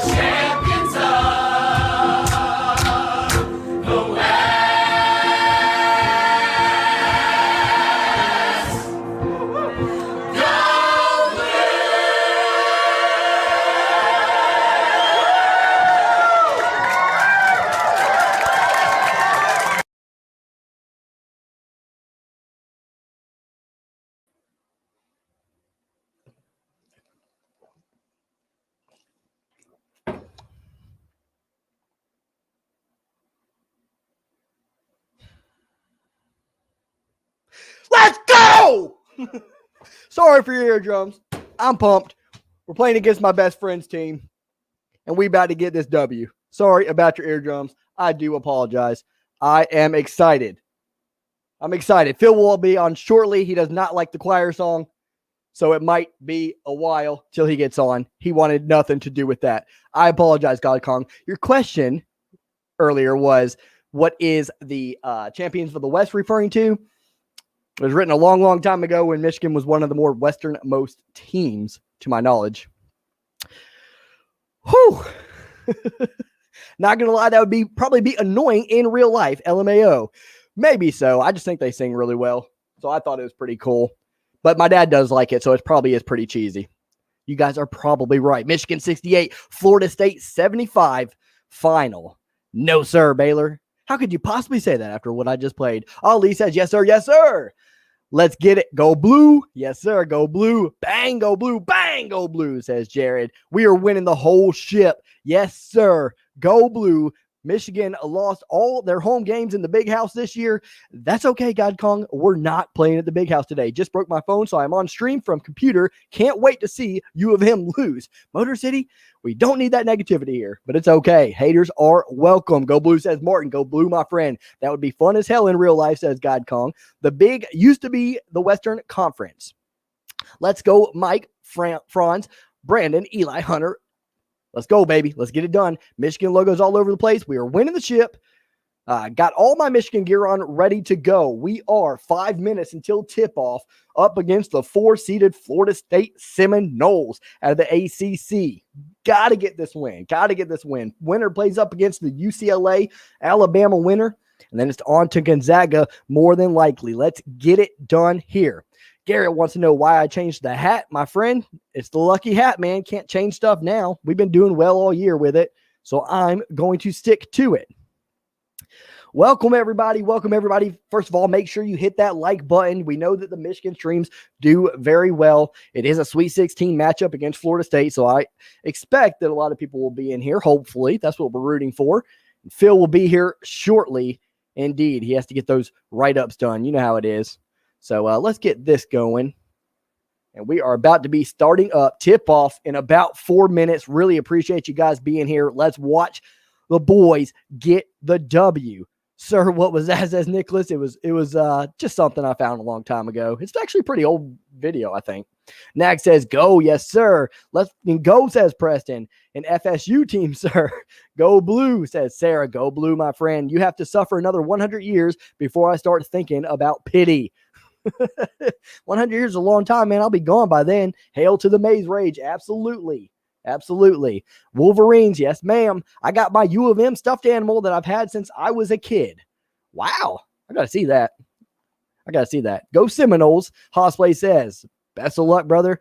Champions of the West. Go Let's go! Sorry for your eardrums. I'm pumped. We're playing against my best friend's team, and we about to get this W. Sorry about your eardrums. I do apologize. I am excited. I'm excited. Phil will be on shortly. He does not like the choir song, so it might be a while till he gets on. He wanted nothing to do with that. I apologize, God Kong. Your question earlier was, what is the Champions of the West referring to? It was written a long, long time ago when Michigan was one of the more westernmost teams, to my knowledge. Whew. Not going to lie, that would probably be annoying in real life, LMAO. Maybe so. I just think they sing really well. So I thought it was pretty cool. But my dad does like it, so it probably is pretty cheesy. You guys are probably right. Michigan 68, Florida State 75 final. No, sir, Baylor. How could you possibly say that after what I just played? Ali says, yes, sir, yes, sir. Let's get it. Go blue. Yes, sir. Go blue. Bang, go blue. Bang, go blue, says Jared. We are winning the whole ship. Yes, sir. Go blue. Michigan lost all their home games in the Big House this year. That's okay, God Kong. We're not playing at the Big House today. Just broke my phone, so I'm on stream from computer. Can't wait to see U of M lose. Motor City, we don't need that negativity here, but it's okay. Haters are welcome. Go blue, says Martin. Go blue, my friend. That would be fun as hell in real life, says God Kong. The Big used to be the Western Conference. Let's go, Mike, Franz, Brandon, Eli, Hunter. Let's go, baby. Let's get it done. Michigan logos all over the place. We are winning the ship. Got all my Michigan gear on, ready to go. We are 5 minutes until tip-off up against the 4-seeded Florida State Seminoles out of the ACC. Got to get this win. Winner plays up against the UCLA Alabama winner, and then it's on to Gonzaga more than likely. Let's get it done here. Garrett wants to know why I changed the hat, my friend. It's the lucky hat, man. Can't change stuff now. We've been doing well all year with it, so I'm going to stick to it. Welcome, everybody. First of all, make sure you hit that like button. We know that the Michigan streams do very well. It is a Sweet 16 matchup against Florida State, so I expect that a lot of people will be in here. Hopefully, that's what we're rooting for. Phil will be here shortly. Indeed, he has to get those write-ups done. You know how it is. So let's get this going. And we are about to be starting up tip-off in about 4 minutes. Really appreciate you guys being here. Let's watch the boys get the W. Sir, what was that, says Nicholas? It was just something I found a long time ago. It's actually a pretty old video, I think. Nag says, go, yes, sir. Let's go, says Preston. An FSU team, sir. Go blue, says Sarah. Go blue, my friend. You have to suffer another 100 years before I start thinking about pity. 100 years is a long time, man. I'll be gone by then. Hail to the Maze Rage. Absolutely. Wolverines, yes, ma'am. I got my U of M stuffed animal that I've had since I was a kid. Wow. I got to see that. Go Seminoles. Hosplay says, best of luck, brother.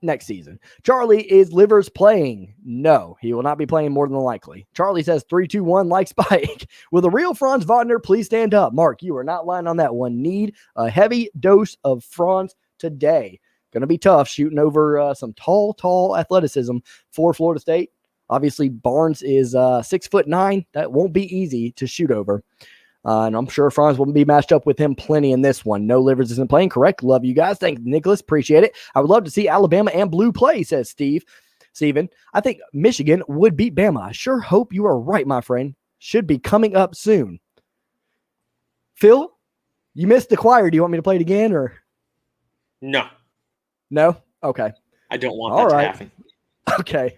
Next season. Charlie, is Livers playing? No, he will not be playing more than likely. Charlie says 3-2-1 like Spike. Will the real Franz Wagner please stand up? Mark, you are not lying on that one. Need a heavy dose of Franz today. Going to be tough shooting over some tall athleticism for Florida State. Obviously, Barnes is 6'9". That won't be easy to shoot over. And I'm sure Franz will be matched up with him plenty in this one. No, Livers isn't playing. Correct. Love you guys. Thank you, Nicholas. Appreciate it. I would love to see Alabama and blue play, says Steven. I think Michigan would beat Bama. I sure hope you are right, my friend. Should be coming up soon. Phil, you missed the choir. Do you want me to play it again or? No? Okay. I don't want that to happen. Okay.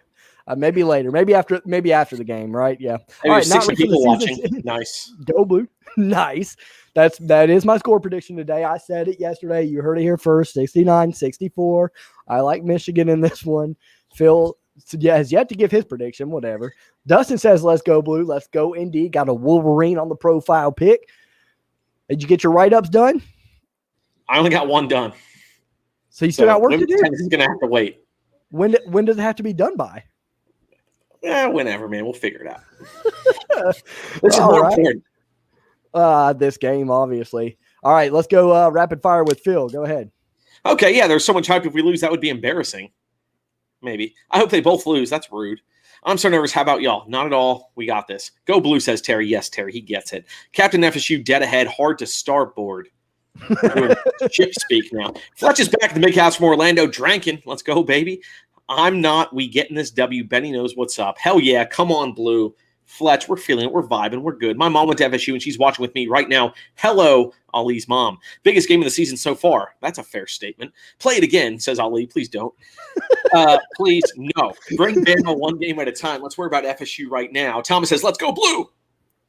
Maybe later. Maybe after the game, right? Yeah. All right. 60 people watching. Nice. Go blue. Nice. That is my score prediction today. I said it yesterday. You heard it here first. 69-64. I like Michigan in this one. Phil has yet to give his prediction. Whatever. Dustin says, let's go blue. Let's go Indy. Got a Wolverine on the profile pick. Did you get your write-ups done? I only got one done. So you still got work to do? He's going to have to wait. When does it have to be done by? Yeah, whenever, man. We'll figure it out. This is more important. This game, obviously. All right, let's go rapid fire with Phil. Go ahead. Okay, yeah, there's so much hype. If we lose, that would be embarrassing. Maybe. I hope they both lose. That's rude. I'm so nervous. How about y'all? Not at all. We got this. Go blue, says Terry. Yes, Terry, he gets it. Captain FSU, dead ahead, hard to starboard. Ship speak now. Fletch is back at the big house from Orlando. Drankin'. Let's go, baby. I'm not. We getting this W. Benny knows what's up. Hell yeah. Come on, blue. Fletch, we're feeling it. We're vibing. We're good. My mom went to FSU, and she's watching with me right now. Hello, Ali's mom. Biggest game of the season so far. That's a fair statement. Play it again, says Ali. Please don't. Please, no. Bring Bama one game at a time. Let's worry about FSU right now. Thomas says, let's go blue.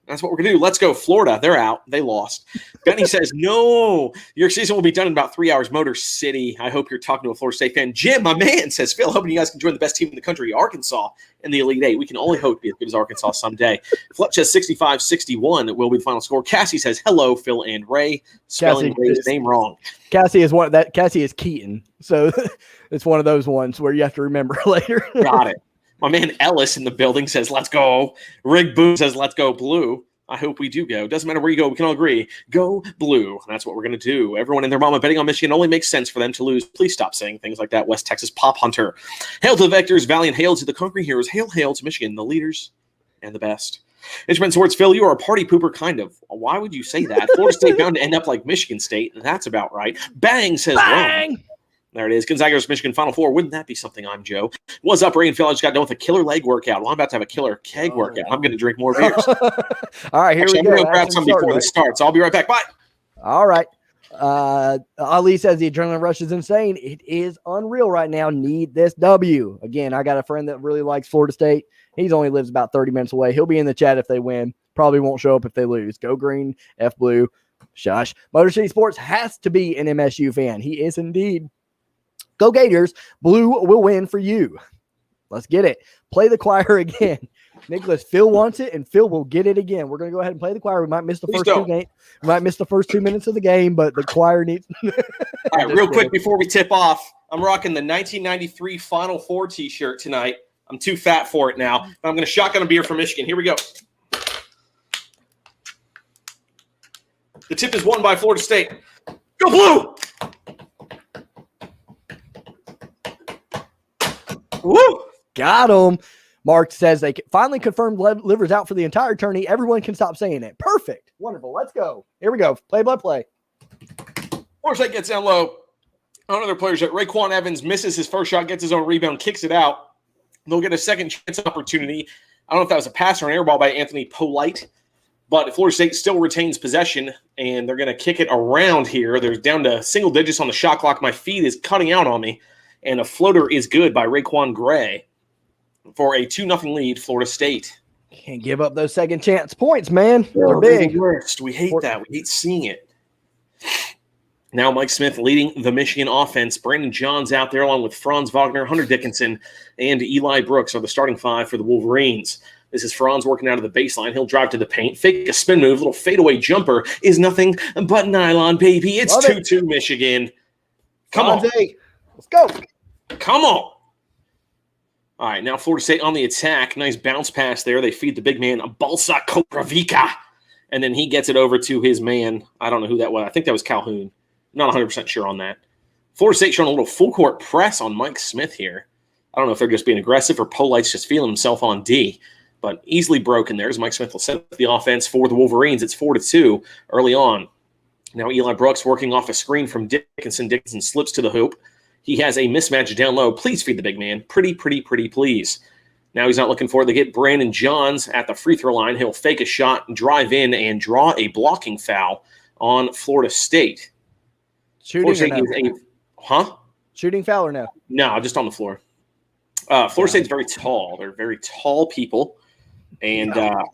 That's what we're going to do. Let's go. Florida. They're out. They lost. Benny says, no, your season will be done in about 3 hours. Motor City. I hope you're talking to a Florida State fan. Jim, my man, says, Phil, hoping you guys can join the best team in the country, Arkansas, in the Elite Eight. We can only hope to be as good as Arkansas someday. Fletch says 65-61 will be the final score. Cassie says, hello, Phil and Ray. Spelling Ray's name wrong. Cassie is Keaton. So it's one of those ones where you have to remember later. Got it. My man Ellis in the building says, let's go. Rig Boom says, let's go blue. I hope we do go. Doesn't matter where you go. We can all agree. Go blue. That's what we're going to do. Everyone and their mama betting on Michigan only makes sense for them to lose. Please stop saying things like that. West Texas Pop Hunter. Hail to the Vectors. Valiant hail to the conquering heroes. Hail, hail to Michigan, the leaders and the best. Instrument Swords, Phil, you are a party pooper, kind of. Why would you say that? Florida State bound to end up like Michigan State. That's about right. Bang says Bang! Wrong. There it is. Gonzaga versus Michigan Final Four. Wouldn't that be something? I'm Joe. What's up, Ray and Phil? I just got done with a killer leg workout. Well, I'm about to have a killer keg workout. I'm going to drink more beers. All right, here we go. I'm going to grab some before this starts. I'll be right back. Bye. All right. Ali says the adrenaline rush is insane. It is unreal right now. Need this W. Again, I got a friend that really likes Florida State. He only lives about 30 minutes away. He'll be in the chat if they win. Probably won't show up if they lose. Go green, F blue, shush. Motor City Sports has to be an MSU fan. He is indeed. Go Gators. Blue will win for you. Let's get it. Play the choir again. Nicholas, Phil wants it, and Phil will get it again. We're going to go ahead and play the choir. We might miss the first 2 games. We might miss the first 2 minutes of the game, but the choir needs. All right, real quick before we tip off, I'm rocking the 1993 Final Four T-shirt tonight. I'm too fat for it now, but I'm going to shotgun a beer from Michigan. Here we go. The tip is won by Florida State. Go Blue! Woo! Got him. Mark says they finally confirmed Livers out for the entire tourney. Everyone can stop saying it. Perfect. Wonderful. Let's go. Here we go. Play by play. Florida State gets down low. On other players, Raekwon Evans misses his first shot, gets his own rebound, kicks it out. They'll get a second chance opportunity. I don't know if that was a pass or an air ball by Anthony Polite, but Florida State still retains possession, and they're going to kick it around here. They're down to single digits on the shot clock. My feed is cutting out on me, and a floater is good by Raekwon Gray for a 2-0 lead, Florida State. Can't give up those second chance points, man. They're big. We hate that. We hate seeing it. Now Mike Smith leading the Michigan offense. Brandon Johns out there along with Franz Wagner, Hunter Dickinson, and Eli Brooks are the starting five for the Wolverines. This is Franz working out of the baseline. He'll drive to the paint, fake a spin move, little fadeaway jumper is nothing but nylon, baby. It's 2-2 Michigan. Come on. Let's go. Come on. All right, now Florida State on the attack. Nice bounce pass there. They feed the big man, Balsa Kopravica, and then he gets it over to his man. I don't know who that was. I think that was Calhoun. Not 100% sure on that. Florida State showing a little full court press on Mike Smith here. I don't know if they're just being aggressive or Polite's just feeling himself on D, but easily broken there as Mike Smith will set up the offense for the Wolverines. It's 4-2 early on. Now Eli Brooks working off a screen from Dickinson. Dickinson slips to the hoop. He has a mismatch down low. Please feed the big man. Pretty, please. Now he's not looking for it. They get Brandon Johns at the free throw line. He'll fake a shot, drive in, and draw a blocking foul on Florida State. Shooting or no? Shooting foul or no? No, just on the floor. Florida State's very tall. They're very tall people. And, that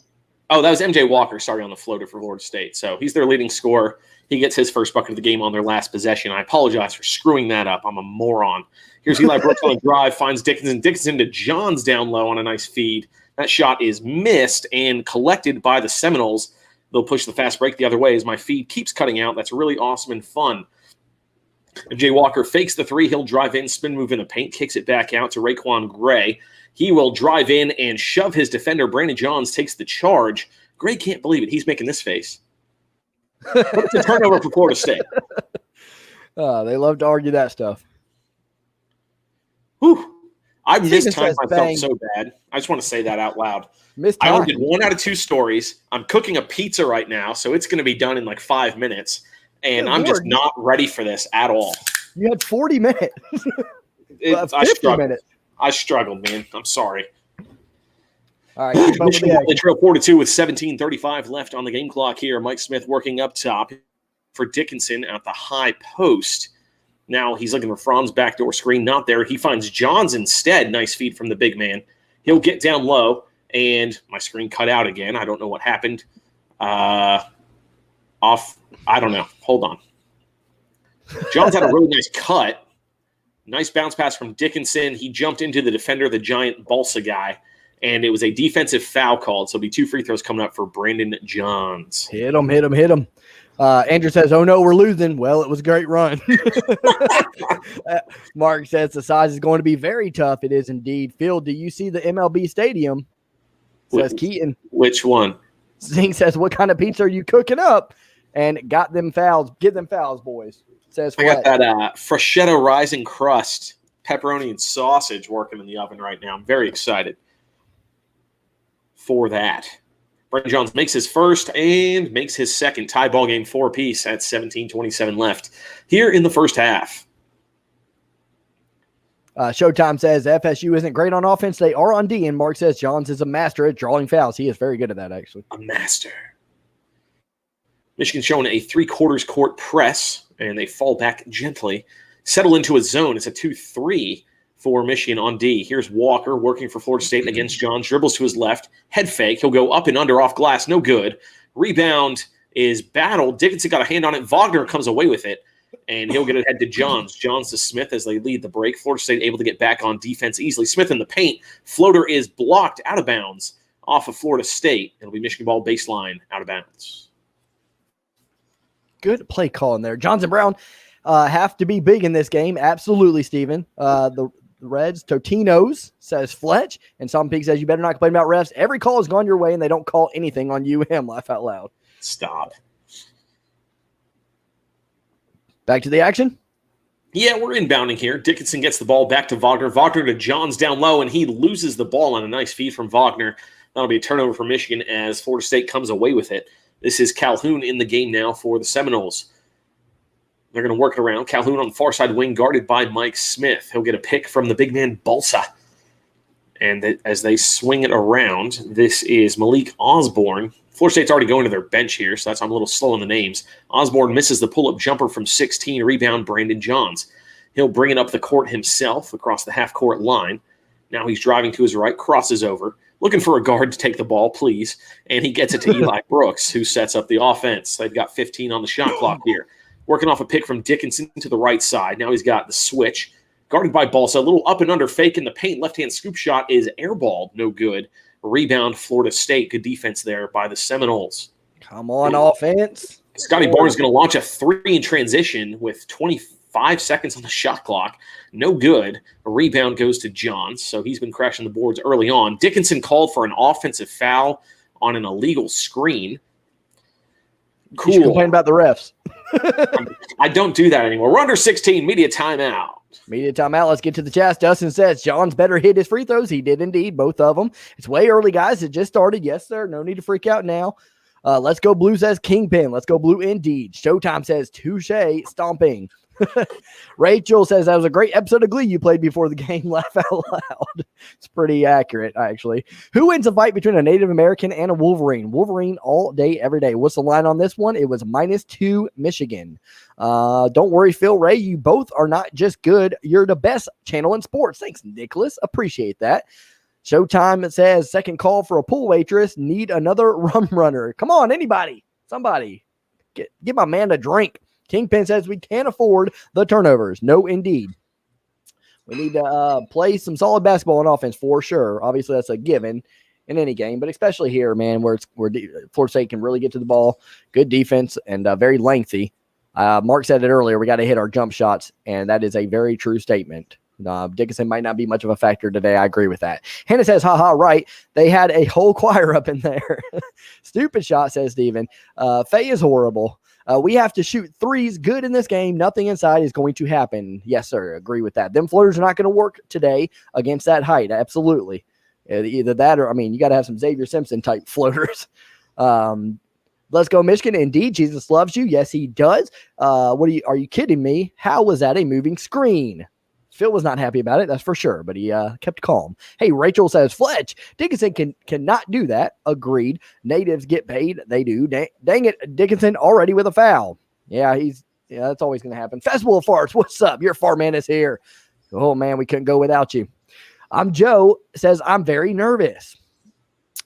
was MJ Walker, on the floater for Florida State. So he's their leading scorer. He gets his first bucket of the game on their last possession. I apologize for screwing that up. I'm a moron. Here's Eli Brooks on the drive, finds Dickinson. Dickinson to Johns down low on a nice feed. That shot is missed and collected by the Seminoles. They'll push the fast break the other way as my feed keeps cutting out. That's really awesome and fun. Jay Walker fakes the three. He'll drive in, spin move in the paint, kicks it back out to Raekwon Gray. He will drive in and shove his defender. Brandon Johns takes the charge. Gray can't believe it. He's making this face. What's the turnover for Florida State? They love to argue that stuff. Whew. I mistimed myself so bad. I just want to say that out loud. I only did 1 out of 2 stories. I'm cooking a pizza right now, so it's going to be done in like 5 minutes. And I'm just not ready for this at all. You had 40 minutes. 50 minutes. I struggled, man. I'm sorry. All right. Michigan trail 4-2 with 17:35 left on the game clock here. Mike Smith working up top for Dickinson at the high post. Now he's looking for Franz backdoor screen. Not there. He finds Johns instead. Nice feed from the big man. He'll get down low, and my screen cut out again. I don't know what happened. I don't know. Hold on. Johns had a really nice cut. Nice bounce pass from Dickinson. He jumped into the defender, the giant Balsa guy, and it was a defensive foul called. So it'll be 2 free throws coming up for Brandon Johns. Hit him. Andrew says, oh, no, we're losing. Well, it was a great run. Mark says the size is going to be very tough. It is indeed. Phil, do you see the MLB stadium? Says Keaton. Which one? Zing says, what kind of pizza are you cooking up? And got them fouls. Get them fouls, boys. Says I got that Freschetto rising crust, pepperoni and sausage working in the oven right now. I'm very excited for that. Brandon Johns makes his first and makes his second. Tie ball game 4-piece at 17:27 left here in the first half. Showtime says FSU isn't great on offense. They are on D, and Mark says Johns is a master at drawing fouls. He is very good at that, actually. A master. Michigan showing a 3/4 court press, and they fall back gently. Settle into a zone. It's a 2-3 for Michigan on D. Here's Walker working for Florida State against Johns. Dribbles to his left. Head fake. He'll go up and under off glass. No good. Rebound is battled. Dickinson got a hand on it. Wagner comes away with it, and he'll get it head to Johns. Johns to Smith as they lead the break. Florida State able to get back on defense easily. Smith in the paint. Floater is blocked out of bounds off of Florida State. It'll be Michigan ball baseline out of bounds. Good play call in there. Johns and Brown have to be big in this game. Absolutely, Steven. The Reds, Totinos says Fletch, and Some Pig says you better not complain about refs. Every call has gone your way, and they don't call anything on UM. Laugh out loud. Stop. Back to the action. Yeah, we're inbounding here. Dickinson gets the ball back to Wagner. Wagner to Johns down low, and he loses the ball on a nice feed from Wagner. That'll be a turnover for Michigan as Florida State comes away with it. This is Calhoun in the game now for the Seminoles. They're going to work it around. Calhoun on the far side wing, guarded by Mike Smith. He'll get a pick from the big man Balsa. And as they swing it around, this is Malik Osborne. Florida State's already going to their bench here, so I'm a little slow on the names. Osborne misses the pull-up jumper from 16. Rebound, Brandon Johns. He'll bring it up the court himself across the half-court line. Now he's driving to his right, crosses over, looking for a guard to take the ball, please. And he gets it to Eli Brooks, who sets up the offense. They've got 15 on the shot clock here. Working off a pick from Dickinson to the right side. Now he's got the switch. Guarded by Balsa. A little up and under fake in the paint. Left-hand scoop shot is airballed. No good. Rebound, Florida State. Good defense there by the Seminoles. Come on, offense. Scotty Barnes is going to launch a three in transition with 25 seconds on the shot clock. No good. A rebound goes to Johns, so he's been crashing the boards early on. Dickinson called for an offensive foul on an illegal screen. Cool. You should complain about the refs. I don't do that anymore. We're under 16. Media timeout. Media timeout. Let's get to the chat. Dustin says Johns better hit his free throws. He did indeed, both of them. It's way early, guys. It just started. Yes, sir. No need to freak out now. Let's go Blue says Kingpin. Let's go Blue indeed. Showtime says touche stomping. Rachel says that was a great episode of Glee you played before the game. Laugh out loud. It's pretty accurate, actually. Who wins a fight between a Native American and a Wolverine? Wolverine all day, every day. What's the line on this one? It was -2 Michigan. Don't worry, Phil Ray. You both are not just good. You're the best channel in sports. Thanks, Nicholas. Appreciate that. Showtime, it says, second call for a pool waitress. Need another rum runner. Come on, anybody. Somebody. Give my man a drink. Kingpin says we can't afford the turnovers. No, indeed. We need to play some solid basketball on offense for sure. Obviously, that's a given in any game, but especially here, man, where Florida State can really get to the ball. Good defense and very lengthy. Mark said it earlier. We got to hit our jump shots, and that is a very true statement. Dickinson might not be much of a factor today. I agree with that. Hannah says, haha, right. They had a whole choir up in there. Stupid shot, says Steven. Faye is horrible. We have to shoot threes good in this game. Nothing inside is going to happen. Yes, sir. Agree with that. Them floaters are not going to work today against that height. Absolutely. Either that or, you got to have some Xavier Simpson type floaters. Let's go Michigan. Indeed, Jesus loves you. Yes, he does. Are you kidding me? How was that a moving screen? Phil was not happy about it, that's for sure, but he kept calm. Hey, Rachel says, Fletch, Dickinson cannot do that. Agreed. Natives get paid. They do. Dang it, Dickinson already with a foul. Yeah, that's always going to happen. Festival of Farts, what's up? Your fart man is here. Oh, man, we couldn't go without you. I'm Joe, says, I'm very nervous.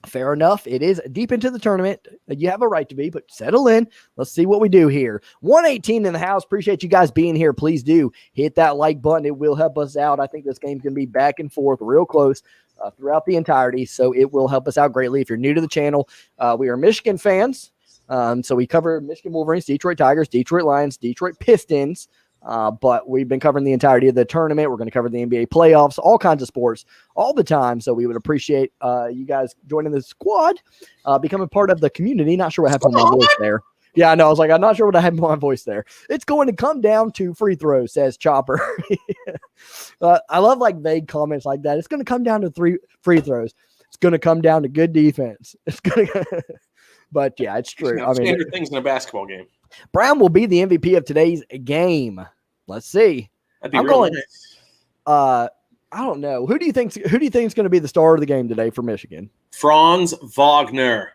Fair enough. It is deep into the tournament. You have a right to be, but settle in. Let's see what we do here. 118 in the house. Appreciate you guys being here. Please do hit that like button. It will help us out. I think this game's going to be back and forth real close throughout the entirety, so it will help us out greatly. If you're new to the channel, we are Michigan fans, so we cover Michigan Wolverines, Detroit Tigers, Detroit Lions, Detroit Pistons, but we've been covering the entirety of the tournament. We're going to cover the NBA playoffs, all kinds of sports, all the time. So we would appreciate you guys joining the squad, becoming part of the community. Not sure what happened to my voice there. Yeah, I know. I was like, I'm not sure what happened to my voice there. It's going to come down to free throws, says Chopper. I love vague comments like that. It's going to come down to 3 free throws. It's going to come down to good defense. It's going to, but yeah, it's true. Standard things in a basketball game. Brown will be the MVP of today's game. Let's see. That'd be really nice. I don't know. Who do you think is going to be the star of the game today for Michigan? Franz Wagner.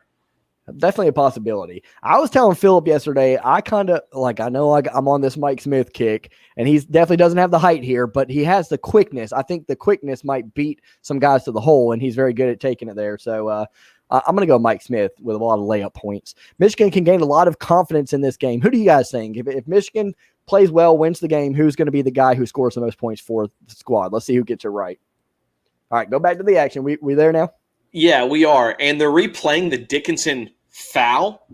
Definitely a possibility. I was telling Philip yesterday, I kind of I know I'm on this Mike Smith kick, and he definitely doesn't have the height here, but he has the quickness. I think the quickness might beat some guys to the hole, and he's very good at taking it there. So I'm going to go Mike Smith with a lot of layup points. Michigan can gain a lot of confidence in this game. Who do you guys think? If Michigan plays well, wins the game, who's going to be the guy who scores the most points for the squad? Let's see who gets it right. All right, go back to the action. We there now? Yeah, we are. And they're replaying the Dickinson foul.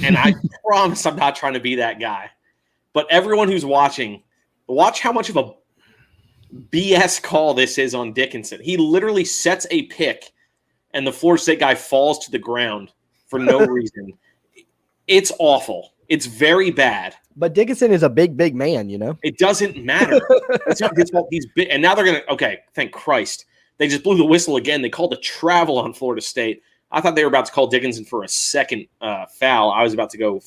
And I promise I'm not trying to be that guy. But everyone who's watching, watch how much of a BS call this is on Dickinson. He literally sets a pick, and the Florida State guy falls to the ground for no reason. It's awful. It's very bad. But Dickinson is a big man, you know? It doesn't matter. It's not his fault. He's big. And now they're going to – okay, thank Christ. They just blew the whistle again. They called a travel on Florida State. I thought they were about to call Dickinson for a second foul. I was about to go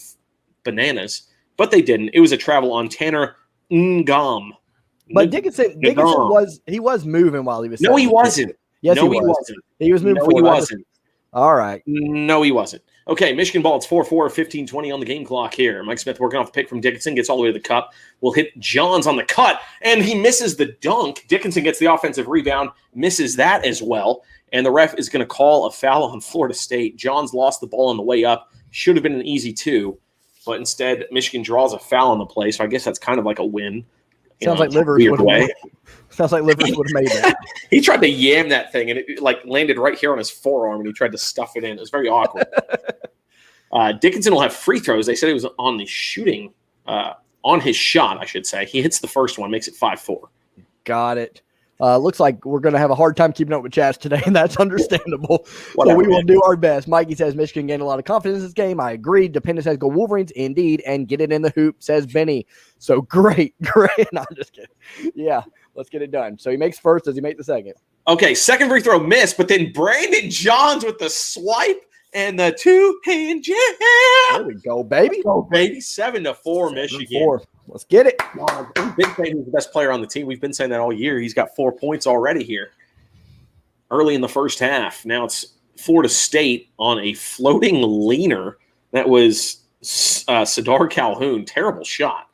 bananas, but they didn't. It was a travel on Tanner Ngam. But Dickinson was moving while he was. No, he wasn't. Yes, no, he wasn't. He was moving. No, he wasn't. All right. No, he wasn't. Okay, Michigan ball. It's 4-4, 15-20 on the game clock here. Mike Smith working off the pick from Dickinson, gets all the way to the cup. Will hit Johns on the cut, and he misses the dunk. Dickinson gets the offensive rebound, misses that as well, and the ref is going to call a foul on Florida State. Johns lost the ball on the way up. Should have been an easy 2, but instead Michigan draws a foul on the play, so I guess that's kind of like a win. Sounds like Livers would have made that. He tried to yam that thing, and it landed right here on his forearm, and he tried to stuff it in. It was very awkward. Dickinson will have free throws. They said it was on the shooting, on his shot, I should say. He hits the first one, makes it 5-4. Got it. Looks like we're going to have a hard time keeping up with chats today, and that's understandable. So we will do our best. Mikey says Michigan gained a lot of confidence in this game. I agree. Dependent says go Wolverines, indeed, and get it in the hoop, says Benny. So great. No, I'm just kidding. Yeah, let's get it done. So he makes first. Does he make the second? Okay, second free throw missed, but then Brandon Johns with the swipe and the two-hand jam. There we go, baby. Go, baby. 7-4 Michigan. Let's get it. We've been saying he's the best player on the team. We've been saying that all year. He's got 4 points already here early in the first half. Now it's Florida State on a floating leaner. That was Sadar Calhoun. Terrible shot.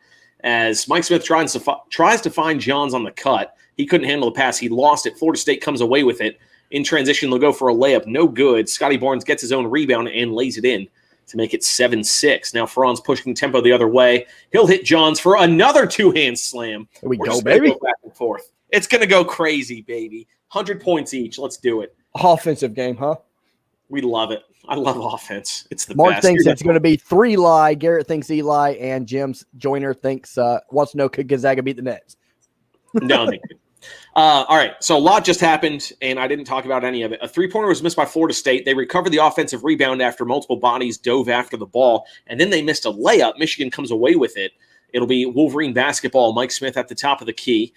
As Mike Smith tries to find Johns on the cut. He couldn't handle the pass. He lost it. Florida State comes away with it. In transition, they'll go for a layup. No good. Scotty Barnes gets his own rebound and lays it in to make it 7-6. Now Franz pushing tempo the other way. He'll hit Johns for another two-hand slam. There we go, baby. Go back and forth. It's going to go crazy, baby. 100 points each. Let's do it. Offensive game, huh? We love it. I love offense. It's the Mark best. thinks it's going to be 3 lie. Garrett thinks Eli, and Jim's Joyner thinks wants to know could Gonzaga beat the Nets. No, they couldn't. All right, so a lot just happened, and I didn't talk about any of it. A three-pointer was missed by Florida State. They recovered the offensive rebound after multiple bodies dove after the ball, and then they missed a layup. Michigan comes away with it. It'll be Wolverine basketball. Mike Smith at the top of the key,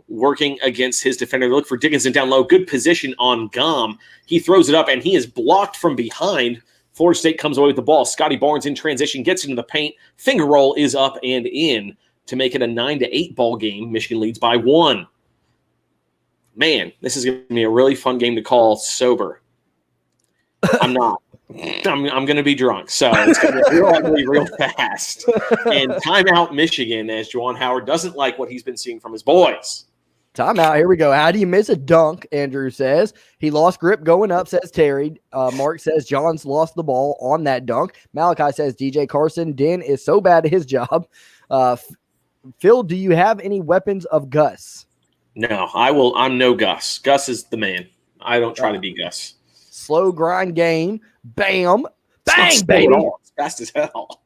working against his defender. They look for Dickinson down low. Good position on Gom. He throws it up, and he is blocked from behind. Florida State comes away with the ball. Scotty Barnes in transition, gets into the paint. Finger roll is up and in to make it a 9-8 ball game. Michigan leads by 1. Man, this is going to be a really fun game to call sober. I'm not. I'm going to be drunk. So it's going to be real ugly real fast. And timeout Michigan as Juwan Howard doesn't like what he's been seeing from his boys. Timeout. Here we go. How do you miss a dunk? Andrew says. He lost grip going up, says Terry. Mark says Johns lost the ball on that dunk. Malachi says DJ Carson Den is so bad at his job. Phil, do you have any weapons of Gus? No, I'm no Gus. Gus is the man. I don't try to be Gus. Slow grind game. Bam. Bang, baby. It's fast as hell.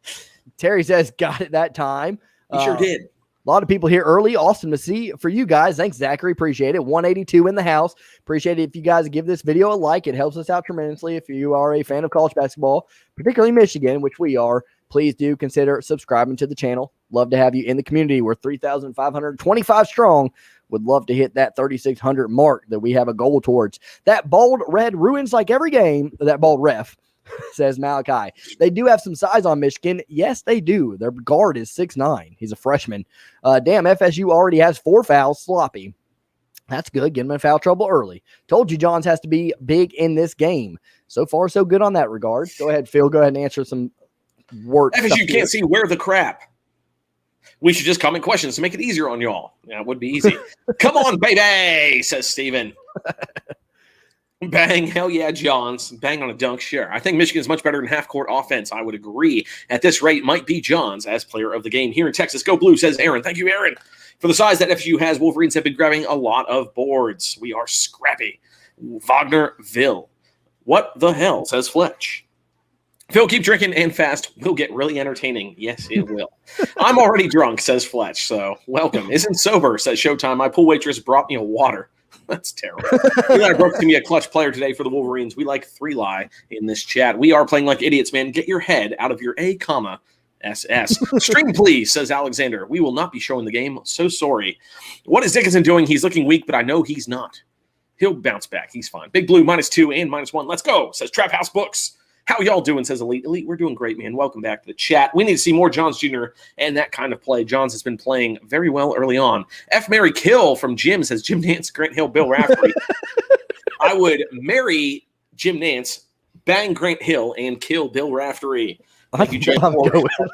Terry says, got it that time. He sure did. A lot of people here early. Awesome to see for you guys. Thanks, Zachary. Appreciate it. 182 in the house. Appreciate it if you guys give this video a like. It helps us out tremendously. If you are a fan of college basketball, particularly Michigan, which we are, please do consider subscribing to the channel. Love to have you in the community. We're 3,525 strong. Would love to hit that 3,600 mark that we have a goal towards. That bald red ruins like every game. That bald ref, says Malachi. They do have some size on Michigan. Yes, they do. Their guard is 6'9". He's a freshman. Damn, FSU already has 4 fouls. Sloppy. That's good. Get him in foul trouble early. Told you Johns has to be big in this game. So far, so good on that regard. Go ahead, Phil. Go ahead and answer some work. FSU can't see where the crap. We should just comment questions to make it easier on y'all. Yeah, it would be easy. Come on, baby, says Steven. Bang, hell yeah, Johns. Bang on a dunk, sure. I think Michigan is much better in half-court offense. I would agree. At this rate, might be Johns as player of the game here in Texas. Go Blue, says Aaron. Thank you, Aaron. For the size that FSU has, Wolverines have been grabbing a lot of boards. We are scrappy. Wagnerville. What the hell, says Fletch. Phil, keep drinking and fast. Will get really entertaining. Yes, it will. I'm already drunk, says Fletch, so welcome. Isn't sober, says Showtime. My pool waitress brought me a water. That's terrible. Eli Brooks to be a clutch player today for the Wolverines. We like 3-lie in this chat. We are playing like idiots, man. Get your head out of your A, comma, SS. String, please, says Alexander. We will not be showing the game. So sorry. What is Dickinson doing? He's looking weak, but I know he's not. He'll bounce back. He's fine. Big Blue, -2 and -1. Let's go, says Trap House Books. How y'all doing, says Elite. Elite, we're doing great, man. Welcome back to the chat. We need to see more Johns Jr. and that kind of play. Johns has been playing very well early on. F. Mary Kill from Jim says Jim Nance, Grant Hill, Bill Raftery. I would marry Jim Nance, bang Grant Hill, and kill Bill Raftery. Thank you, Jay. A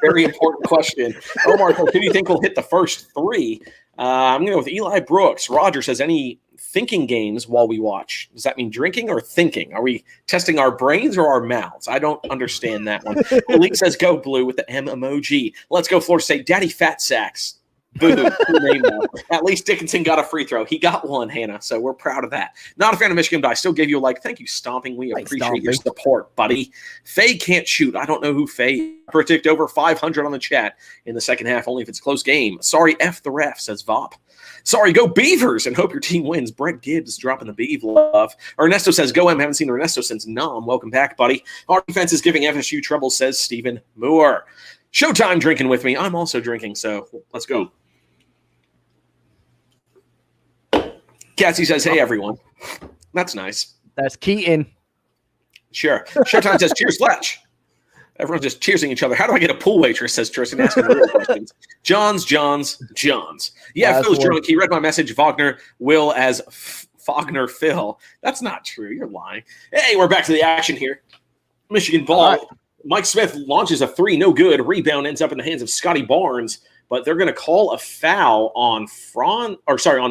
very important question. Omar, who do you think will hit the first 3? I'm going to go with Eli Brooks. Roger says, any thinking games while we watch? Does that mean drinking or thinking? Are we testing our brains or our mouths? I don't understand that one. Elite says, go Blue with the M emoji. Let's go Florida State. Daddy Fat Sacks. Boo. Cool name, though. At least Dickinson got a free throw. He got one, Hannah, so we're proud of that. Not a fan of Michigan, but I still give you a like. Thank you, Stomping. We appreciate your support, buddy. Faye can't shoot. I don't know who Faye. Predict over 500 on the chat in the second half, only if it's a close game. Sorry, F the ref, says Vop. Sorry, go Beavers, and hope your team wins. Brett Gibbs dropping the Beav love. Ernesto says, go M. Haven't seen Ernesto since Nom. Welcome back, buddy. Our defense is giving FSU trouble, says Stephen Moore. Showtime drinking with me. I'm also drinking, so let's go. Cassie says, hey, everyone. That's nice. That's Keaton. Sure. Showtime says, cheers, Fletch. Everyone's just cheersing each other. How do I get a pool waitress, says Tristan, asking real questions. Johns. Yeah, Phil's drunk. He read my message, Wagner will as Wagner Phil. That's not true. You're lying. Hey, we're back to the action here. Michigan ball. Right. Mike Smith launches a 3, no good. Rebound ends up in the hands of Scotty Barnes. But they're going to call a foul on on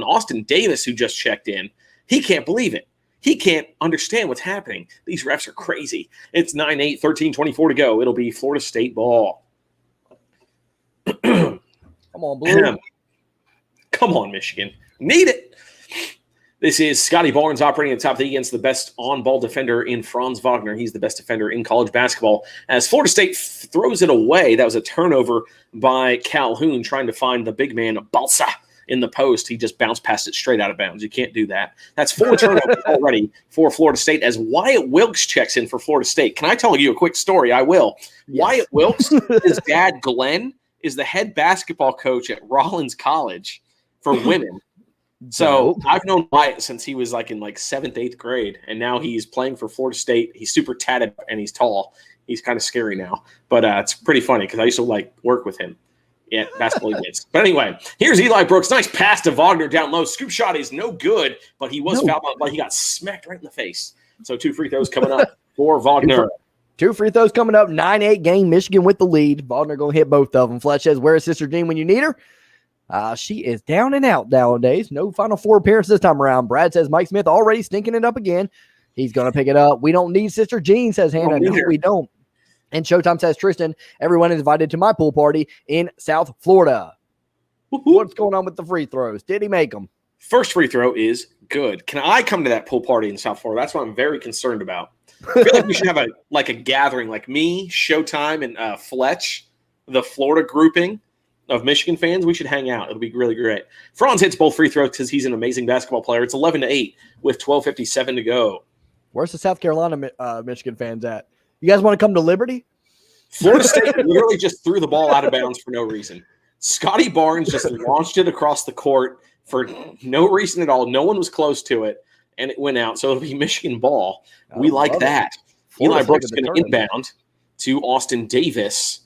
Austin Davis, who just checked in. He can't believe it. He can't understand what's happening. These refs are crazy. It's 9-8, 13-24 to go. It'll be Florida State ball. Come on, Blue. Come on, Michigan. Need it. This is Scotty Barnes operating at the top of the against the best on-ball defender in Franz Wagner. He's the best defender in college basketball. As Florida State throws it away, that was a turnover by Calhoun trying to find the big man, Balsa, in the post. He just bounced past it straight out of bounds. You can't do that. That's 4 turnovers already for Florida State as Wyatt Wilkes checks in for Florida State. Can I tell you a quick story? I will. Yes. Wyatt Wilkes, his dad, Glenn, is the head basketball coach at Rollins College for women. So I've known Wyatt since he was in 7th, 8th grade, and now he's playing for Florida State. He's super tatted and he's tall. He's kind of scary now, but it's pretty funny because I used to work with him. Yeah, basketball games. But anyway, here's Eli Brooks. Nice pass to Wagner down low. Scoop shot is no good, but he was fouled out. He got smacked right in the face. So 2 free throws coming up for Wagner. 2 free throws coming up. 9-8 game. Michigan with the lead. Wagner going to hit both of them. Fletch says, where is Sister Jean when you need her? She is down and out nowadays. No Final Four appearance this time around. Brad says Mike Smith already stinking it up again. He's going to pick it up. We don't need Sister Jean, says Hannah. No, we don't. And Showtime says, Tristan, everyone is invited to my pool party in South Florida. What's going on with the free throws? Did he make them? First free throw is good. Can I come to that pool party in South Florida? That's what I'm very concerned about. I feel like we should have a gathering, like me, Showtime, and Fletch, the Florida grouping of Michigan fans. We should hang out. It'll be really great. Franz hits both free throws because he's an amazing basketball player. It's 11-8 with 12:57 to go. Where's the South Carolina Michigan fans at? You guys want to come to Liberty? Florida State literally just threw the ball out of bounds for no reason. Scotty Barnes just launched it across the court for no reason at all. No one was close to it, and it went out. So it'll be Michigan ball. We like that. Eli Brooks is going to inbound to Austin Davis.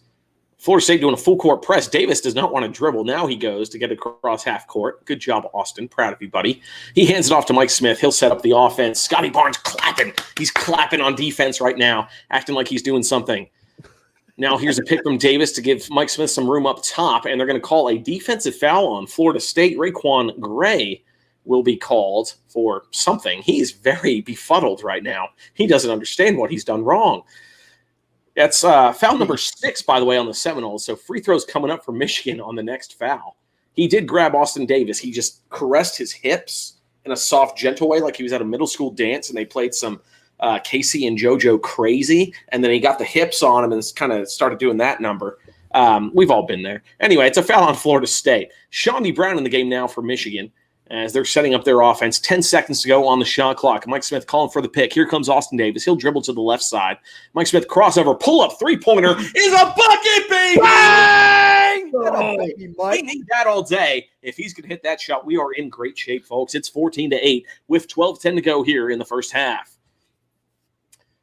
Florida State doing a full court press. Davis does not want to dribble. Now he goes to get across half court. Good job, Austin. Proud of you, buddy. He hands it off to Mike Smith. He'll set up the offense. Scotty Barnes clapping. He's clapping on defense right now, acting like he's doing something. Now here's a pick from Davis to give Mike Smith some room up top, and they're going to call a defensive foul on Florida State. Raekwon Gray will be called for something. He's very befuddled right now. He doesn't understand what he's done wrong. That's foul number 6, by the way, on the Seminoles. So free throws coming up for Michigan on the next foul. He did grab Austin Davis. He just caressed his hips in a soft, gentle way like he was at a middle school dance, and they played some Casey and JoJo Crazy, and then he got the hips on him and kind of started doing that number. We've all been there. Anyway, it's a foul on Florida State. Shawnee Brown in the game now for Michigan, as they're setting up their offense. 10 seconds to go on the shot clock. Mike Smith calling for the pick. Here comes Austin Davis. He'll dribble to the left side. Mike Smith crossover, pull-up, three-pointer is a bucket, baby! Bang! Oh, Baby, we Mike. need that all day. If he's going to hit that shot, we are in great shape, folks. It's 14-8 with 12:10 to go here in the first half.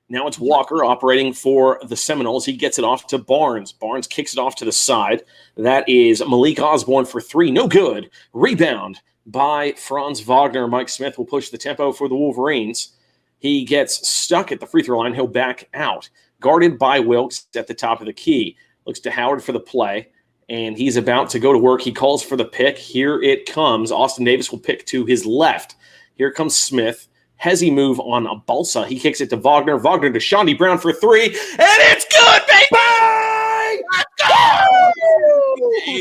Now it's Walker operating for the Seminoles. He gets it off to Barnes. Barnes kicks it off to the side. That is Malik Osborne for 3. No good. Rebound by Franz Wagner. Mike Smith will push the tempo for the Wolverines. He gets stuck at the free throw line. He'll back out. Guarded by Wilkes at the top of the key. Looks to Howard for the play, and he's about to go to work. He calls for the pick. Here it comes. Austin Davis will pick to his left. Here comes Smith. Hezzy move on a Balsa. He kicks it to Wagner. Wagner to Shawnee Brown for 3, and it's good, baby! Bang! Let's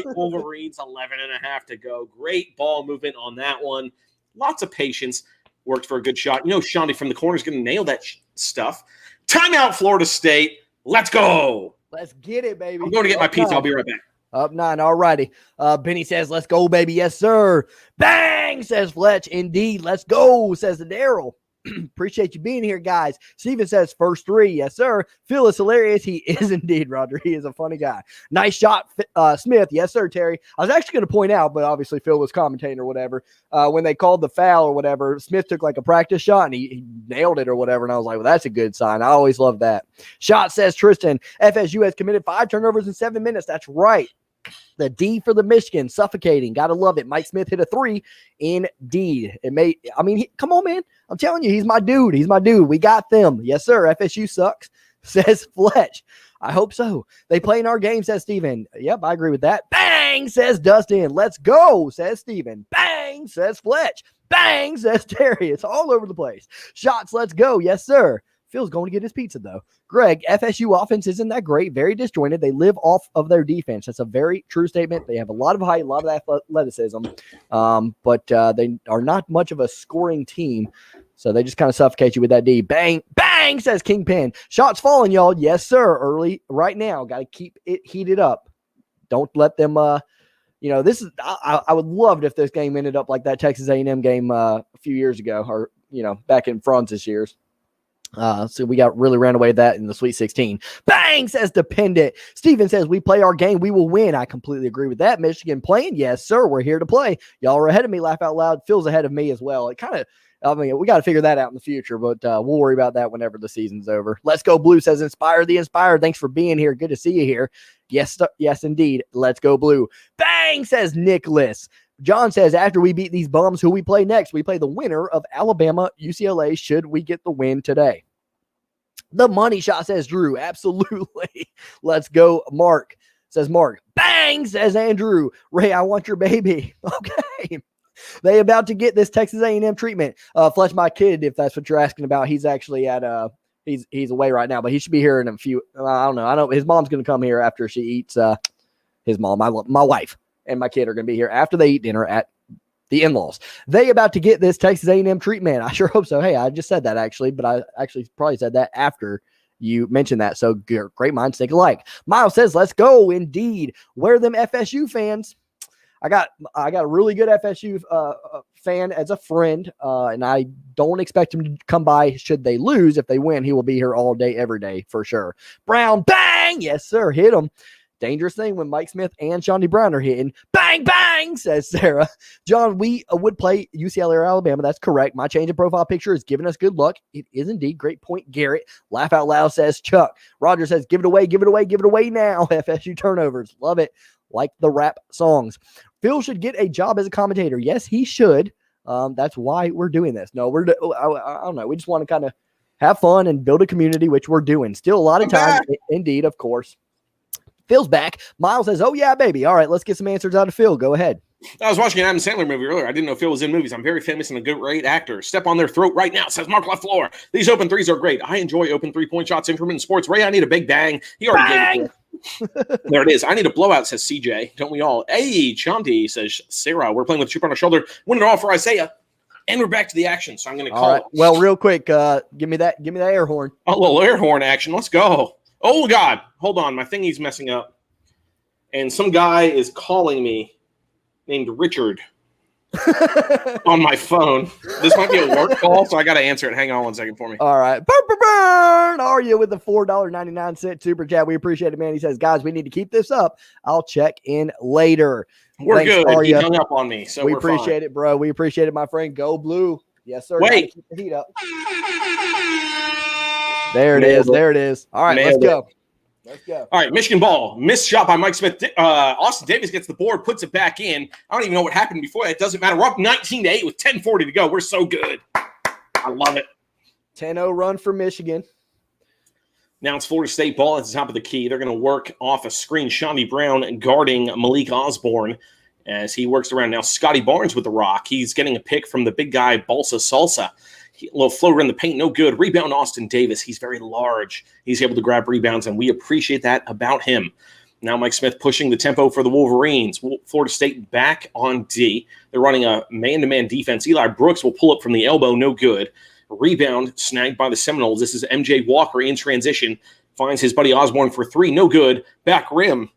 go! Wolverines, 11.5 to go. Great ball movement on that one. Lots of patience. Worked for a good shot. You know, Shawnee from the corner is going to nail that stuff. Timeout, Florida State. Let's go. Let's get it, baby. I'm going to get my pizza. I'll be right back. Up 9. All righty. Benny says, let's go, baby. Yes, sir. Bang, says Fletch. Indeed. Let's go, says the Daryl. Appreciate you being here, guys. Steven says, first 3. Yes, sir. Phil is hilarious. He is indeed, Roger. He is a funny guy. Nice shot, Smith. Yes, sir, Terry. I was actually going to point out, but obviously Phil was commentating or whatever. When they called the foul or whatever, Smith took like a practice shot and he nailed it or whatever. And I was like, well, that's a good sign. I always love that. Shot, says Tristan. FSU has committed 5 turnovers in 7 minutes. That's right. The D for the Michigan, suffocating. Gotta love it. Mike Smith hit a 3. Indeed. Come on, man. I'm telling you, he's my dude. He's my dude. We got them. Yes, sir. FSU sucks, says Fletch. I hope so. They play in our game, says Steven. Yep, I agree with that. Bang, says Dustin. Let's go, says Steven. Bang, says Fletch. Bang, says Terry. It's all over the place. Shots, let's go. Yes, sir. Phil's going to get his pizza, though. Greg, FSU offense isn't that great. Very disjointed. They live off of their defense. That's a very true statement. They have a lot of height, a lot of athleticism, but they are not much of a scoring team, so they just kind of suffocate you with that D. Bang, bang, says Kingpin. Shots falling, y'all. Yes, sir. Early right now. Got to keep it heated up. Don't let them this is I would love it if this game ended up like that Texas A&M game a few years ago, or back in Franz's years. So we ran away with that in the Sweet 16. Bang, says Dependent. Steven says, we play our game, we will win. I completely agree with that. Michigan playing? Yes, sir. We're here to play. Y'all are ahead of me. Laugh out loud. Phil's ahead of me as well. It kind of, we got to figure that out in the future, but we'll worry about that whenever the season's over. Let's go Blue, says Inspire the Inspired. Thanks for being here. Good to see you here. Yes, yes, indeed. Let's go Blue. Bang, says Nicholas. John says, after we beat these bums, who we play next? We play the winner of Alabama, UCLA, should we get the win today. The money shot, says Drew. Absolutely. Let's go, Mark, says Mark. Bang, says Andrew. Ray, I want your baby. Okay. They about to get this Texas A&M treatment. Fletch, my kid, if that's what you're asking about, he's actually at he's away right now, but he should be here in a few. I don't know. I know his mom's going to come here after she eats. His mom, my wife, and my kid are going to be here after they eat dinner at the in-laws. They about to get this Texas A&M treatment. I sure hope so. Hey, I just said that actually, but I actually probably said that after you mentioned that. So great minds think alike. Miles says, let's go. Indeed. Where are them FSU fans? I got a really good FSU fan as a friend, and I don't expect him to come by should they lose. If they win, he will be here all day, every day for sure. Brown, bang! Yes, sir. Hit him. Dangerous thing when Mike Smith and Shawnee Brown are hitting. Bang, bang, says Sarah. John, we would play UCLA or Alabama. That's correct. My change of profile picture is giving us good luck. It is indeed. Great point, Garrett. Laugh out loud, says Chuck. Roger says, give it away, give it away, give it away now. FSU turnovers. Love it. Like the rap songs. Phil should get a job as a commentator. Yes, he should. That's why we're doing this. No, I don't know. We just want to kind of have fun and build a community, which we're doing. Still a lot of time. Indeed, of course. Phil's back. Miles says, oh, yeah, baby. All right, let's get some answers out of Phil. Go ahead. I was watching an Adam Sandler movie earlier. I didn't know Phil was in movies. I'm very famous and a great actor. Step on their throat right now, says Mark LaFleur. These open threes are great. I enjoy open three-point shots, increment in sports. Ray, I need a big bang. He already gave it. There it is. I need a blowout, says CJ. Don't we all? Hey, Chanti, says Sarah. We're playing with a chip on our shoulder. Win it all for Isaiah. And we're back to the action, so I'm going to call it. Well, real quick, give me that air horn. A little air horn action. Let's go. Oh, God. Hold on. My thingy's messing up. And some guy is calling me named Richard on my phone. This might be a work call, so I got to answer it. Hang on 1 second for me. All right. Burn. Are you with the $4.99 super chat? We appreciate it, man. He says, guys, we need to keep this up. I'll check in later. We're Thanks, good. Arya. He hung up on me, so we we're appreciate fine. it, bro. We appreciate it, my friend. Go blue. Yes, sir. Wait. Keep the heat up. There it is. There it is. All right, let's go. Let's go. All right, Michigan ball. Missed shot by Mike Smith. Austin Davis gets the board, puts it back in. I don't even know what happened before that. It doesn't matter. We're up 19-8 with 10:40 to go. We're so good. I love it. 10-0 run for Michigan. Now it's Florida State ball at the top of the key. They're going to work off a screen. Shawnee Brown guarding Malik Osborne as he works around. Now Scotty Barnes with the rock. He's getting a pick from the big guy, Balsa Salsa. A little floater in the paint, no good. Rebound, Austin Davis. He's very large. He's able to grab rebounds, and we appreciate that about him. Now Mike Smith pushing the tempo for the Wolverines. Florida State back on D. They're running a man-to-man defense. Eli Brooks will pull up from the elbow, no good. Rebound snagged by the Seminoles. This is MJ Walker in transition. Finds his buddy Osborne for three, no good. Back rim.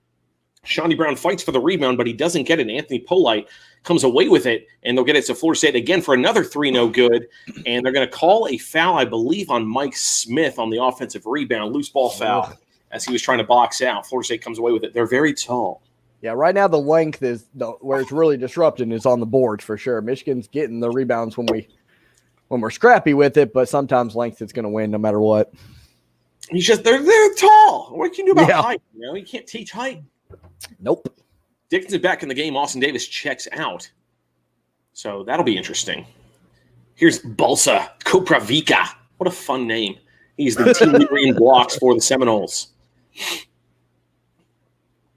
Shawnee Brown fights for the rebound, but he doesn't get it. Anthony Polite comes away with it, and they'll get it to Florida State again for another three, no good. And they're going to call a foul, I believe, on Mike Smith on the offensive rebound. Loose ball foul as he was trying to box out. Florida State comes away with it. They're very tall. Yeah, right now the length is where it's really disrupting is on the boards for sure. Michigan's getting the rebounds when we're scrappy with it, but sometimes length is going to win no matter what. He's just they're tall. What can you do about height? You know, you can't teach height. Nope. Dickinson back in the game. Austin Davis checks out. So that'll be interesting. Here's Balsa Kopravica. What a fun name. He's the team leader in blocks for the Seminoles.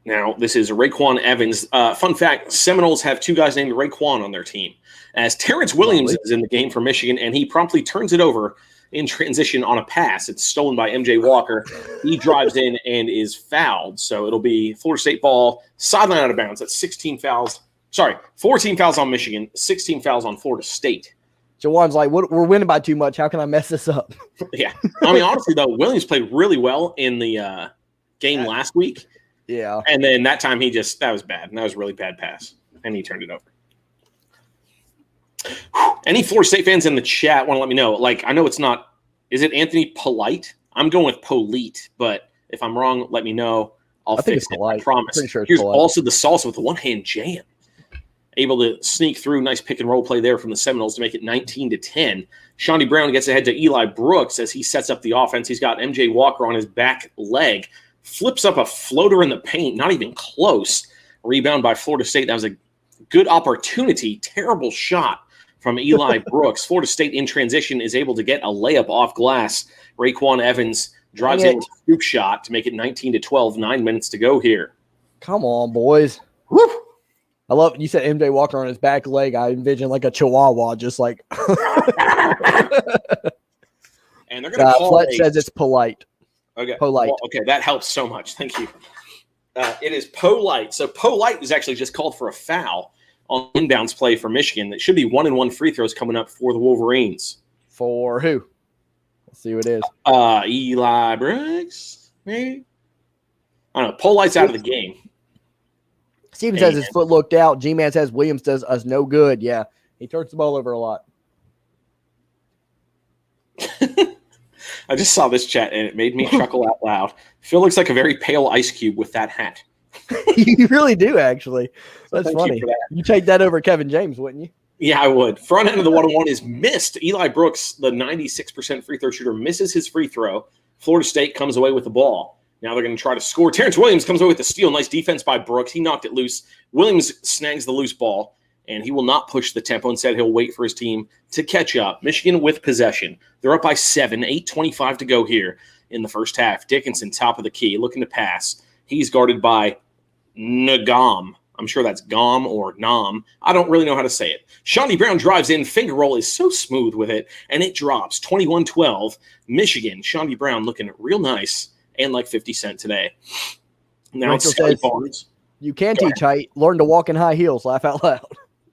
Now, this is Raekwon Evans. Fun fact, Seminoles have two guys named Raekwon on their team. As Terrence Williams is in the game for Michigan, and he promptly turns it over in transition on a pass. It's stolen by MJ Walker. He drives in and is fouled. So it'll be Florida State ball, sideline out of bounds. That's 16 fouls. Sorry, 14 fouls on Michigan, 16 fouls on Florida State. Jawan's like, we're winning by too much. How can I mess this up? Yeah. I mean, honestly, though, Williams played really well in the game last week. Yeah. And then that time that was bad. And that was a really bad pass. And he turned it over. Any Florida State fans in the chat want to let me know? Like, I know it's not. Is it Anthony Polite? I'm going with Polite, but if I'm wrong, let me know. I'll fix it. I promise. Pretty sure it's Here's Polite. also the salsa with a one-hand jam. Able to sneak through. Nice pick and roll play there from the Seminoles to make it 19-10. Shawnee Brown gets ahead to Eli Brooks as he sets up the offense. He's got MJ Walker on his back leg. Flips up a floater in the paint. Not even close. Rebound by Florida State. That was a good opportunity. Terrible shot from Eli Brooks. Florida State in transition is able to get a layup off glass. Raekwon Evans drives in with a scoop shot to make it 19-12. 9 minutes to go here. Come on, boys. Woo! I love you said MJ Walker on his back leg. I envision like a chihuahua, just like. And they're going to call Fletch says it's Polite. Okay. Polite. Well, okay, that helps so much. Thank you. It is Polite. So Polite was actually just called for a foul on inbounds play for Michigan. That should be 1-and-1 free throws coming up for the Wolverines. For who? Let's see who it is. Eli Brooks, maybe? I don't know. Polite's out of the game. Steven says his foot looked out. G-Man says Williams does us no good. Yeah, he turns the ball over a lot. I just saw this chat, and it made me chuckle out loud. Phil looks like a very pale ice cube with that hat. You really do, actually. That's thank you funny. for that. You take that over Kevin James, wouldn't you? Yeah, I would. Front end of the 1-1 is missed. Eli Brooks, the 96% free throw shooter, misses his free throw. Florida State comes away with the ball. Now they're going to try to score. Terrence Williams comes away with the steal. Nice defense by Brooks. He knocked it loose. Williams snags the loose ball, and he will not push the tempo. Instead, he'll wait for his team to catch up. Michigan with possession. They're up by 7, 8:25 to go here in the first half. Dickinson, top of the key, looking to pass. He's guarded by Nagam. I'm sure that's Gom or Nam. I don't really know how to say it. Shawnee Brown drives in. Finger roll is so smooth with it, and it drops 21-12. Michigan. Shawnee Brown looking real nice and like 50 Cent today. Now it's Scotty Barnes. You can teach height. Learn to walk in high heels. Laugh out loud.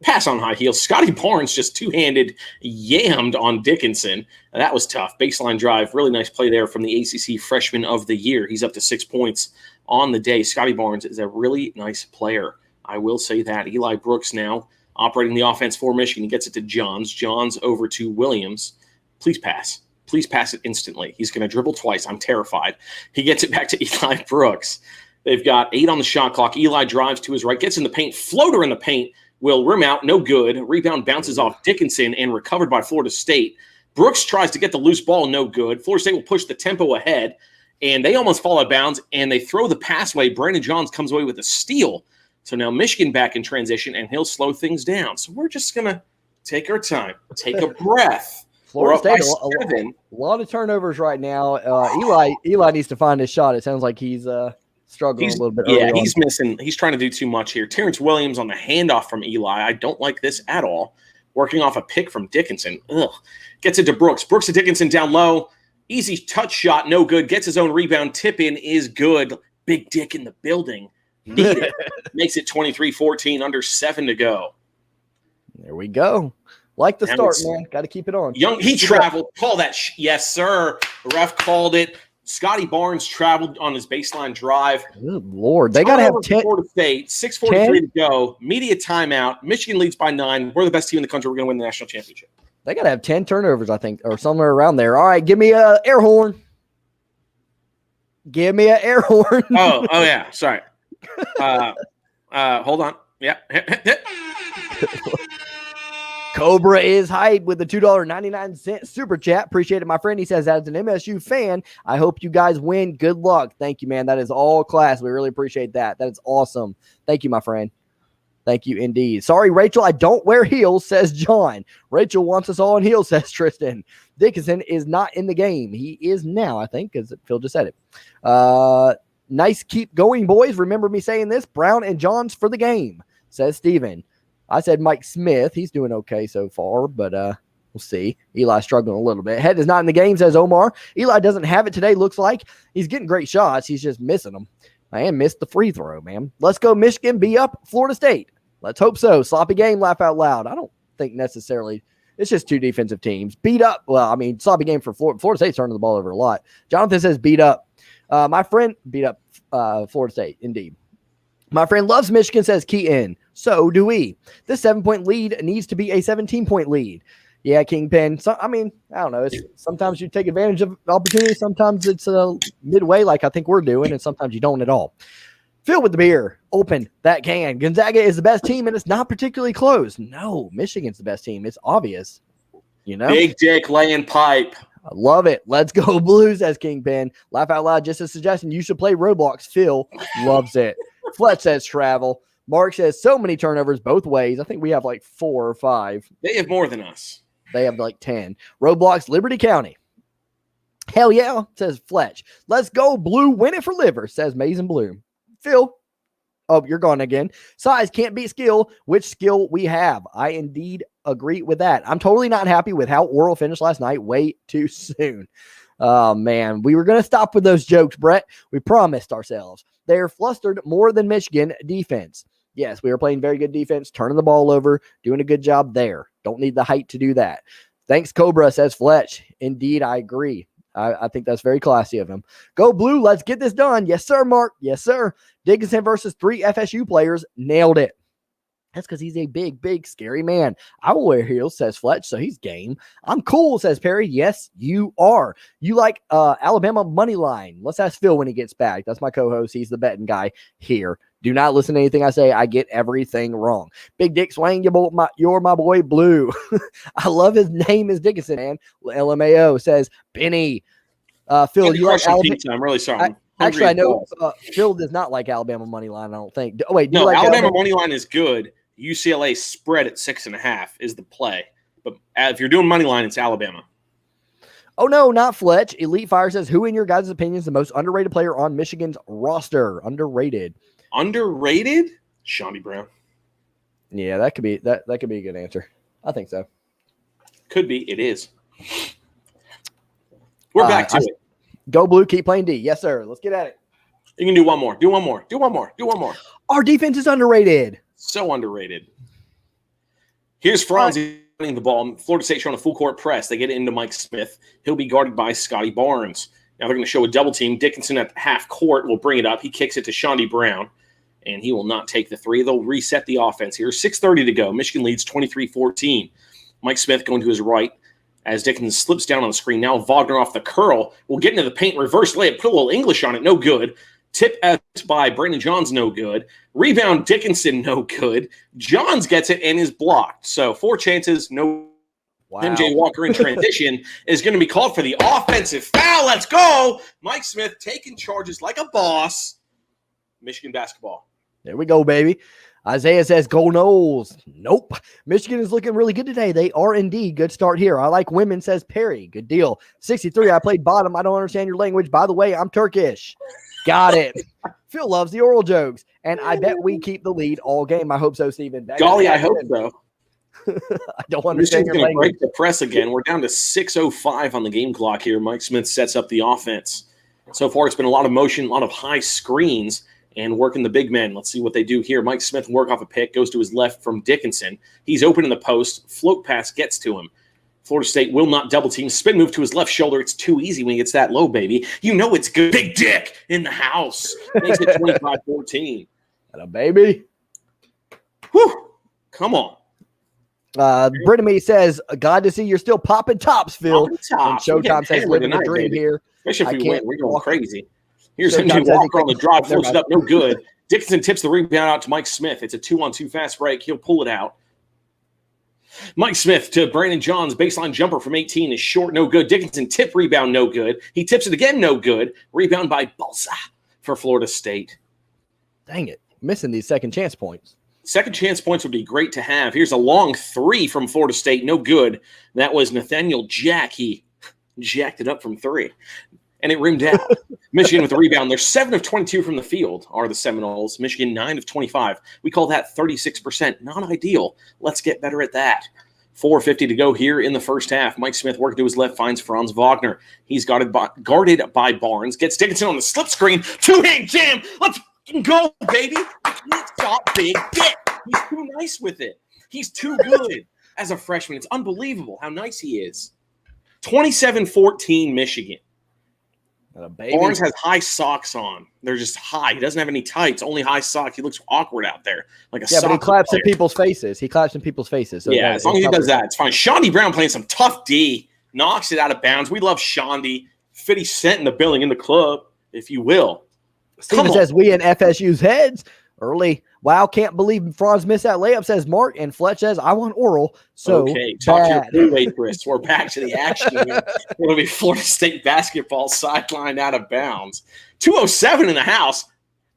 Pass on high heels. Scotty Barnes just two-handed yammed on Dickinson. That was tough. Baseline drive. Really nice play there from the ACC Freshman of the Year. He's up to 6 points on the day. Scotty Barnes is a really nice player. I will say that. Eli Brooks now operating the offense for Michigan. He gets it to Johns. Johns over to Williams. Please pass. Please pass it instantly. He's going to dribble twice. I'm terrified. He gets it back to Eli Brooks. They've got 8 on the shot clock. Eli drives to his right, gets in the paint. Floater in the paint will rim out. No good. Rebound bounces off Dickinson and recovered by Florida State. Brooks tries to get the loose ball. No good. Florida State will push the tempo ahead, and they almost fall out of bounds, and they throw the pass away. Brandon Johns comes away with a steal. So now Michigan back in transition, and he'll slow things down. So we're just going to take our time, take a breath. Florida State, a lot of turnovers right now. Eli needs to find his shot. It sounds like he's struggling a little bit. Yeah, he's missing. He's trying to do too much here. Terrence Williams on the handoff from Eli. I don't like this at all. Working off a pick from Dickinson. Ugh. Gets it to Brooks. Brooks to Dickinson down low. Easy touch shot, no good. Gets his own rebound. Tip in is good. Big Dick in the building. Need it. Makes it 23-14, under 7 to go. There we go. Like the start, man. Got to keep it on. He traveled. Call that. Yes, sir. The ref called it. Scotty Barnes traveled on his baseline drive. Good Lord. They got to have 10. Florida State, 6:43 to go. Media timeout. Michigan leads by 9. We're the best team in the country. We're going to win the national championship. They got to have 10 turnovers, I think, or somewhere around there. All right, give me an air horn. Give me an air horn. Oh, yeah. Sorry. Hold on. Yeah. Cobra is hype with the $2.99 super chat. Appreciate it, my friend. He says, as an MSU fan, I hope you guys win. Good luck. Thank you, man. That is all class. We really appreciate that. That is awesome. Thank you, my friend. Thank you indeed. Sorry, Rachel, I don't wear heels, says John. Rachel wants us all in heels, says Tristan. Dickinson is not in the game. He is now, I think, because Phil just said it. Nice keep going, boys. Remember me saying this? Brown and Johns for the game, says Steven. I said Mike Smith. He's doing okay so far, but we'll see. Eli's struggling a little bit. Head is not in the game, says Omar. Eli doesn't have it today, looks like. He's getting great shots. He's just missing them. And missed the free throw, man. Let's go Michigan, be up Florida State. Let's hope so. Sloppy game, laugh out loud. I don't think necessarily. It's just two defensive teams. Beat up. Well, I mean, sloppy game for Florida. Florida State's turning the ball over a lot. Jonathan says beat up. My friend beat up Florida State, indeed. My friend loves Michigan, says key in. So do we. This 7-point lead needs to be a 17-point lead. Yeah, Kingpin. So, I mean, I don't know. Sometimes you take advantage of opportunities. Sometimes it's midway like I think we're doing, and sometimes you don't at all. Fill with the beer. Open that can. Gonzaga is the best team, and it's not particularly close. No, Michigan's the best team. It's obvious. You know? Big Dick laying pipe. I love it. Let's go Blues, says Kingpin. Laugh out loud. Just a suggestion. You should play Roblox. Phil loves it. Fletch says travel. Mark says so many turnovers both ways. I think we have like 4 or 5. They have more than us. They have like 10. Roblox, Liberty County. Hell yeah, says Fletch. Let's go Blue. Win it for liver, says Mason Bloom. Phil. Oh, you're gone again. Size can't beat skill. Which skill we have? I indeed agree with that. I'm totally not happy with how Oral finished last night. Way too soon. Oh, man. We were going to stop with those jokes, Brett. We promised ourselves. They're flustered more than Michigan defense. Yes, we were playing very good defense, turning the ball over, doing a good job there. Don't need the height to do that. Thanks, Cobra, says Fletch. Indeed, I agree. I think that's very classy of him. Go Blue. Let's get this done. Yes, sir, Mark. Yes, sir. Dickinson versus 3 FSU players. Nailed it. That's because he's a big, big, scary man. I will wear heels, says Fletch, so he's game. I'm cool, says Perry. Yes, you are. You like Alabama money line. Let's ask Phil when he gets back. That's my co-host. He's the betting guy here Do not listen to anything I say. I get everything wrong. Big Dick Swain, you're my boy Blue. I love his name is Dickinson, man. LMAO says, Benny. Phil, you like Alabama? Pizza. I'm really sorry. Actually, I know Phil does not like Alabama money line. I don't think. Wait, do you no, like Alabama money line is good. UCLA spread at 6.5 is the play. But if you're doing money line, it's Alabama. Oh, no, not Fletch. Elite Fire says, who in your guys' opinion is the most underrated player on Michigan's roster? Underrated. Underrated? Shawnee Brown. Yeah, that could be that could be a good answer. I think so. Could be. It is. We're back to it. Go Blue, keep playing D. Yes, sir. Let's get at it. You can do one more. Do one more. Do one more. Do one more. Our defense is underrated. So underrated. Here's Franz running the ball. Florida State showing a full court press. They get it into Mike Smith. He'll be guarded by Scotty Barnes. Now they're going to show a double team. Dickinson at half court will bring it up. He kicks it to Shawnee Brown, and he will not take the three. They'll reset the offense here. 6:30 to go. Michigan leads 23-14. Mike Smith going to his right as Dickinson slips down on the screen. Now Wagner off the curl will get into the paint. Reverse layup. Put a little English on it. No good. Tip by Brandon Johns. No good. Rebound Dickinson. No good. Johns gets it and is blocked. So 4 chances. No. Wow. MJ Walker in transition is going to be called for the offensive foul. Let's go. Mike Smith taking charges like a boss. Michigan basketball. There we go, baby. Isaiah says, go Noles. Nope. Michigan is looking really good today. They are indeed. Good start here. I like women, says Perry. Good deal. 63, I played bottom. I don't understand your language. By the way, I'm Turkish. Got it. Phil loves the oral jokes. And I bet we keep the lead all game. I hope so, Steven. Golly, I hope so. I don't understand your language. language. Break the press again. We're down to 6:05 on the game clock here. Mike Smith sets up the offense. So far, it's been a lot of motion, a lot of high screens, and working the big men. Let's see what they do here. Mike Smith work off a pick, goes to his left from Dickinson. He's open in the post. Float pass gets to him. Florida State will not double team. Spin move to his left shoulder. It's too easy when he gets that low, baby. You know it's good. Big Dick in the house. Makes it 25-14. Hello, baby. Whew. Come on. Brittany says, glad to see you're still popping tops, Phil. Popping tops. And Showtime says, living the dream baby. here. Especially if we win. We're going crazy. Here's Showtime MJ Walker on the drive. Floats it up. No good. Dickinson tips the rebound out to Mike Smith. It's a 2-on-2 fast break. He'll pull it out. Mike Smith to Brandon Johns. Baseline jumper from 18 is short. No good. Dickinson tip rebound. No good. He tips it again. No good. Rebound by Balsa for Florida State. Dang it. Missing these second chance points. Second chance points would be great to have. Here's a long 3 from Florida State. No good. That was Nathaniel Jack. He jacked it up from 3. And it rimmed out. Michigan with the rebound. They're 7 of 22 from the field are the Seminoles. Michigan 9 of 25. We call that 36%. Not ideal. Let's get better at that. 4:50 to go here in the first half. Mike Smith working to his left, finds Franz Wagner. He's guarded by Barnes. Gets Dickinson on the slip screen. 2-hand jam. Let's go, baby. I can't stop Big Dick. He's too nice with it. He's too good as a freshman. It's unbelievable how nice he is. 27-14 Michigan. Barnes has high socks on. They're just high. He doesn't have any tights, only high socks. He looks awkward out there. Like a but he claps in people's faces. So yeah, as long as he does that, it's fine. Shawnee Brown playing some tough D. Knocks it out of bounds. We love Shawnee. 50 Cent in the building, in the club, if you will. Steven says, we in FSU's heads early. Wow, can't believe Franz missed that layup, says Mark. And Fletch says, I want oral. So okay, talk to your Kool-Aid, Chris. We're back to the action. It'll be Florida State basketball sidelined out of bounds. 2:07 in the house.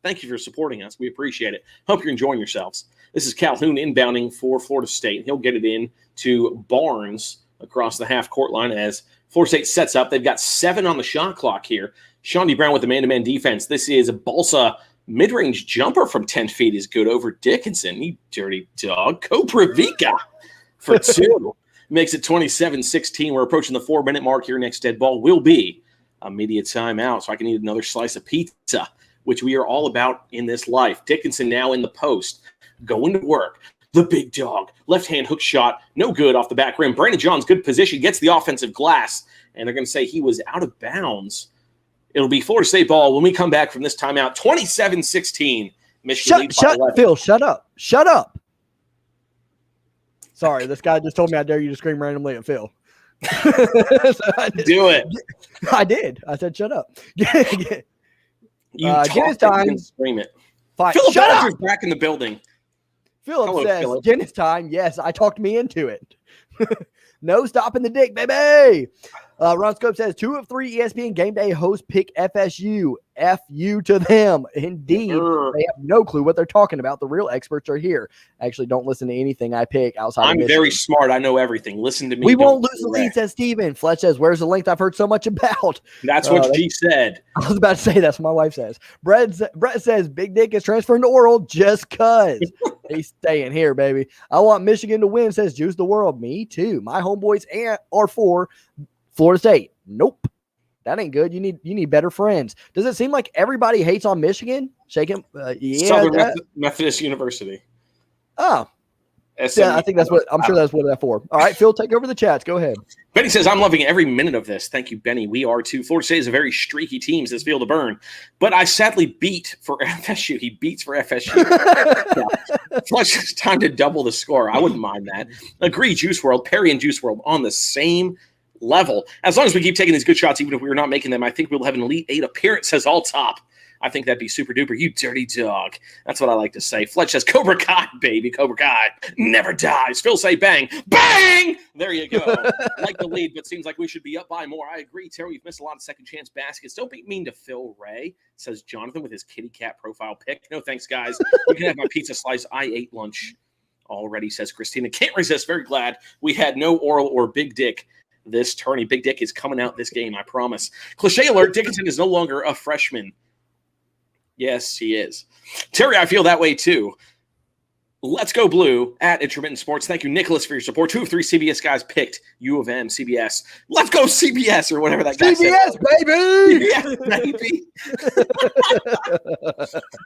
Thank you for supporting us. We appreciate it. Hope you're enjoying yourselves. This is Calhoun inbounding for Florida State. He'll get it in to Barnes across the half-court line as Florida State sets up. They've got 7 on the shot clock here. Shawnee Brown with the man-to-man defense. This is a Balsa mid-range jumper from 10 feet is good over Dickinson. You dirty dog. Koprivica for 2. Makes it 27-16. We're approaching the 4-minute mark here. Next dead ball will be a media timeout, so I can eat another slice of pizza, which we are all about in this life. Dickinson now in the post, going to work. The big dog. Left-hand hook shot. No good off the back rim. Brandon Johns, good position. Gets the offensive glass, and they're going to say he was out of bounds. It'll be Florida State ball when we come back from this timeout. 27-16. Michigan leads by 11. Phil, shut up. Shut up. Sorry, this guy just told me I dare you to scream randomly at Phil. Do it. I did. I said, shut up. You talk Guinness time. Scream it. Fine. Philip Shut up! Bellinger's back in the building. Philip Hello, says, Philip. Dennis time. Yes, I talked me into it. No stopping the dick, baby. Ron Scope says 2 of 3 ESPN game day hosts pick FSU. F you to them. Indeed, they have no clue what they're talking about. The real experts are here. Actually, don't listen to anything I pick outside of I'm Michigan. very smart. I know everything. Listen to me. We Don't won't lose the correct. lead, says Steven. Fletch says, where's the length I've heard so much about? That's what she said. I was about to say that's what my wife says. Brett says Big Dick is transferring to Oral just cuz. He's staying here, baby. I want Michigan to win, says Juice the World. Me too. My homeboys are for Florida State. Nope. That ain't good. You need better friends. Does it seem like everybody hates on Michigan? Shake him. Yeah. Southern Methodist University. Oh. Yeah, I think that's what I'm sure that's what that's for. All right, Phil, take over the chats. Go ahead. Benny says, I'm loving every minute of this. Thank you, Benny. We are too. Florida State is a very streaky team, says Field of Burn. But I sadly beat for FSU. He beats for FSU. Flush, it's time to double the score. I wouldn't mind that. Agree, Juice World. Perry and Juice World on the same level. As long as we keep taking these good shots, even if we're not making them, I think we'll have an Elite 8 appearance, says All Top. I think that'd be super duper. You dirty dog. That's what I like to say. Fletch says, Cobra Kai, baby. Cobra Kai never dies. Phil say bang. Bang! There you go. Like the lead, but seems like we should be up by more. I agree, Terry. We've missed a lot of second chance baskets. Don't be mean to Phil Ray, says Jonathan with his kitty cat profile pic. No thanks, guys. You can have my pizza slice. I ate lunch already, says Christina. Can't resist. Very glad we had no Oral or Big Dick this tourney. Big Dick is coming out this game, I promise. Cliche alert, Dickinson is no longer a freshman. Yes, he is. Terry, I feel that way too. Let's go blue at Intermittent Sports. Thank you, Nicholas, for your support. 2 of 3 CBS guys picked U of M, CBS. Let's go CBS or whatever that guy CBS, said. baby! Yeah, baby.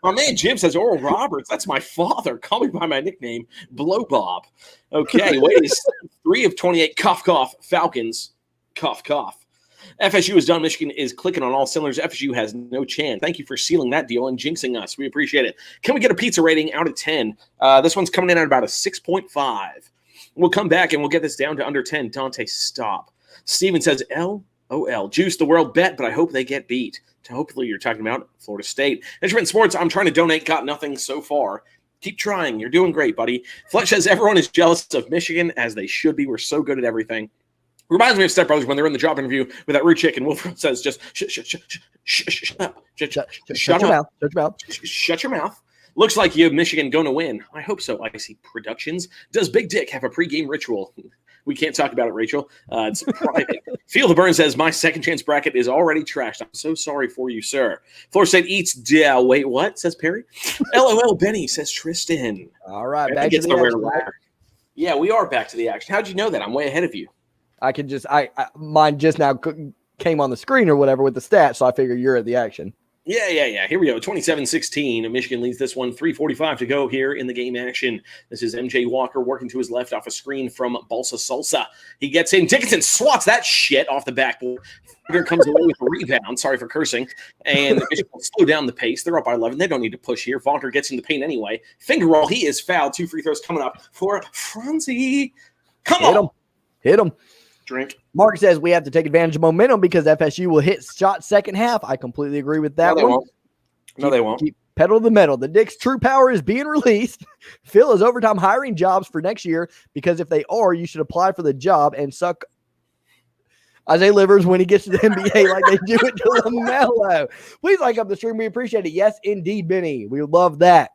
My man Jim says Oral Roberts. That's my father. Call me by my nickname, Blow Bob. Okay, wait. 3 of 28. Cough, cough. Falcons. Cough, cough. FSU is done. Michigan is clicking on all cylinders. FSU has no chance. Thank you for sealing that deal and jinxing us. We appreciate it. Can we get a pizza rating out of 10? This one's coming in at about a 6.5. We'll come back and we'll get this down to under 10. Dante, stop. Steven says, LOL. Juice the world bet, but I hope they get beat. Hopefully you're talking about Florida State. Instrument Sports, I'm trying to donate. Got nothing so far. Keep trying. You're doing great, buddy. Fletch says everyone is jealous of Michigan, as they should be. We're so good at everything. Reminds me of Step Brothers when they're in the job interview with that rude chick, and Wolverine says, "Just shut up, Shut your mouth. Shut your mouth. Shut your mouth." Looks like you have Michigan going to win. I hope so. Icy Productions. Does Big Dick have a pregame ritual? We can't talk about it, Rachel. It's private. Field of Burn says, my second chance bracket is already trashed. I'm so sorry for you, sir. Florida State eats wait, what? Says Perry. LOL Benny, says Tristan. All right, back to the action. Yeah, we are back to the action. How'd you know that? I'm way ahead of you. I can just, mine just now came on the screen or whatever with the stats, so I figure you're at the action. Yeah. Here we go. 27-16. Michigan leads this one. 3:45 to go here in the game action. This is MJ Walker working to his left off a screen from Balsa Salsa. He gets in. Dickinson swats that shit off the backboard. Here comes away with a rebound. Sorry for cursing. And Michigan will slow down the pace. They're up by 11. They don't need to push here. Wagner gets in the paint anyway. Finger roll. He is fouled. 2 free throws coming up for Franzi. Come on. Hit him. Drink. Mark says we have to take advantage of momentum because FSU will hit shots second half. I completely agree with that. No, they won't. Keep pedal to the metal. The Dick's true power is being released. Phil is overtime hiring jobs for next year because if they are, you should apply for the job and suck Isaiah Livers when he gets to the NBA like they do it to LaMelo. Please like up the stream. We appreciate it. Yes, indeed, Benny. We love that.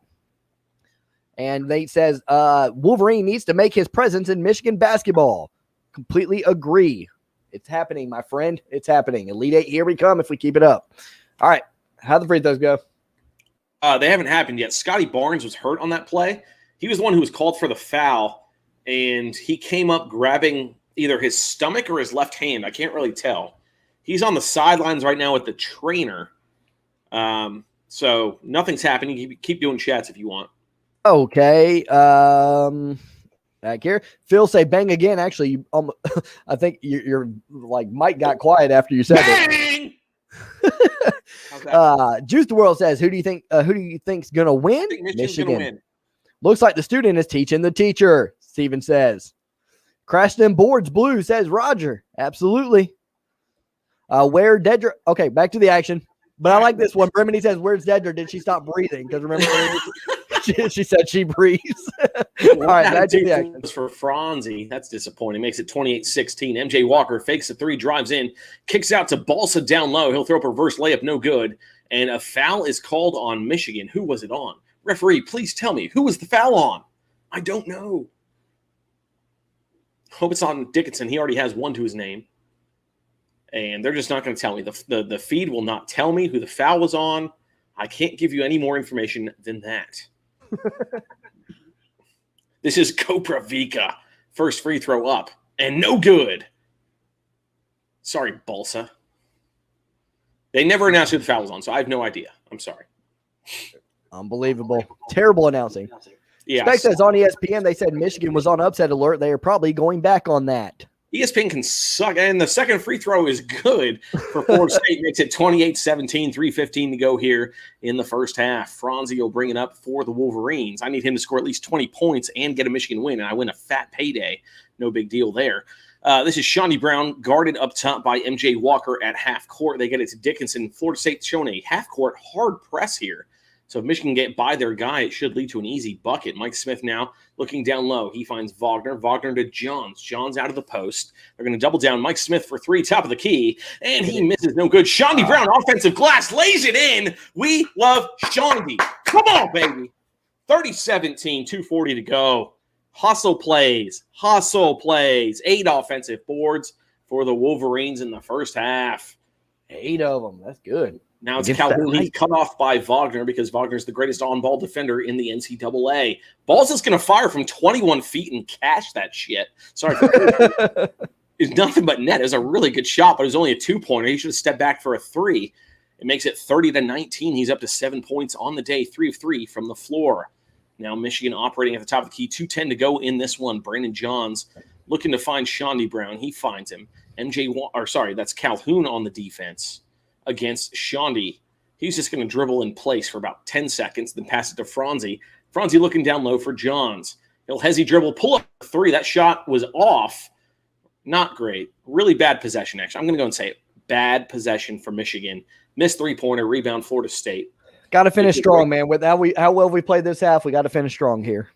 And Nate says Wolverine needs to make his presence in Michigan basketball. Completely agree. It's happening, my friend. It's happening. Elite 8, here we come if we keep it up. All right. How'd the free throws go? They haven't happened yet. Scotty Barnes was hurt on that play. He was the one who was called for the foul, and he came up grabbing either his stomach or his left hand. I can't really tell. He's on the sidelines right now with the trainer. So nothing's happening. You keep doing chats if you want. Okay. Back here, Phil say bang again. Actually, I think you're like Mike got quiet after you said bang! it. Juice the World says, who do you think's gonna win? I think Michigan. Gonna win. Looks like the student is teaching the teacher. Steven says, crash them boards. Blue says Roger. Absolutely. Where Dedra? Okay, back to the action. But I like this one. Brimini says, "Where's Zedra? Did she stop breathing?" Because remember, she said she breathes. All right, that's the action. For Franzi. That's disappointing. Makes it 28-16. MJ Walker fakes a three, drives in, kicks out to Balsa down low. He'll throw up a reverse layup, no good. And a foul is called on Michigan. Who was it on? Referee, please tell me, who was the foul on? I don't know. Hope it's on Dickinson. He already has one to his name. And they're just not going to tell me. The feed will not tell me who the foul was on. I can't give you any more information than that. This is Koprivica. First free throw up. And no good. Sorry, Balsa. They never announced who the foul was on, so I have no idea. I'm sorry. Unbelievable. Terrible announcing. Yeah. Spec says on ESPN, they said Michigan was on upset alert. They are probably going back on that. ESPN can suck, and the second free throw is good for Florida State. Makes it 28-17, 3:15 to go here in the first half. Franzi will bring it up for the Wolverines. I need him to score at least 20 points and get a Michigan win, and I win a fat payday. No big deal there. This is Shawnee Brown guarded up top by MJ Walker at half court. They get it to Dickinson. Florida State showing a half court hard press here. So if Michigan get by their guy, it should lead to an easy bucket. Mike Smith now looking down low. He finds Wagner. Wagner to Johns. Johns out of the post. They're going to double down. Mike Smith for three, top of the key. And he misses. No good. Shawnee Brown, offensive glass, lays it in. We love Shawnee. Come on, baby. 30-17, 2:40 to go. Hustle plays. 8 offensive boards for the Wolverines in the first half. 8 of them. That's good. Now it's Calhoun. He's cut off by Wagner because Wagner's the greatest on-ball defender in the NCAA. Balls is going to fire from 21 feet and cash that shit. Sorry. It's nothing but net. It was a really good shot, but it was only a 2-pointer. He should have stepped back for a 3. It makes it 30-19. He's up to 7 points on the day, 3 of 3 from the floor. Now Michigan operating at the top of the key, 2:10 to go in this one. Brandon Johns looking to find Shawnee Brown. He finds him. That's Calhoun on the defense against Shawnee. He's just going to dribble in place for about 10 seconds, then pass it to Franzi. Franzi looking down low for Johns. He'll hezzy dribble, pull up a 3. That shot was off. Not great. Really bad possession, actually. I'm going to go and say it. Bad possession for Michigan. Missed 3-pointer, rebound Florida State. Got to finish strong, man. With how well we played this half, we got to finish strong here.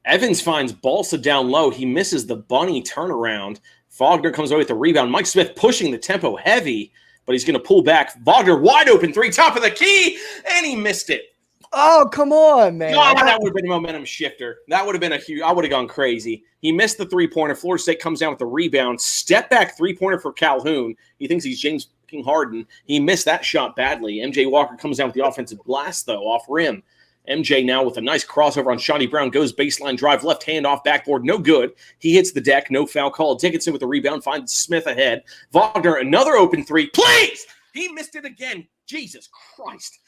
Evans finds Balsa down low. He misses the bunny turnaround. Wagner comes away with the rebound. Mike Smith pushing the tempo heavy, but he's going to pull back. Wagner wide open 3, top of the key, and he missed it. Oh, come on, man. God, that would have been a momentum shifter. That would have been I would have gone crazy. He missed the 3-pointer. Florida State comes down with the rebound. Step back 3-pointer for Calhoun. He thinks he's James Harden. He missed that shot badly. MJ Walker comes down with the offensive blast, though, off rim. MJ now with a nice crossover on Shawnee Brown. Goes baseline drive, left hand off backboard. No good. He hits the deck. No foul call. Dickinson with the rebound. Finds Smith ahead. Wagner, another open 3. Please! He missed it again. Jesus Christ.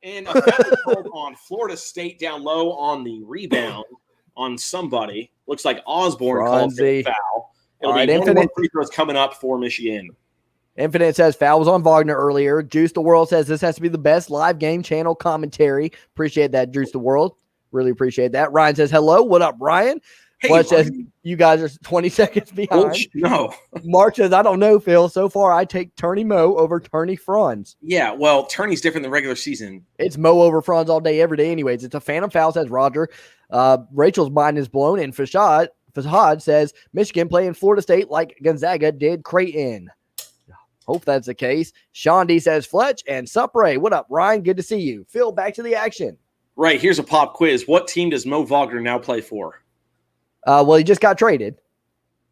And a foul called on Florida State down low on the rebound on somebody. Looks like Osborne called for the foul. It'll be one more free throws coming up for Michigan. Infinite says foul was on Wagner earlier. Juice the World says this has to be the best live game channel commentary. Appreciate that, Juice the World. Really appreciate that. Ryan says hello. What up, Ryan? Hey, Fletch says you guys are 20 seconds behind. No. Mark says, I don't know, Phil. So far, I take Turney Mo over Turney Franz. Yeah, well, Turney's different than regular season. It's Mo over Franz all day, every day anyways. It's a phantom foul, says Roger. Rachel's mind is blown. And Fashad says, Michigan playing Florida State like Gonzaga did Creighton. Hope that's the case. Sean D says, Fletch and Supray. What up, Ryan? Good to see you. Phil, back to the action. Right, here's a pop quiz. What team does Mo Wagner now play for? Well, he just got traded.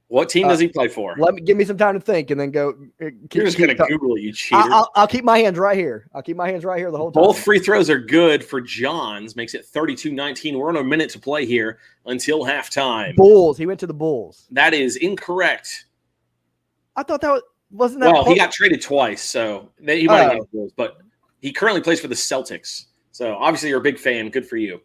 What team does he play for? Give me some time to think and then go. You're just going to Google it, you cheater. I'll keep my hands right here. I'll keep my hands right here the whole time. Both free throws are good for Johns. Makes it 32-19. We're on a minute to play here until halftime. Bulls. He went to the Bulls. That is incorrect. I thought that wasn't that. Well, he got traded twice, so he might have got the Bulls, but he currently plays for the Celtics. So obviously you're a big fan. Good for you.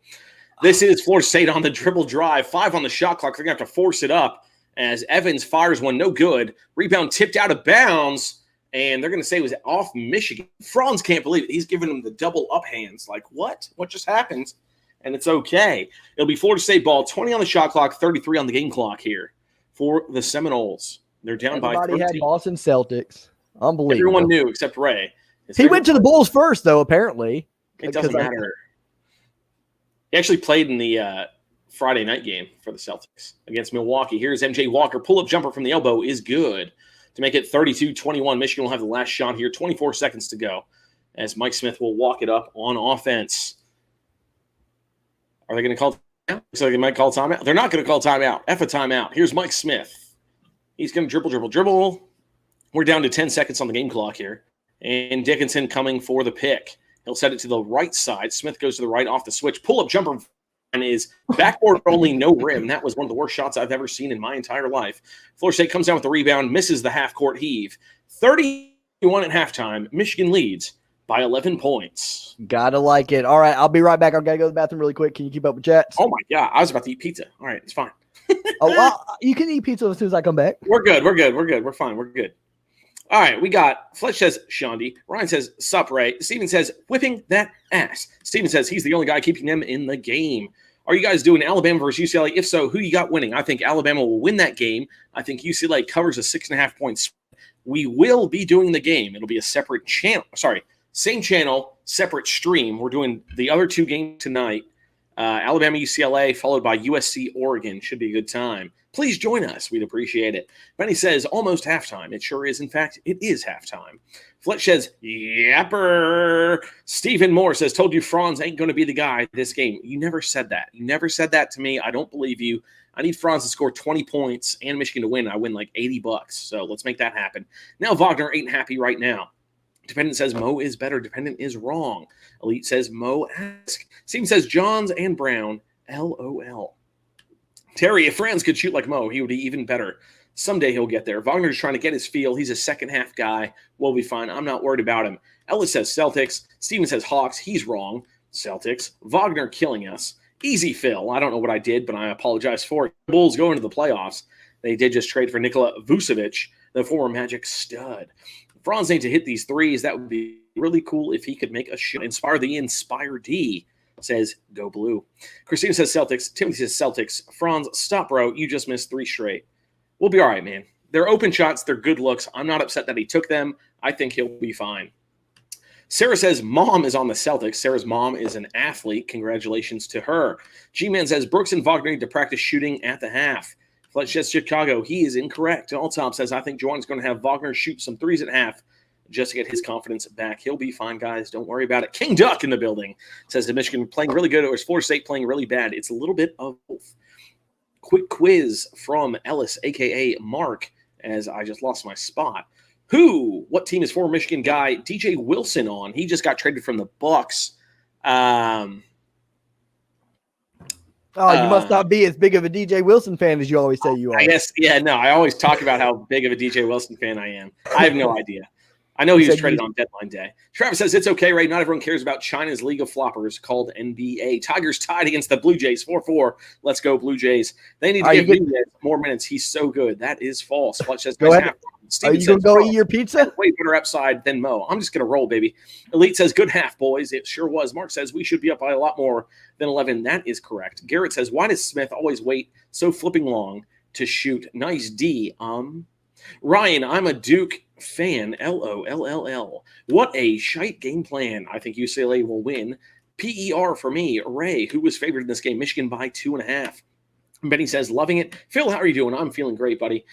This is Florida State on the dribble drive. 5 on the shot clock. They're going to have to force it up as Evans fires one. No good. Rebound tipped out of bounds, and they're going to say it was off Michigan. Franz can't believe it. He's giving them the double up hands. Like, what? What just happened? And it's okay. It'll be Florida State ball. 20 on the shot clock, 33 on the game clock here for the Seminoles. They're down by 13. Everybody had Boston Celtics. Unbelievable. Everyone knew except Ray. He went to the Bulls first, though, apparently. It doesn't matter. He actually played in the Friday night game for the Celtics against Milwaukee. Here's MJ Walker. Pull-up jumper from the elbow is good to make it 32-21. Michigan will have the last shot here. 24 seconds to go as Mike Smith will walk it up on offense. Are they going to call timeout? Looks like they might call timeout. They're not going to call timeout. F a timeout. Here's Mike Smith. He's going to dribble. We're down to 10 seconds on the game clock here. And Dickinson coming for the pick. He'll set it to the right side. Smith goes to the right off the switch. Pull-up jumper and is backboard only, no rim. That was one of the worst shots I've ever seen in my entire life. Florida State comes down with the rebound, misses the half-court heave. 31 at halftime. Michigan leads by 11 points. Gotta like it. All right, I'll be right back. I've got to go to the bathroom really quick. Can you keep up with chats? Oh, my God. I was about to eat pizza. All right, it's fine. You can eat pizza as soon as I come back. We're good. We're fine. We're good. All right, we got Fletch says Shondi. Ryan says sup, Ray. Steven says whipping that ass. Steven says he's the only guy keeping them in the game. Are you guys doing Alabama versus UCLA? If so, who you got winning? I think Alabama will win that game. I think UCLA covers a 6.5 points. We will be doing the game. It'll be a separate channel. Sorry, same channel, separate stream. We're doing the other two games tonight. Alabama, UCLA, followed by USC, Oregon. Should be a good time. Please join us. We'd appreciate it. Benny says, almost halftime. It sure is. In fact, it is halftime. Fletch says, yapper. Stephen Moore says, told you Franz ain't going to be the guy this game. You never said that. You never said that to me. I don't believe you. I need Franz to score 20 points and Michigan to win. I win like $80. So let's make that happen. Now Wagner ain't happy right now. Dependent says Mo is better. Dependent is wrong. Elite says Mo ask. Steven says Johns and Brown. LOL. Terry, if Franz could shoot like Mo, he would be even better. Someday he'll get there. Wagner's trying to get his feel. He's a second half guy. We'll be fine. I'm not worried about him. Ellis says Celtics. Steven says Hawks. He's wrong. Celtics. Wagner killing us. Easy Phil. I don't know what I did, but I apologize for it. Bulls going to the playoffs. They did just trade for Nikola Vucevic, the former Magic stud. Franz needs to hit these threes. That would be really cool if he could make a shot. Inspire the Inspire D says go blue. Christina says Celtics. Timothy says Celtics. Franz, stop, bro. You just missed 3 straight. We'll be all right, man. They're open shots. They're good looks. I'm not upset that he took them. I think he'll be fine. Sarah says mom is on the Celtics. Sarah's mom is an athlete. Congratulations to her. G-Man says Brooks and Wagner need to practice shooting at the half. Fletch says Chicago. He is incorrect. Alltop says I think Juwan's going to have Wagner shoot some threes at half just to get his confidence back. He'll be fine, guys. Don't worry about it. King Duck in the building says that Michigan playing really good or is Florida State playing really bad. It's a little bit of both. Quick quiz from Ellis, a.k.a. Mark, as I just lost my spot. What team is former Michigan guy DJ Wilson on? He just got traded from the Bucks. You must not be as big of a DJ Wilson fan as you always say you are. I guess, yeah, no. I always talk about how big of a DJ Wilson fan I am. I have no idea. I know he was traded on deadline day. Travis says it's okay, Ray. Not everyone cares about China's League of Floppers called NBA. Tigers tied against the Blue Jays 4-4. Let's go, Blue Jays. They need to give Blue Jays more minutes. He's so good. That is false. Fletch says, go ahead. Are you going to go eat your pizza? Way better upside than Mo. I'm just going to roll, baby. Elite says, good half, boys. It sure was. Mark says, we should be up by a lot more than 11. That is correct. Garrett says, why does Smith always wait so flipping long to shoot? Nice D. Ryan, I'm a Duke fan. LOLLL. What a shite game plan. I think UCLA will win. PER for me. Ray, who was favored in this game? Michigan by 2.5. Benny says, loving it. Phil, how are you doing? I'm feeling great, buddy.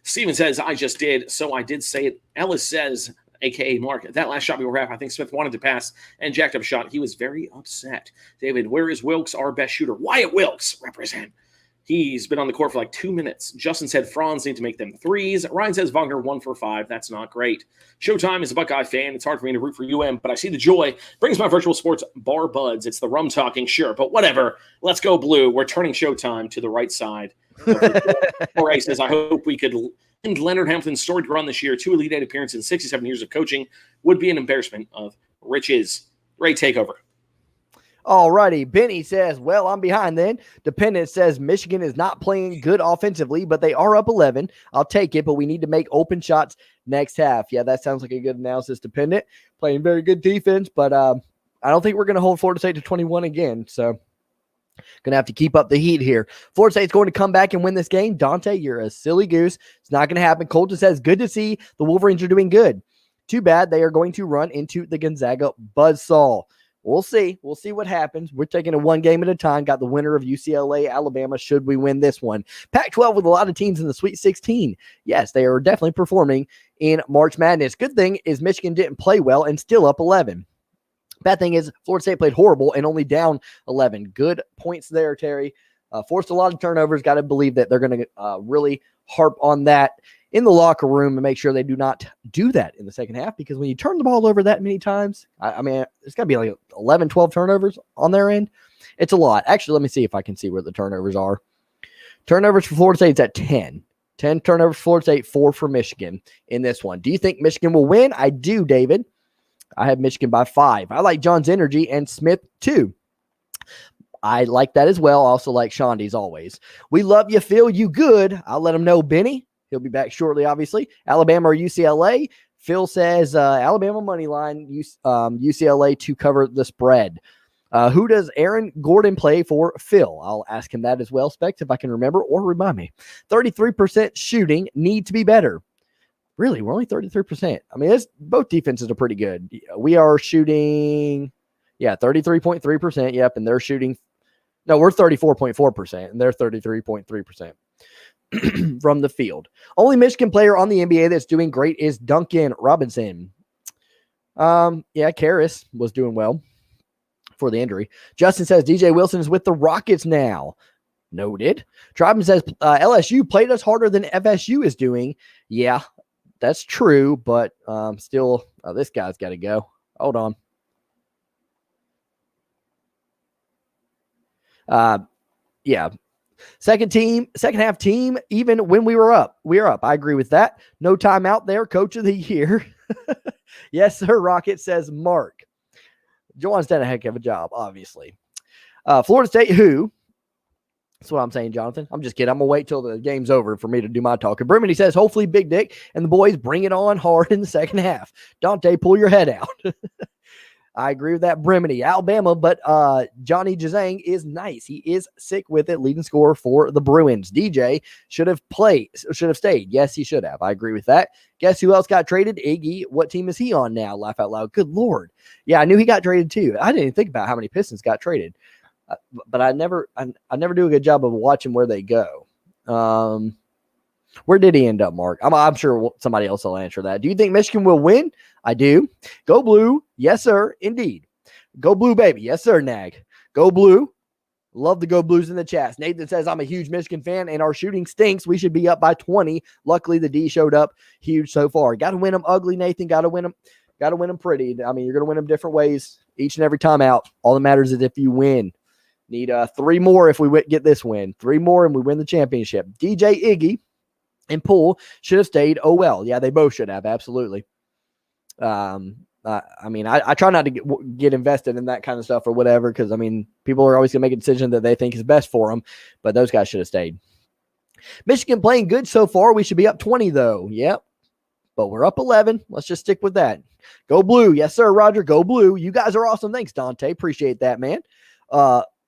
Steven says, I just did, so I did say it. Ellis says, a.k.a. Mark, that last shot before half, I think Smith wanted to pass and jacked up shot. He was very upset. David, where is Wilkes, our best shooter? Wyatt Wilkes, represent. He's been on the court for like 2 minutes. Justin said Franz need to make them threes. Ryan says Wagner 1 for 5. That's not great. Showtime is a Buckeye fan. It's hard for me to root for UM, but I see the joy. Brings my virtual sports bar buds. It's the rum talking, sure, but whatever. Let's go blue. We're turning Showtime to the right side. Ray says, I hope we could end Leonard Hamilton's storied run this year. 2 Elite Eight appearances in 67 years of coaching would be an embarrassment of riches. Ray, take over. All righty. Benny says, well, I'm behind then. Dependent says Michigan is not playing good offensively, but they are up 11. I'll take it, but we need to make open shots next half. Yeah, that sounds like a good analysis. Dependent playing very good defense, but I don't think we're going to hold Florida State to 21 again. So going to have to keep up the heat here. Florida State's going to come back and win this game. Dante, you're a silly goose. It's not going to happen. Colton says, good to see the Wolverines are doing good. Too bad they are going to run into the Gonzaga buzzsaw. We'll see. We'll see what happens. We're taking it one game at a time. Got the winner of UCLA, Alabama, should we win this one. Pac-12 with a lot of teams in the Sweet 16. Yes, they are definitely performing in March Madness. Good thing is Michigan didn't play well and still up 11. Bad thing is Florida State played horrible and only down 11. Good points there, Terry. Forced a lot of turnovers. Got to believe that they're going to really harp on that in the locker room and make sure they do not do that in the second half, because when you turn the ball over that many times, I mean, it's got to be like 11, 12 turnovers on their end. It's a lot. Actually, let me see if I can see where the turnovers are. Turnovers for Florida State's at 10. 10 turnovers for Florida State, 4 for Michigan in this one. Do you think Michigan will win? I do, David. I have Michigan by 5. I like John's energy and Smith too. I like that as well. I also like Shondi's always. We love you, Phil. You good. I'll let him know, Benny. He'll be back shortly, obviously. Alabama or UCLA? Phil says Alabama money line, UCLA to cover the spread. Who does Aaron Gordon play for? Phil. I'll ask him that as well, Specs, if I can remember, or remind me. 33% shooting, need to be better. Really, we're only 33%. I mean, both defenses are pretty good. We are shooting, 33.3%. Yep, and they're shooting. No, we're 34.4%, and they're 33.3%. From the field. Only Michigan player on the NBA that's doing great is Duncan Robinson. Karras was doing well for the injury. Justin says DJ Wilson is with the Rockets now. Noted. Tribman says LSU played us harder than FSU is doing. Yeah, that's true, but still, this guy's got to go. Hold on. Second half team, even when we were up. I agree with that. No timeout there. Coach of the year. Yes, sir. Rocket, says Mark. Joan's done a heck of a job, obviously. Florida State, who? That's what I'm saying, Jonathan. I'm just kidding. I'm going to wait till the game's over for me to do my talking. Brimini says, hopefully Big Dick and the boys bring it on hard in the second half. Dante, pull your head out. I agree with that, Brimini. Alabama, but Johnny Jazang is nice. He is sick with it, leading scorer for the Bruins. DJ should have stayed. Yes, he should have. I agree with that. Guess who else got traded? Iggy. What team is he on now? Laugh out loud. Good Lord. Yeah, I knew he got traded too. I didn't even think about how many Pistons got traded. But I never do a good job of watching where they go. Where did he end up, Mark? I'm sure somebody else will answer that. Do you think Michigan will win? I do. Go Blue. Yes, sir. Indeed. Go Blue, baby. Yes, sir, Nag. Go Blue. Love the Go Blues in the chats. Nathan says, I'm a huge Michigan fan, and our shooting stinks. We should be up by 20. Luckily, the D showed up huge so far. Got to win them ugly, Nathan. Got to win them pretty. I mean, you're going to win them different ways each and every time out. All that matters is if you win. Need 3 more if we get this win. 3 more and we win the championship. DJ Iggy and Poole should have stayed. Oh, well. Yeah, they both should have. Absolutely. I mean, I try not to get invested in that kind of stuff or whatever, because, I mean, people are always going to make a decision that they think is best for them, but those guys should have stayed. Michigan playing good so far. We should be up 20, though. Yep. But we're up 11. Let's just stick with that. Go Blue. Yes, sir, Roger. Go Blue. You guys are awesome. Thanks, Dante. Appreciate that, man.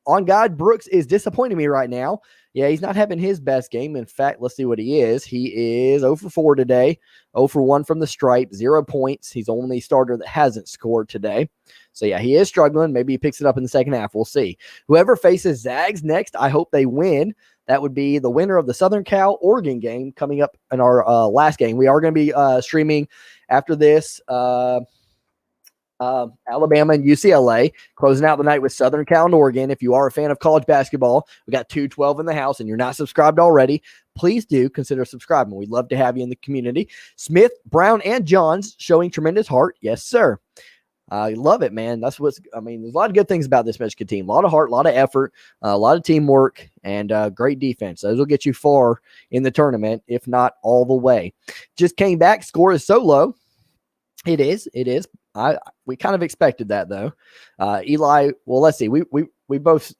On God, Brooks is disappointing me right now. Yeah, he's not having his best game. In fact, let's see what he is. He is 0 for 4 today, 0 for 1 from the stripe, 0 points. He's the only starter that hasn't scored today. So, yeah, he is struggling. Maybe he picks it up in the second half. We'll see. Whoever faces Zags next, I hope they win. That would be the winner of the Southern Cal-Oregon game coming up in our last game. We are going to be streaming after this Alabama and UCLA, closing out the night with Southern Cal and Oregon. If you are a fan of college basketball, we got 212 in the house and you're not subscribed already, please do consider subscribing. We'd love to have you in the community. Smith, Brown, and Johns showing tremendous heart. Yes, sir. I love it, man. There's a lot of good things about this Michigan team. A lot of heart, a lot of effort, a lot of teamwork, and great defense. Those will get you far in the tournament, if not all the way. Just came back. Score is so low. It is. We kind of expected that, though. Eli, well, let's see. We both,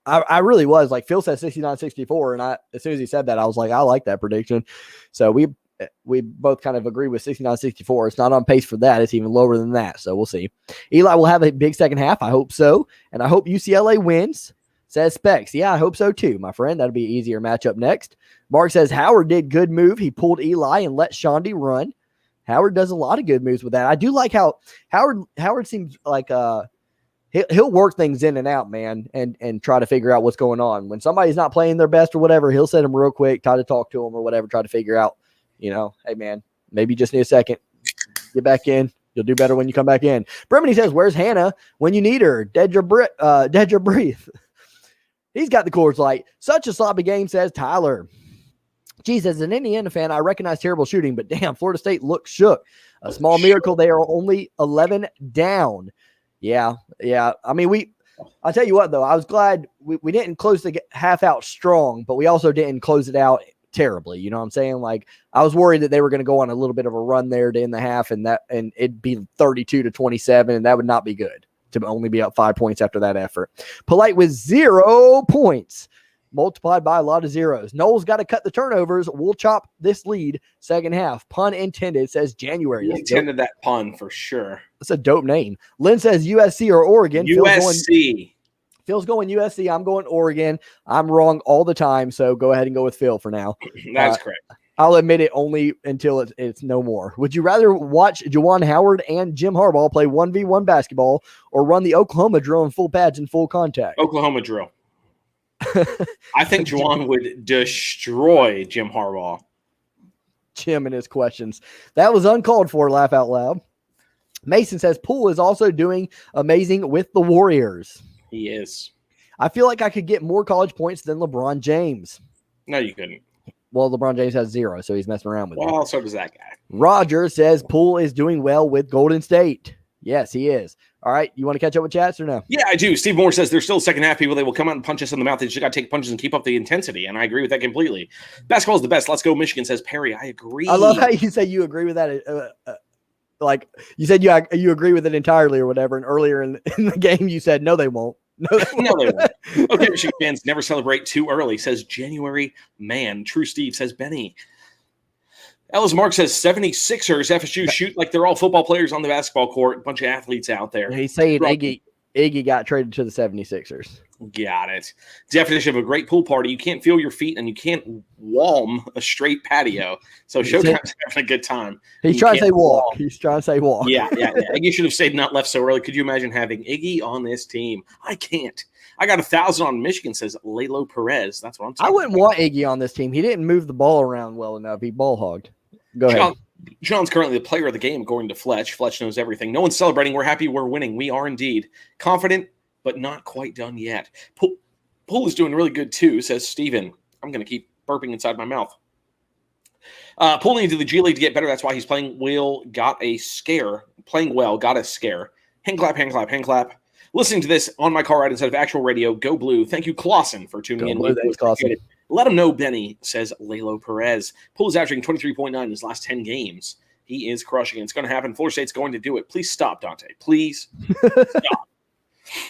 I really was like, Phil said 69-64, and as soon as he said that, I was like, I like that prediction. So we both kind of agree with 69-64. It's not on pace for that. It's even lower than that. So we'll see. Eli will have a big second half. I hope so. And I hope UCLA wins, says Specs. Yeah, I hope so too, my friend. That'll be an easier matchup next. Mark says Howard did good move. He pulled Eli and let Shondi run. Howard does a lot of good moves with that. I do like how Howard seems like he'll work things in and out, man, and try to figure out what's going on. When somebody's not playing their best or whatever, he'll set them real quick, try to talk to them or whatever, try to figure out, hey, man, maybe you just need a second. Get back in. You'll do better when you come back in. Bremini says, where's Hannah when you need her? Dead your breathe. He's got the Coors Light. Such a sloppy game, says Tyler. Geez, as an Indiana fan, I recognize terrible shooting, but damn, Florida State looks shook. A small miracle. They are only 11 down. Yeah. I mean, I'll tell you what, though. I was glad we didn't close the half out strong, but we also didn't close it out terribly. You know what I'm saying? Like, I was worried that they were going to go on a little bit of a run there to end the half, and it'd be 32-27, and that would not be good to only be up 5 points after that effort. Polite with 0 points, multiplied by a lot of zeros. Knowles got to cut the turnovers. We'll chop this lead second half. Pun intended, says January. He intended that pun for sure. That's a dope name. Lynn says USC or Oregon. USC. Phil's going USC. I'm going Oregon. I'm wrong all the time, so go ahead and go with Phil for now. That's correct. I'll admit it only until it's no more. Would you rather watch Juwan Howard and Jim Harbaugh play 1v1 basketball or run the Oklahoma drill in full pads and full contact? Oklahoma drill. I think Juwan would destroy Jim Harbaugh. Jim and his questions. That was uncalled for, laugh out loud. Mason says Poole is also doing amazing with the Warriors. He is. I feel like I could get more college points than LeBron James. No, you couldn't. Well, LeBron James has 0, so he's messing around with it. Well, so does that guy. Roger says Poole is doing well with Golden State. Yes, he is. All right, you want to catch up with chats or no? Yeah, I do. Steve Moore says there's still second half people. They will come out and punch us in the mouth. They just got to take punches and keep up the intensity, and I agree with that completely. Basketball is the best. Let's go, Michigan, says Perry. I agree. I love how you say you agree with that. Like you said you agree with it entirely or whatever, and earlier in the game you said, no, they won't. No, they won't. Okay, Michigan fans never celebrate too early, says January man. True Steve, says Benny. Ellis Mark says 76ers FSU shoot like they're all football players on the basketball court. A bunch of athletes out there. He's saying Iggy got traded to the 76ers. Got it. Definition of a great pool party. You can't feel your feet and you can't walm a straight patio. So Showtime's having a good time. He's trying to say walk. He's trying to say walk. Yeah. Iggy should have stayed not left so early. Could you imagine having Iggy on this team? I can't. I got 1,000 on Michigan, says Lalo Perez. That's what I'm talking about. I wouldn't want Iggy on this team. He didn't move the ball around well enough. He ball hogged. Go ahead. John's currently the player of the game, according to Fletch. Fletch knows everything. No one's celebrating. We're happy. We're winning. We are indeed. Confident, but not quite done yet. Poole is doing really good, too, says Steven. I'm going to keep burping inside my mouth. Poole needs to the G League to get better. That's why he's playing well. Got a scare. Playing well. Got a scare. Hand clap, hand clap, hand clap. Listening to this on my car ride instead of actual radio. Go Blue. Thank you, Clausen, for tuning in. Blue, thanks, Clausen. Let him know, Benny, says Lalo Perez. Poole is averaging 23.9 in his last 10 games. He is crushing it. It's going to happen. Florida State's going to do it. Please stop, Dante. Please stop.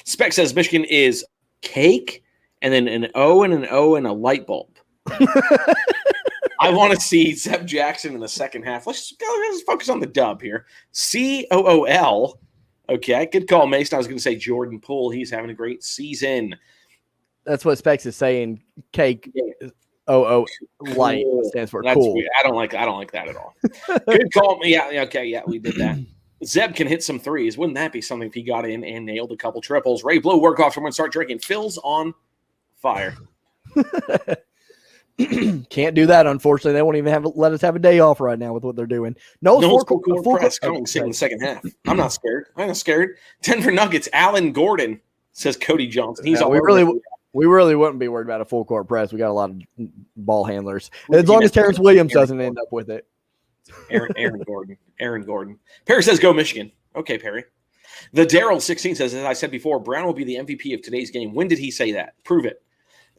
Spec says Michigan is cake and then an O and an O and a light bulb. I want to see Zeb Jackson in the second half. Let's focus on the dub here. COOL. Okay, good call, Mason. I was going to say Jordan Poole. He's having a great season. That's what Specs is saying. Cake, light stands for That's cool. Weird. I don't like that at all. Good call. Yeah, okay, yeah, we did that. Zeb can hit some threes. Wouldn't that be something if he got in and nailed a couple triples? Ray Blue, work off. Someone start drinking. Phil's on fire. Can't do that, unfortunately. They won't even let us have a day off right now with what they're doing. No full press coming in the second half. I'm not scared. I'm not scared. Denver Nuggets, Alan Gordon, says Cody Johnson. He's we really wouldn't be worried about a full court press. We got a lot of ball handlers. As long as Terrence Williams doesn't end up with it. Aaron Gordon. Perry says, go Michigan. Okay, Perry. The Daryl 16 says, as I said before, Brown will be the MVP of today's game. When did he say that? Prove it.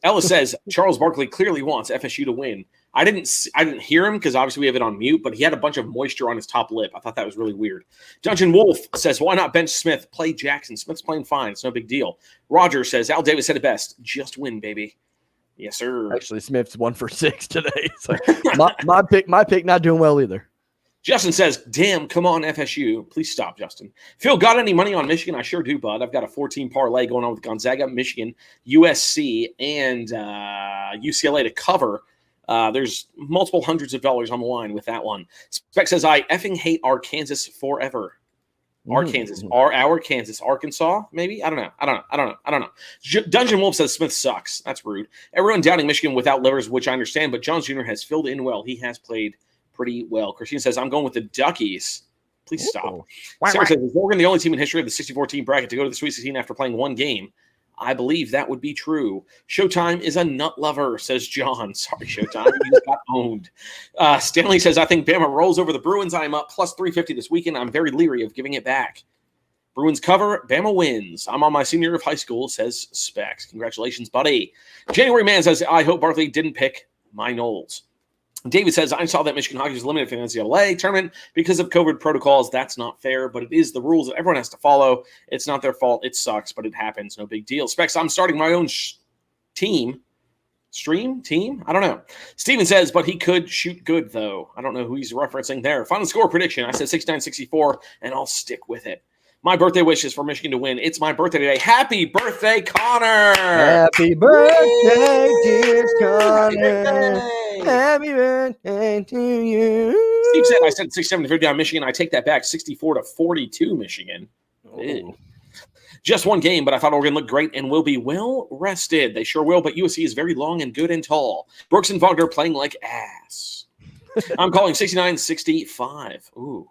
Ellis says, Charles Barkley clearly wants FSU to win. I didn't hear him because obviously we have it on mute, but he had a bunch of moisture on his top lip. I thought that was really weird. Dungeon Wolf says, why not bench Smith? Play Jackson. Smith's playing fine. It's no big deal. Roger says, Al Davis said it best. Just win, baby. Yes, sir. Actually, Smith's 1 for 6 today. So my pick not doing well either. Justin says, damn, come on, FSU. Please stop, Justin. Phil, got any money on Michigan? I sure do, bud. I've got a 14 parlay going on with Gonzaga, Michigan, USC, and UCLA to cover There's multiple hundreds of dollars on the line with that one. Spec says, I effing hate Arkansas forever. Arkansas, maybe? I don't know. Dungeon Wolf says Smith sucks. That's rude. Everyone doubting Michigan without Livers, which I understand, but Jones Jr. has filled in well. He has played pretty well. Christine says, I'm going with the Duckies. Please stop. Sarah says, is Oregon the only team in history of the 64-team bracket to go to the Sweet 16 after playing one game? I believe that would be true. Showtime is a nut lover, says John. Sorry, Showtime. You just got owned. Stanley says, I think Bama rolls over the Bruins. I am up plus 350 this weekend. I'm very leery of giving it back. Bruins cover. Bama wins. I'm on my senior year of high school, says Specs. Congratulations, buddy. January Man says, I hope Barkley didn't pick my Noles. David says, I saw that Michigan hockey was limited for the NCAA tournament because of COVID protocols. That's not fair, but it is the rules that everyone has to follow. It's not their fault. It sucks, but it happens. No big deal. Specs, I'm starting my own team. I don't know. Steven says, but he could shoot good, though. I don't know who he's referencing there. Final score prediction. I said 69-64, and I'll stick with it. My birthday wish is for Michigan to win. It's my birthday today. Happy birthday, Connor! Happy birthday, dear Connor! Happy birthday to you. Steve said, I said 67-50 on Michigan. I take that back. 64-42 Michigan. Just one game, but I thought Oregon looked great and will be well rested. They sure will, but USC is very long and good and tall. Brooks and Wagner playing like ass. I'm calling 69-65. Ooh.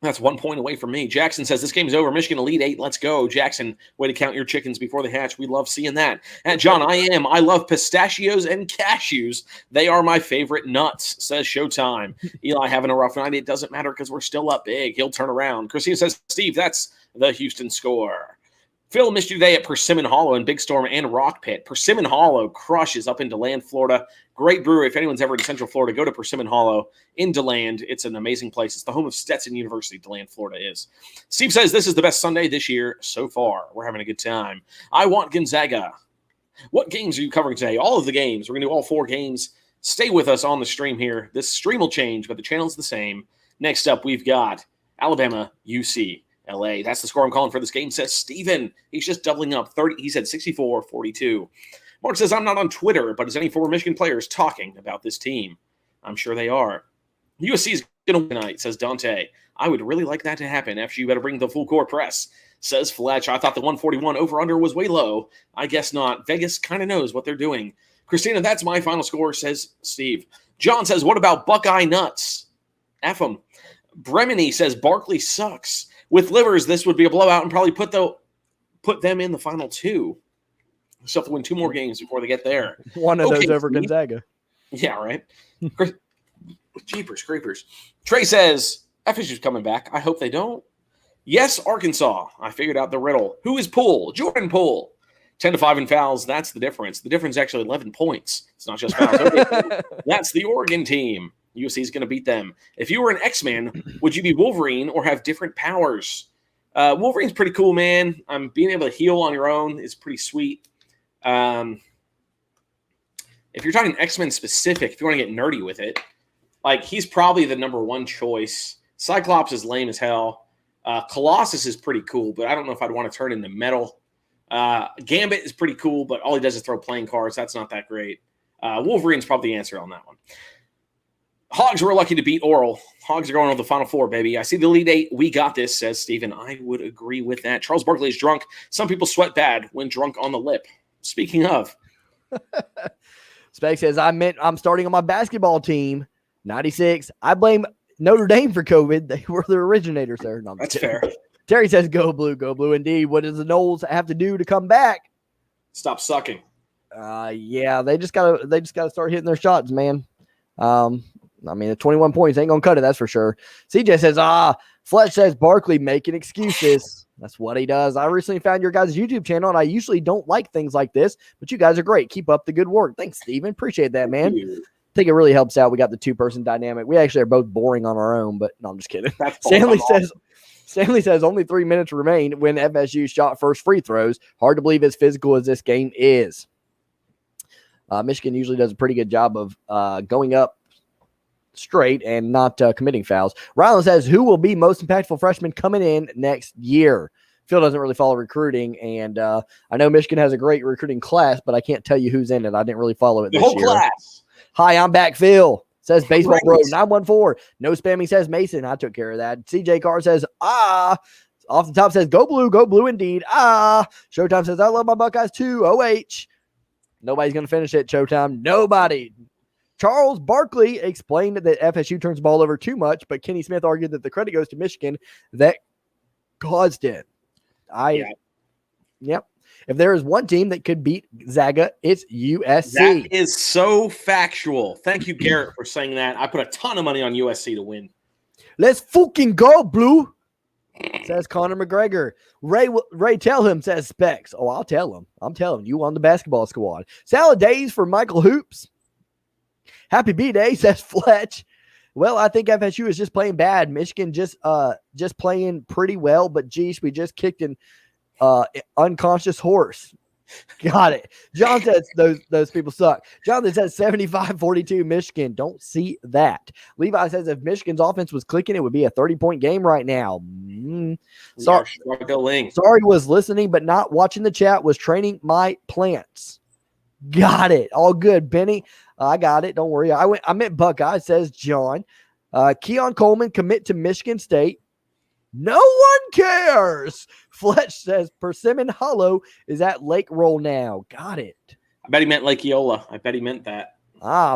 That's 1 point away from me. Jackson says, this game is over. Michigan Elite 8. Let's go. Jackson, way to count your chickens before they hatch. We love seeing that. And John, I love pistachios and cashews. They are my favorite nuts, says Showtime. Eli having a rough night. It doesn't matter because we're still up big. He'll turn around. Christina says, Steve, that's the Houston score. Phil missed you today at Persimmon Hollow in Big Storm and Rock Pit. Persimmon Hollow crushes up in DeLand, Florida. Great brewery. If anyone's ever in Central Florida, go to Persimmon Hollow in DeLand. It's an amazing place. It's the home of Stetson University, DeLand, Florida is. Steve says this is the best Sunday this year so far. We're having a good time. I want Gonzaga. What games are you covering today? All of the games. We're going to do all 4 games. Stay with us on the stream here. This stream will change, but the channel's the same. Next up, we've got Alabama, UC. LA. That's the score I'm calling for this game, says Steven. He's just doubling up. 30. He said 64-42. Mark says, I'm not on Twitter, but is any former Michigan players talking about this team? I'm sure they are. USC is going to win tonight, says Dante. I would really like that to happen. After you better bring the full court press, says Fletch. I thought the 141 over-under was way low. I guess not. Vegas kind of knows what they're doing. Christina, that's my final score, says Steve. John says, what about Buckeye Nuts? F them. Bremini says, Barkley sucks. With Livers, this would be a blowout and probably put them in the final 2. Still have to win 2 more games before they get there. One of those over Gonzaga. Yeah, right. Jeepers creepers. Trey says, FSU's coming back. I hope they don't. Yes, Arkansas. I figured out the riddle. Who is Poole? Jordan Poole. 10-5 in fouls. That's the difference. The difference is actually 11 points. It's not just fouls. That's the Oregon team. USC is going to beat them. If you were an X-Man, would you be Wolverine or have different powers? Wolverine's pretty cool, man. Being able to heal on your own is pretty sweet. If you're talking X-Men specific, if you want to get nerdy with it, like he's probably the number 1 choice. Cyclops is lame as hell. Colossus is pretty cool, but I don't know if I'd want to turn into metal. Gambit is pretty cool, but all he does is throw playing cards. That's not that great. Wolverine's probably the answer on that one. Hogs were lucky to beat Oral. Hogs are going to the Final 4, baby. I see the Elite 8. We got this, says Steven. I would agree with that. Charles Barkley is drunk. Some people sweat bad when drunk on the lip. Speaking of. Spec says, I'm starting on my basketball team. 96. I blame Notre Dame for COVID. They were the originators there. No, that's fair. Terry says, go blue, go blue. Indeed. What does the Noles have to do to come back? Stop sucking. Yeah, they just gotta start hitting their shots, man. I mean, the 21 points ain't going to cut it, that's for sure. CJ says, Fletch says Barkley making excuses. That's what he does. I recently found your guys' YouTube channel, and I usually don't like things like this, but you guys are great. Keep up the good work. Thanks, Steven. Appreciate that, man. I think it really helps out. We got the 2-person dynamic. We actually are both boring on our own, but no, I'm just kidding. Stanley says only 3 minutes remain when FSU shot first free throws. Hard to believe as physical as this game is. Michigan usually does a pretty good job of going up straight and not committing fouls. Ryland says, who will be most impactful freshman coming in next year? Phil doesn't really follow recruiting, and I know Michigan has a great recruiting class, but I can't tell you who's in it. I didn't really follow it this year. The whole class. Hi, I'm back, Phil. Says Baseball Right. Bro 914. No spamming, says Mason. I took care of that. CJ Carr says, Off the top says, go blue indeed. Showtime says, I love my Buckeyes too. OH. Nobody's going to finish it, Showtime. Nobody. Charles Barkley explained that FSU turns the ball over too much, but Kenny Smith argued that the credit goes to Michigan that caused it. Yep. If there is one team that could beat Zaga, it's USC. That is so factual. Thank you, Garrett, for saying that. I put a ton of money on USC to win. Let's fucking go, Blue, says Conor McGregor. Ray, tell him, says Specs. Oh, I'll tell him. I'm telling you on the basketball squad. Salad days for Michael Hoops. Happy B-Day, says Fletch. Well, I think FSU is just playing bad. Michigan just playing pretty well, but geez, we just kicked an unconscious horse. Got it. John says those people suck. Jonathan says 75-42 Michigan. Don't see that. Levi says if Michigan's offense was clicking, it would be a 30-point game right now. Sorry was listening, but not watching the chat. Was training my plants. Got it. All good, Benny. I got it. Don't worry. I meant Buckeye, says John. Keon Coleman commit to Michigan State. No one cares. Fletch says Persimmon Hollow is at Lake Roll now. Got it. I bet he meant Lake Eola. I bet he meant that.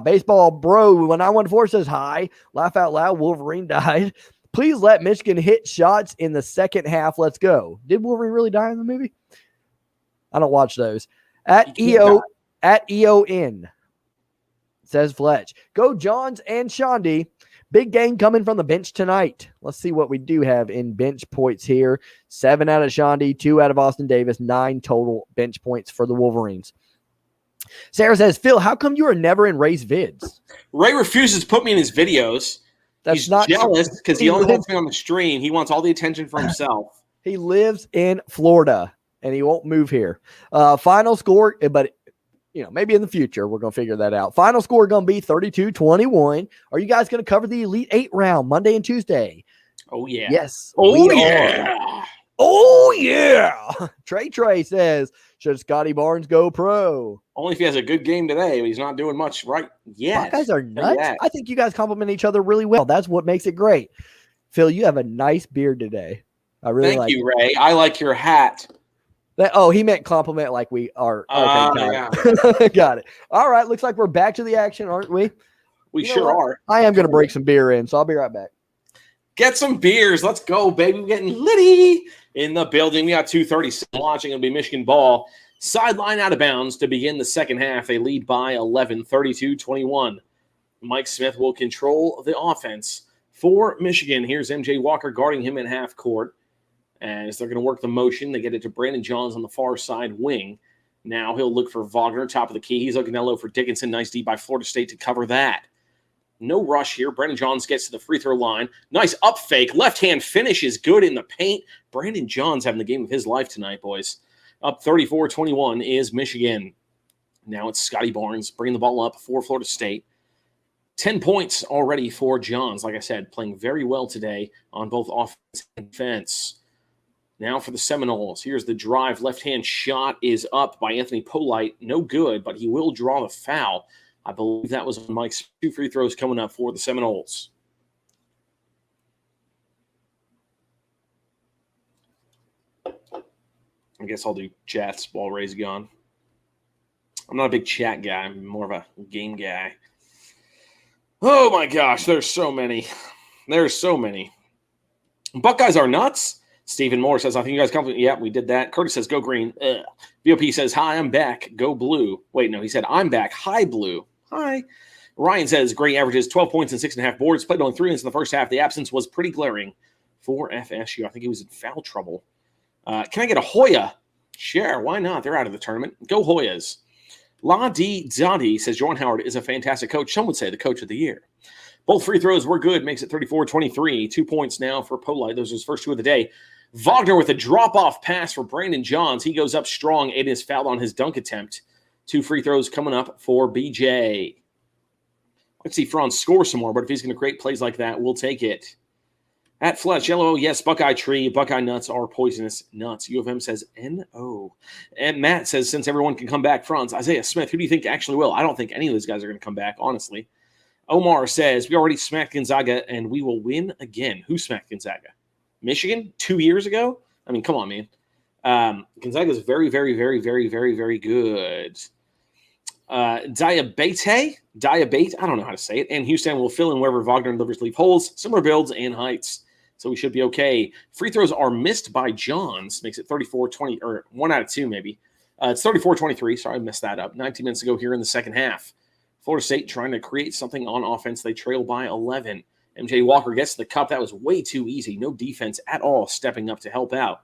Baseball Bro 914 says hi. Laugh out loud. Wolverine died. Please let Michigan hit shots in the second half. Let's go. Did Wolverine really die in the movie? I don't watch those. At EON says Fletch. Go Johns and Shondi. Big game coming from the bench tonight. Let's see what we do have in bench points here. 7 out of Shondi, 2 out of Austin Davis, 9 total bench points for the Wolverines. Sarah says, Phil, how come you are never in Ray's vids? Ray refuses to put me in his videos. He's not jealous because he only wants me on the stream. He wants all the attention for himself. He lives in Florida, and he won't move here. Final score, but maybe in the future, we're going to figure that out. Final score going to be 32-21. Are you guys going to cover the Elite 8 round Monday and Tuesday? Oh, yeah. Yes. Oh, yeah. Oh, yeah. Trey says, should Scotty Barnes go pro? Only if he has a good game today, but he's not doing much right yet. You guys are nuts. Yeah. I think you guys compliment each other really well. That's what makes it great. Phil, you have a nice beard today. I really like it. Thank you, Ray. I like your hat. He meant compliment like we are. Okay, yeah. Got it. All right. Looks like we're back to the action, aren't we? We sure are. I am going to break some beer in, so I'll be right back. Get some beers. Let's go, baby. We're getting litty in the building. We got 2:30 launching. It'll be Michigan ball. Sideline out of bounds to begin the second half. They lead by 11, 32-21. Mike Smith will control the offense for Michigan. Here's MJ Walker guarding him in half court. As they're going to work the motion, they get it to Brandon Johns on the far side wing. Now he'll look for Wagner, top of the key. He's looking low for Dickinson. Nice D by Florida State to cover that. No rush here. Brandon Johns gets to the free throw line. Nice up fake. Left-hand finish is good in the paint. Brandon Johns having the game of his life tonight, boys. Up 34-21 is Michigan. Now it's Scotty Barnes bringing the ball up for Florida State. 10 points already for Johns. Like I said, playing very well today on both offense and defense. Now for the Seminoles. Here's the drive. Left-hand shot is up by Anthony Polite. No good, but he will draw the foul. I believe that was on Mike's 2 free throws coming up for the Seminoles. I guess I'll do chats while Ray's gone. I'm not a big chat guy. I'm more of a game guy. Oh, my gosh. There's so many. Buckeyes are nuts. Stephen Moore says, I think you guys compliment. Yeah, we did that. Curtis says, go green. BOP says, hi, I'm back. Go blue. Wait, no, he said, I'm back. Hi, blue. Hi. Ryan says, great averages, 12 points and 6.5 boards. Played only 3 minutes in the first half. The absence was pretty glaring for FSU. I think he was in foul trouble. Can I get a Hoya? Sure, why not? They're out of the tournament. Go Hoyas. La Di Zadi says, Jordan Howard is a fantastic coach. Some would say the coach of the year. Both free throws were good. Makes it 34-23. 2 points now for Polite. Those are his first 2 of the day. Wagner with a drop-off pass for Brandon Johns. He goes up strong. Aiden is fouled on his dunk attempt. 2 free throws coming up for BJ. Let's see Franz score some more, but if he's going to create plays like that, we'll take it. At Fletch, LO, yes, Buckeye tree. Buckeye nuts are poisonous nuts. U of M says NO. And Matt says, since everyone can come back, Franz, Isaiah Smith, who do you think actually will? I don't think any of those guys are going to come back, honestly. Omar says, we already smacked Gonzaga, and we will win again. Who smacked Gonzaga? Michigan 2 years ago? I mean, come on, man. Gonzaga is very, very, very, very, very, very good. Diabate, I don't know how to say it. And Houston will fill in wherever Wagner and Livers leave holes, similar builds and heights. So we should be okay. Free throws are missed by Johns. Makes it 34-20, or 1 out of 2 maybe. It's 34-23. Sorry, I messed that up. 19 minutes to go here in the second half. Florida State trying to create something on offense. They trail by 11. MJ Walker gets the cup. That was way too easy. No defense at all stepping up to help out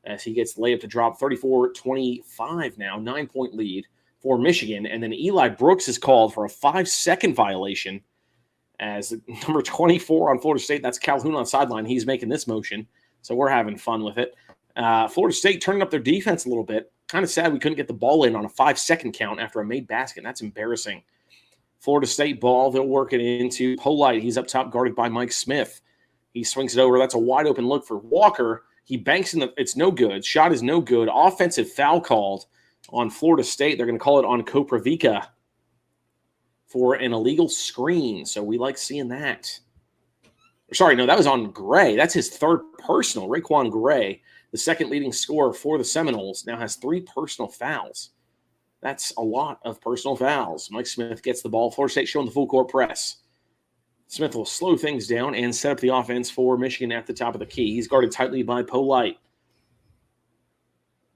as he gets the layup to drop. 34-25 now. 9-point lead for Michigan. And then Eli Brooks is called for a 5-second violation as number 24 on Florida State. That's Calhoun on sideline. He's making this motion. So we're having fun with it. Florida State turning up their defense a little bit. Kind of sad we couldn't get the ball in on a 5-second count after a made basket. That's embarrassing. Florida State ball. They'll work it into Polite. He's up top guarded by Mike Smith. He swings it over. That's a wide open look for Walker. He banks in the – it's no good. Shot is no good. Offensive foul called on Florida State. They're going to call it on Koprivica for an illegal screen. So we like seeing that. Sorry, no, that was on Gray. That's his third personal. Raekwon Gray, the second leading scorer for the Seminoles, now has 3 personal fouls. That's a lot of personal fouls. Mike Smith gets the ball. Florida State showing the full court press. Smith will slow things down and set up the offense for Michigan at the top of the key. He's guarded tightly by Polite.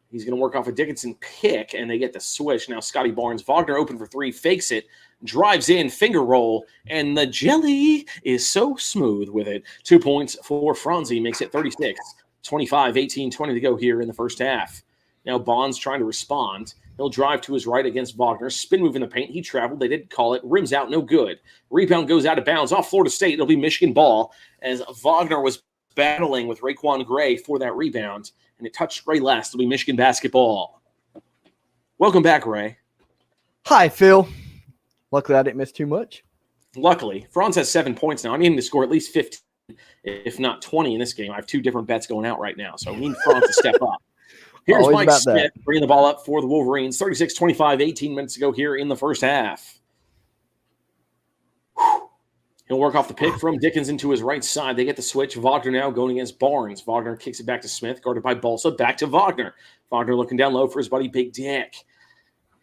He's going to work off a Dickinson pick, and they get the switch. Now Scotty Barnes, Wagner open for 3, fakes it, drives in, finger roll, and the jelly is so smooth with it. 2 points for Franzi, makes it 36. 25, 18, 20 to go here in the first half. Now Bonds trying to respond. He'll drive to his right against Wagner. Spin move in the paint. He traveled. They didn't call it. Rims out. No good. Rebound goes out of bounds off Florida State. It'll be Michigan ball as Wagner was battling with Raekwon Gray for that rebound, and it touched Gray last. It'll be Michigan basketball. Welcome back, Ray. Hi, Phil. Luckily, I didn't miss too much. Luckily, Franz has 7 points now. I need him to score at least 15, if not 20 in this game. I have 2 different bets going out right now, so we need Franz to step up. Here's Always Mike Smith that. bringing the ball up for the Wolverines. 36-25, 18 minutes to go here in the first half. He'll work off the pick from Dickinson to his right side. They get the switch. Wagner now going against Barnes. Wagner kicks it back to Smith, guarded by Balsa. Back to Wagner. Wagner looking down low for his buddy Big Dick.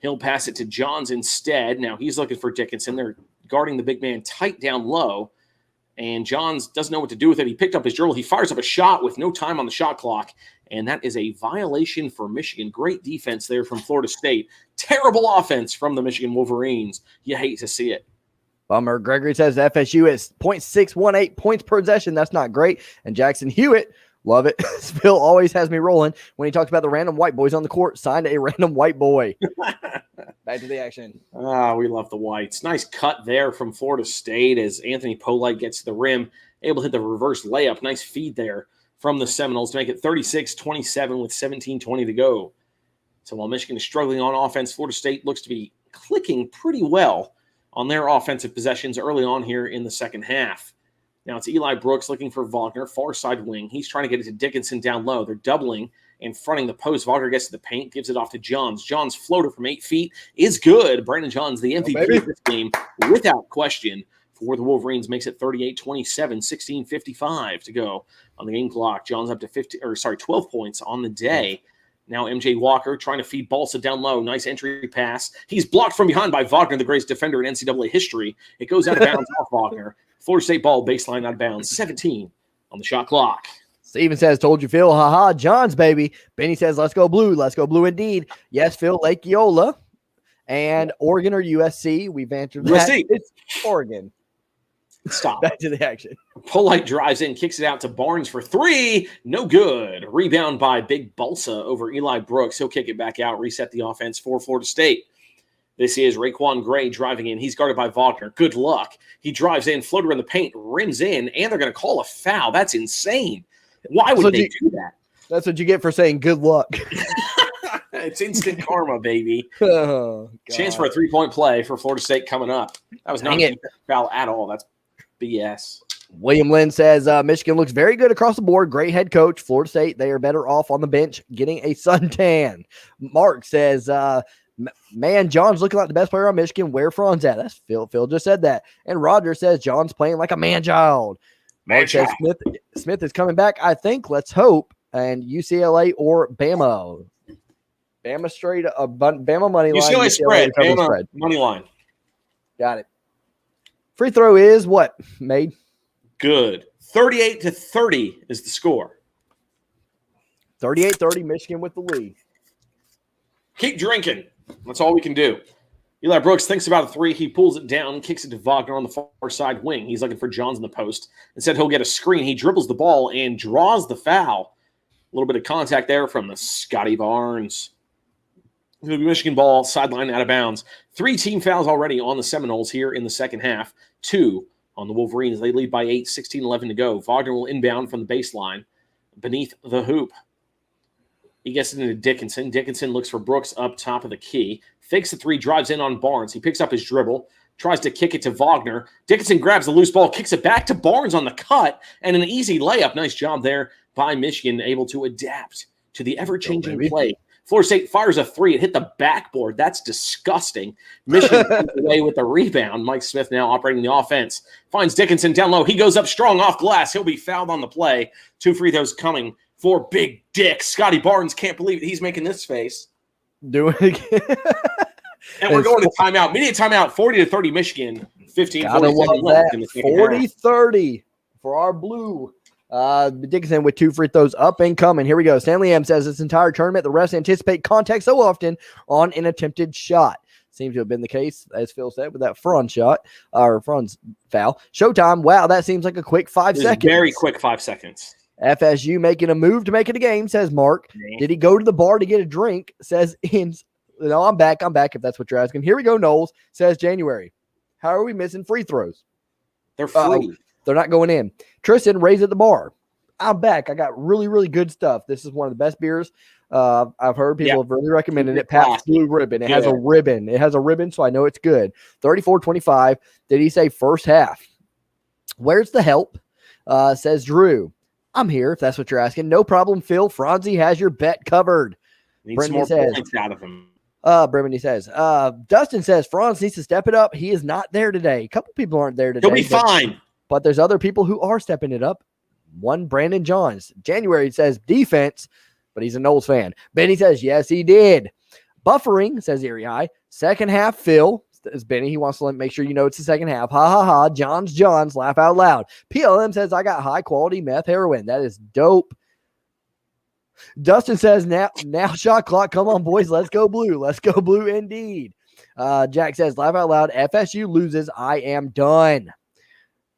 He'll pass it to Johns instead. Now he's looking for Dickinson. They're guarding the big man tight down low. And Johns doesn't know what to do with it. He picked up his dribble. He fires up a shot with no time on the shot clock. And that is a violation for Michigan. Great defense there from Florida State. Terrible offense from the Michigan Wolverines. You hate to see it. Bummer. Gregory says FSU is 0.618 points per possession. That's not great. And Jackson Hewitt, love it. Phil always has me rolling when he talks about the random white boys on the court. Signed a random white boy. Back to the action. We love the whites. Nice cut there from Florida State as Anthony Polite gets to the rim, able to hit the reverse layup. Nice feed there from the Seminoles to make it 36-27 with 17:20 to go. So while Michigan is struggling on offense, Florida State looks to be clicking pretty well on their offensive possessions early on here in the second half. Now it's Eli Brooks looking for Wagner, far side wing. He's trying to get it to Dickinson down low. They're doubling and fronting the post. Wagner gets to the paint, gives it off to Johns. Johns' floater from 8 feet is good. Brandon Johns, the MVP of this game, without question, for the Wolverines, makes it 38-27, 16:55 to go on the game clock. Johns up to 12 points on the day. Now MJ Walker trying to feed Balsa down low. Nice entry pass. He's blocked from behind by Wagner, the greatest defender in NCAA history. It goes out of bounds off Wagner. Florida State ball, baseline out of bounds. 17 on the shot clock. Steven says, told you, Phil. Haha, Johns, baby. Benny says, let's go blue. Let's go blue indeed. Yes, Phil, Lake Eola. And Oregon or USC. We've answered that. USC. It's Oregon. Stop. Back to the action. Polite drives in, kicks it out to Barnes for 3. No good. Rebound by Big Balsa over Eli Brooks. He'll kick it back out, reset the offense for Florida State. This is Raekwon Gray driving in. He's guarded by Wagner. Good luck. He drives in, floater in the paint, rims in, and they're going to call a foul. That's insane. Why would they do that? That's what you get for saying good luck. It's instant karma, baby. Oh, Chance for a 3-point play for Florida State coming up. That was not a foul at all. That's BS. William Lynn says Michigan looks very good across the board. Great head coach. Florida State, they are better off on the bench getting a suntan. Mark says, man, John's looking like the best player on Michigan. Where Franz at? That's Phil. Phil just said that. And Roger says John's playing like a man-child. Mark says Smith is coming back, I think. Let's hope. And UCLA or Bama. Bama straight up. Bama money line. UCLA spread. Bama money line. Got it. Free throw is what, made? Good. 38-30 is the score. 38-30, Michigan with the lead. Keep drinking. That's all we can do. Eli Brooks thinks about a three. He pulls it down, kicks it to Wagner on the far side wing. He's looking for Johns in the post. Instead, he'll get a screen. He dribbles the ball and draws the foul. A little bit of contact there from the Scotty Barnes. The Michigan ball sideline out of bounds. 3 team fouls already on the Seminoles here in the second half. 2 on the Wolverines. They lead by 8, 16-11 to go. Wagner will inbound from the baseline beneath the hoop. He gets it into Dickinson. Dickinson looks for Brooks up top of the key. Fakes the three, drives in on Barnes. He picks up his dribble, tries to kick it to Wagner. Dickinson grabs the loose ball, kicks it back to Barnes on the cut, and an easy layup. Nice job there by Michigan, able to adapt to the ever-changing play. Florida State fires a three. It hit the backboard. That's disgusting. Michigan comes away with the rebound. Mike Smith now operating the offense. Finds Dickinson down low. He goes up strong off glass. He'll be fouled on the play. 2 free throws coming for Big Dick. Scotty Barnes can't believe he's making this face. Doing it again. And we're going to timeout. Immediate timeout, 40-30 Michigan. 40-30 for our blue. Dickinson with 2 free throws up and coming. Here we go. Stanley M says this entire tournament, the refs anticipate contact so often on an attempted shot. Seems to have been the case, as Phil said, with that Franz shot or Franz foul. Showtime. Wow, that seems like a quick 5 seconds. Very quick 5 seconds. FSU making a move to make it a game, says Mark. Did he go to the bar to get a drink? Says Ins. No, I'm back if that's what you're asking. Here we go, Knowles, says January. How are we missing free throws? They're free. They're not going in. Tristan, raise at the bar. I'm back. I got really, really good stuff. This is one of the best beers I've heard. People have really recommended it. Pabst Blue Ribbon. It has a ribbon. It has a ribbon, so I know it's good. 34-25. Did he say first half? Where's the help? Says Drew. I'm here, if that's what you're asking. No problem, Phil. Franzi has your bet covered. Needs more points out of him. Bremini says. Dustin says Franz needs to step it up. He is not there today. A couple people aren't there today. He'll be fine. But there's other people who are stepping it up. One, Brandon Johns. January says defense, but he's a Knowles fan. Benny says, yes, he did. Buffering, says Erie High. Second half, Phil. Says Benny. He wants to make sure you know it's the second half. Ha, ha, ha. Johns, laugh out loud. PLM says, I got high-quality meth heroin. That is dope. Dustin says, now shot clock. Come on, boys. Let's go blue. Let's go blue indeed. Jack says, laugh out loud. FSU loses. I am done.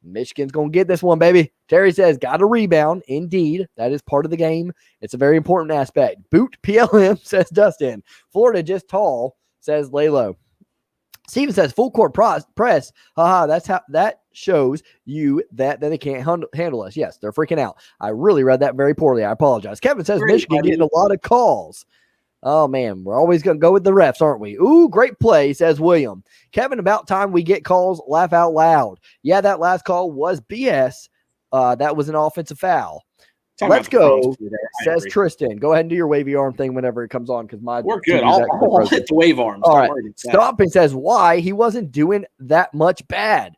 Michigan's going to get this one, baby. Terry says, got a rebound. Indeed. That is part of the game. It's a very important aspect. Boot PLM, says Dustin. Florida just tall, says Lalo. Steven says, full court press. Haha, that's how that shows you that they can't handle us. Yes, they're freaking out. I really read that very poorly. I apologize. Kevin says, Michigan getting a lot of calls. Oh, man, we're always going to go with the refs, aren't we? Ooh, great play, says William. Kevin, about time we get calls, laugh out loud. Yeah, that last call was BS. That was an offensive foul. Let's go, says Tristan. Go ahead and do your wavy arm thing whenever it comes on because we're good. I'll hit the wave arms. All right. Stomping says, why? He wasn't doing that much bad.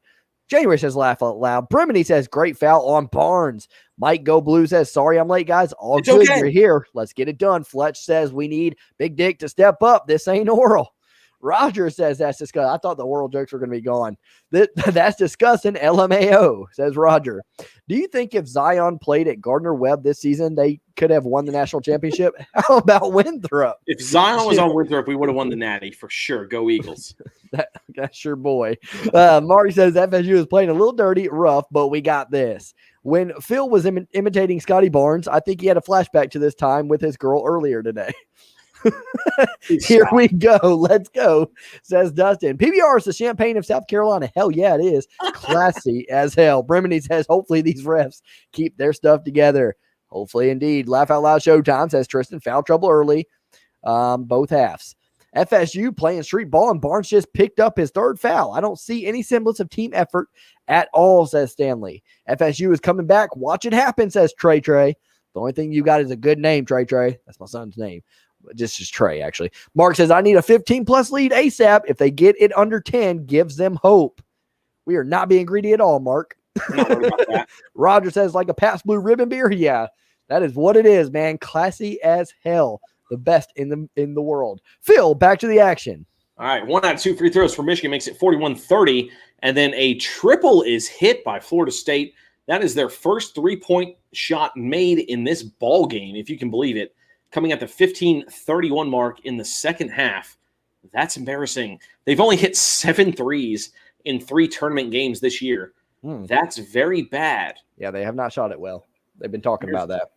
January says, laugh out loud. Brimini says, great foul on Barnes. Mike Go Blue says, sorry I'm late, guys. All it's good. Okay. You're here. Let's get it done. Fletch says, we need Big Dick to step up. This ain't oral. Roger says, that's disgusting. I thought the oral jokes were going to be gone. That's disgusting. LMAO, says Roger. Do you think if Zion played at Gardner-Webb this season, they could have won the national championship? How about Winthrop? If Zion was on Winthrop, we would have won the Natty for sure. Go Eagles. That's your boy. Marty says FSU is playing a little dirty, rough, but we got this. When Phil was imitating Scotty Barnes, I think he had a flashback to this time with his girl earlier today. Here we go. Let's go, says Dustin. PBR is the champagne of South Carolina. Hell yeah, it is. Classy as hell. Bremini says, hopefully these refs keep their stuff together. Hopefully indeed. Laugh out loud showtime, says Tristan. Foul trouble early. Both halves. FSU playing street ball, and Barnes just picked up his third foul. I don't see any semblance of team effort at all, says Stanley. FSU is coming back. Watch it happen, says Trey. The only thing you got is a good name, Trey. That's my son's name. Just is Trey, actually. Mark says, I need a 15-plus lead ASAP. If they get it under 10, gives them hope. We are not being greedy at all, Mark. Not worried about that. Roger says, like a Pabst Blue Ribbon beer? Yeah, that is what it is, man. Classy as hell. The best in the world. Phil, back to the action. All right, 1 out of 2 free throws for Michigan makes it 41-30, and then a triple is hit by Florida State. That is their first three-point shot made in this ball game, if you can believe it, coming at the 15:31 mark in the second half. That's embarrassing. They've only hit 7 threes in 3 tournament games this year. That's very bad. Yeah, they have not shot it well. They've been talking about that.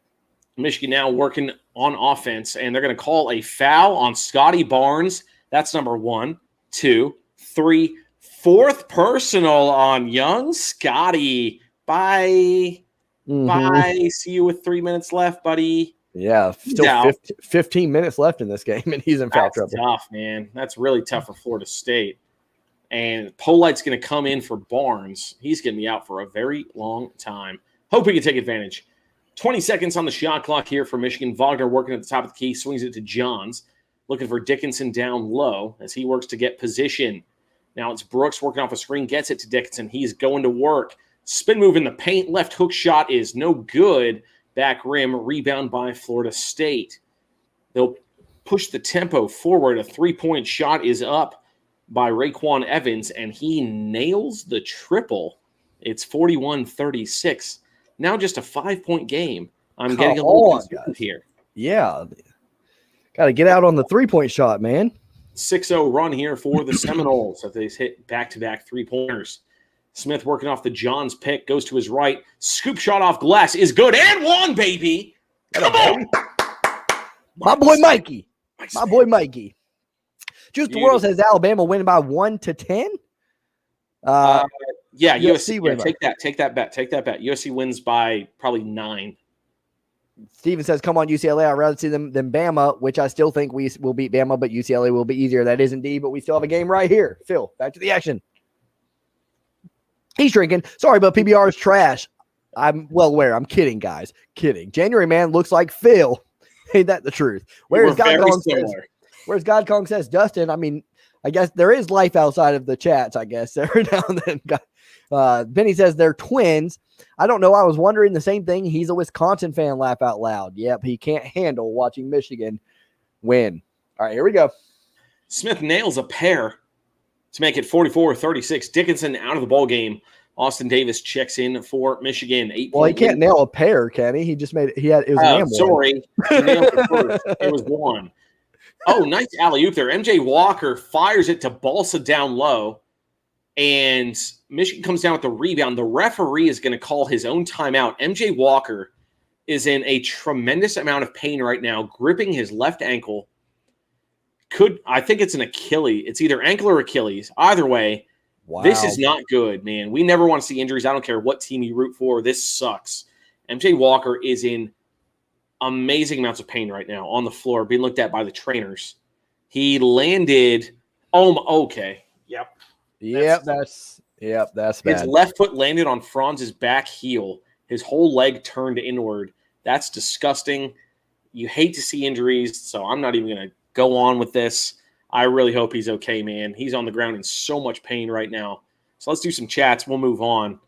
Michigan now working on offense, and they're going to call a foul on Scotty Barnes. That's number 1, 2, 3, 4th personal on young Scotty. Bye. Bye. See you with 3 minutes left, buddy. Yeah, still 15 minutes left in this game, and he's in foul trouble. That's tough, man. That's really tough for Florida State. And Polite's going to come in for Barnes. He's going to be out for a very long time. Hope we can take advantage. 20 seconds on the shot clock here for Michigan. Wagner working at the top of the key, swings it to Johns, looking for Dickinson down low as he works to get position. Now it's Brooks working off a screen, gets it to Dickinson. He's going to work. Spin move in the paint. Left hook shot is no good. Back rim, rebound by Florida State. They'll push the tempo forward. A three-point shot is up by Raekwon Evans, and he nails the triple. It's 41-36. Now just a 5-point game. I'm getting a little concerned here. Yeah. Got to get out on the three-point shot, man. 6-0 run here for the Seminoles as they hit back-to-back three-pointers. Smith working off the Johns pick, goes to his right. Scoop shot off glass is good. And one, baby. Come on. My boy Mikey. Juice the World says Alabama winning by 1-10. Yeah, USC yeah, take that bet. USC wins by probably 9. Steven says, come on, UCLA. I'd rather see them than Bama, which I still think we will beat Bama, but UCLA will be easier. That is indeed, but we still have a game right here. Phil, back to the action. He's drinking. Sorry, but PBR is trash. I'm well aware. I'm kidding, guys. Kidding. January man looks like Phil. Ain't that the truth? Whereas God Kong says, Dustin, I mean, I guess there is life outside of the chats, I guess, every now and then. Benny says they're twins. I don't know. I was wondering the same thing. He's a Wisconsin fan. Laugh out loud. Yep, he can't handle watching Michigan win. All right, here we go. Smith nails a pair to make it 44-36. Dickinson out of the ball game. Austin Davis checks in for Michigan. Well, he can't nail a pair, can he? He just made it. It was an sorry. He nailed it first. It was 1. Oh, nice alley-oop there. MJ Walker fires it to Balsa down low, and Michigan comes down with the rebound. The referee is going to call his own timeout. MJ Walker is in a tremendous amount of pain right now, gripping his left ankle. I think it's an Achilles. It's either ankle or Achilles. Either way, wow. This is not good, man. We never want to see injuries. I don't care what team you root for. This sucks. MJ Walker is in amazing amounts of pain right now on the floor, being looked at by the trainers. He landed. Okay. That's bad. His left foot landed on Franz's back heel. His whole leg turned inward. That's disgusting. You hate to see injuries, so I'm not even going to go on with this. I really hope he's okay, man. He's on the ground in so much pain right now. So let's do some chats. We'll move on.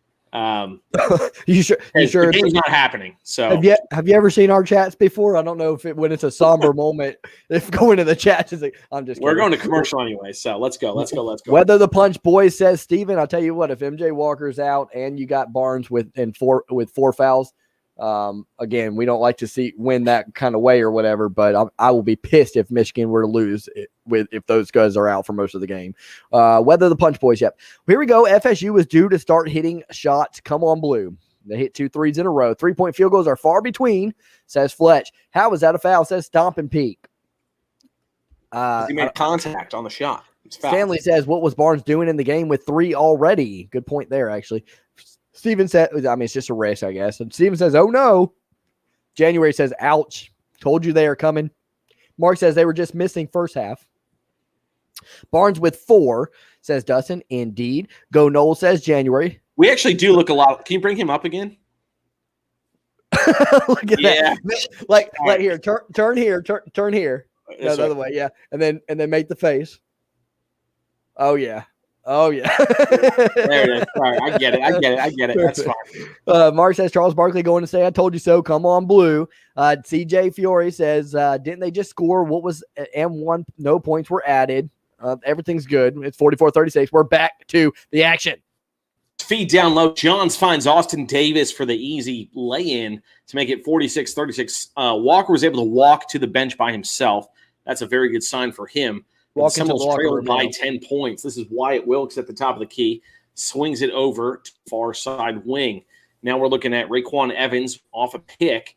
You sure? The game's not happening. So have you ever seen our chats before? I don't know when it's a somber moment. If going to the chats is I'm just. We're going to commercial anyway. So let's go. Whether the punch boys says Steven, I'll tell you what. If MJ Walker's out and you got Barnes with 4 fouls. Again, we don't like to win that kind of way or whatever, but I will be pissed if Michigan were to lose if those guys are out for most of the game. Whether the punch boys, yep. Here we go. FSU is due to start hitting shots. Come on, Blue. They hit 2 threes in a row. 3-point field goals are far between, says Fletch. How is that a foul? Says Stomp and Peak. He made contact on the shot. Stanley says, what was Barnes doing in the game with 3 already? Good point there, actually. Steven said, it's just a race, I guess. And Steven says, oh, no. January says, ouch. Told you they are coming. Mark says they were just missing first half. Barnes with 4, says Dustin. Indeed. Go Noel, says January. We actually do look a lot. Can you bring him up again? Look at that. Like here, turn here, turn here. No, the other way, yeah. And then make the face. Oh yeah. There it is. All right, I get it. That's fine. Mark says Charles Barkley going to say I told you so. Come on, Blue. CJ Fiore says, didn't they just score? What was M1? No points were added. Everything's good. It's 44-36. We're back to the action. Feed down low. Johns finds Austin Davis for the easy lay-in to make it 46-36. Walker was able to walk to the bench by himself. That's a very good sign for him. Seminoles trailed by 10 points. This is Wyatt Wilkes at the top of the key. Swings it over to far side wing. Now we're looking at Raekwon Evans off a pick,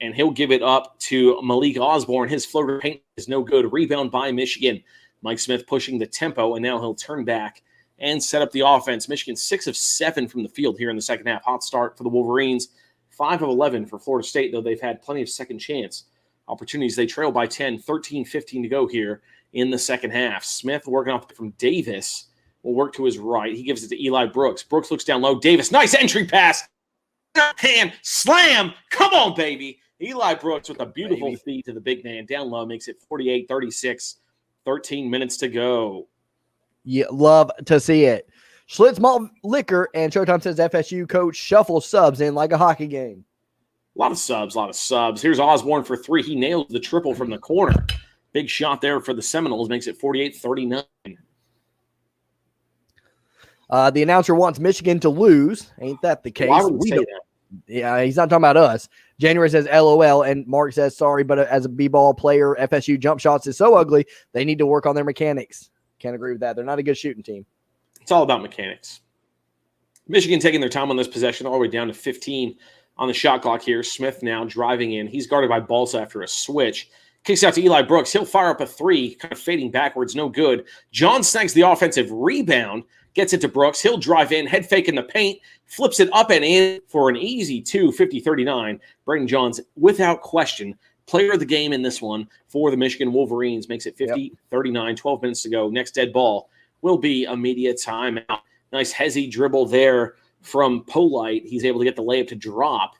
and he'll give it up to Malik Osborne. His floater paint is no good. Rebound by Michigan. Mike Smith pushing the tempo, and now he'll turn back and set up the offense. Michigan 6 of 7 from the field here in the second half. Hot start for the Wolverines. 5 of 11 for Florida State, though they've had plenty of second chance opportunities. They trail by 10, 13-15 to go here in the second half. Smith working off from Davis will work to his right. He gives it to Eli Brooks. Brooks looks down low. Davis, nice entry pass. Hand, slam. Come on, baby. Eli Brooks with a beautiful feed to the big man. Down low makes it 48-36. 13 minutes to go. Yeah, love to see it. Schlitz Malt Liquor and Showtime says FSU coach shuffle subs in like a hockey game. A lot of subs. Here's Osborne for 3. He nails the triple from the corner. Big shot there for the Seminoles. Makes it 48-39. The announcer wants Michigan to lose. Ain't that the case? Why would we say that? Yeah, he's not talking about us. January says LOL, and Mark says sorry, but as a B-ball player, FSU jump shots is so ugly, they need to work on their mechanics. Can't agree with that. They're not a good shooting team. It's all about mechanics. Michigan taking their time on this possession all the way down to 15 on the shot clock here. Smith now driving in. He's guarded by Balsa after a switch. Kicks out to Eli Brooks. He'll fire up a 3, kind of fading backwards. No good. John snags the offensive rebound. Gets it to Brooks. He'll drive in, head fake in the paint, flips it up and in for an easy 2, 50-39. Braden Johns, without question, player of the game in this one for the Michigan Wolverines. Makes it 50-39, 12 minutes to go. Next dead ball will be immediate timeout. Nice hezzy dribble there from Polite. He's able to get the layup to drop,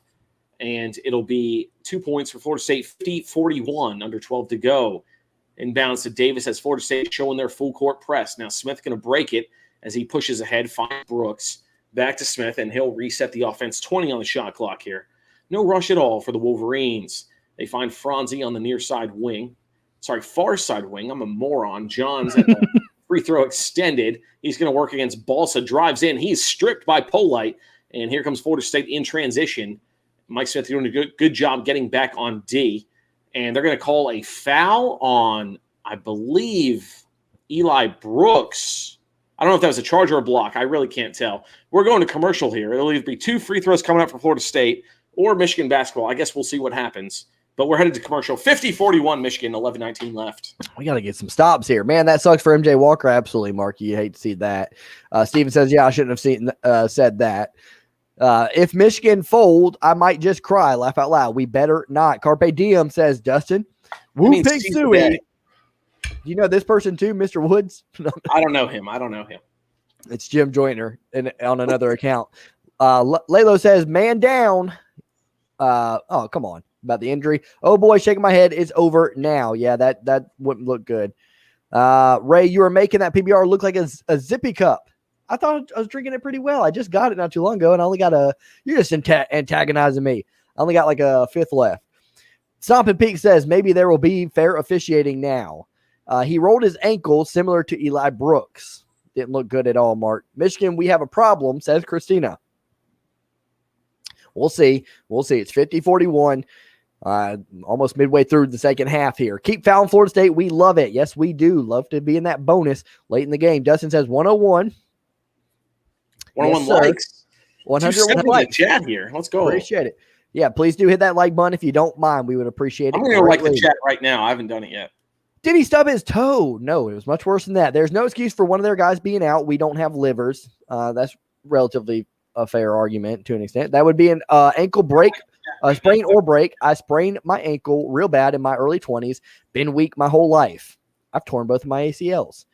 and it'll be 2 points for Florida State, 50-41, under 12 to go. Inbounds to Davis as Florida State showing their full court press. Now Smith going to break it as he pushes ahead, finds Brooks. Back to Smith, and he'll reset the offense. 20 on the shot clock here. No rush at all for the Wolverines. They find Franzi on the near side wing. Far side wing. I'm a moron. Johns at the free throw extended. He's going to work against Balsa. Drives in. He's stripped by Polite. And here comes Florida State in transition. Mike Smith doing a good job getting back on D. And they're going to call a foul on, I believe, Eli Brooks. I don't know if that was a charge or a block. I really can't tell. We're going to commercial here. It'll either be 2 free throws coming up for Florida State or Michigan basketball. I guess we'll see what happens. But we're headed to commercial. 50-41 Michigan, 11-19 left. We got to get some stops here. Man, that sucks for MJ Walker. Absolutely, Mark. You hate to see that. Steven says, yeah, I shouldn't have said that. If Michigan fold, I might just cry. Laugh out loud. We better not. Carpe diem, says Dustin. Woo Pig Suey. Do you know this person too, Mr. Woods? I don't know him. It's Jim Joyner on another account. Lalo says, man down. Oh, come on. About the injury. Oh, boy, shaking my head. It's over now. Yeah, that wouldn't look good. Ray, you were making that PBR look like a zippy cup. I thought I was drinking it pretty well. I just got it not too long ago, and I only got you're just antagonizing me. I only got like a 5th left. Stompin' Peak says, maybe there will be fair officiating now. He rolled his ankle similar to Eli Brooks. Didn't look good at all, Mark. Michigan, we have a problem, says Christina. We'll see. It's 50-41. Almost midway through the second half here. Keep fouling Florida State. We love it. Yes, we do. Love to be in that bonus late in the game. Dustin says 101. 101 yes, likes. 101 likes. Chat here. Let's go. Appreciate it. Yeah, please do hit that like button if you don't mind. We would appreciate it. I'm going to like the chat right now. I haven't done it yet. Did he stub his toe? No, it was much worse than that. There's no excuse for one of their guys being out. We don't have livers. That's relatively a fair argument to an extent. That would be an ankle break, sprain or break. I sprained my ankle real bad in my early 20s. Been weak my whole life. I've torn both of my ACLs.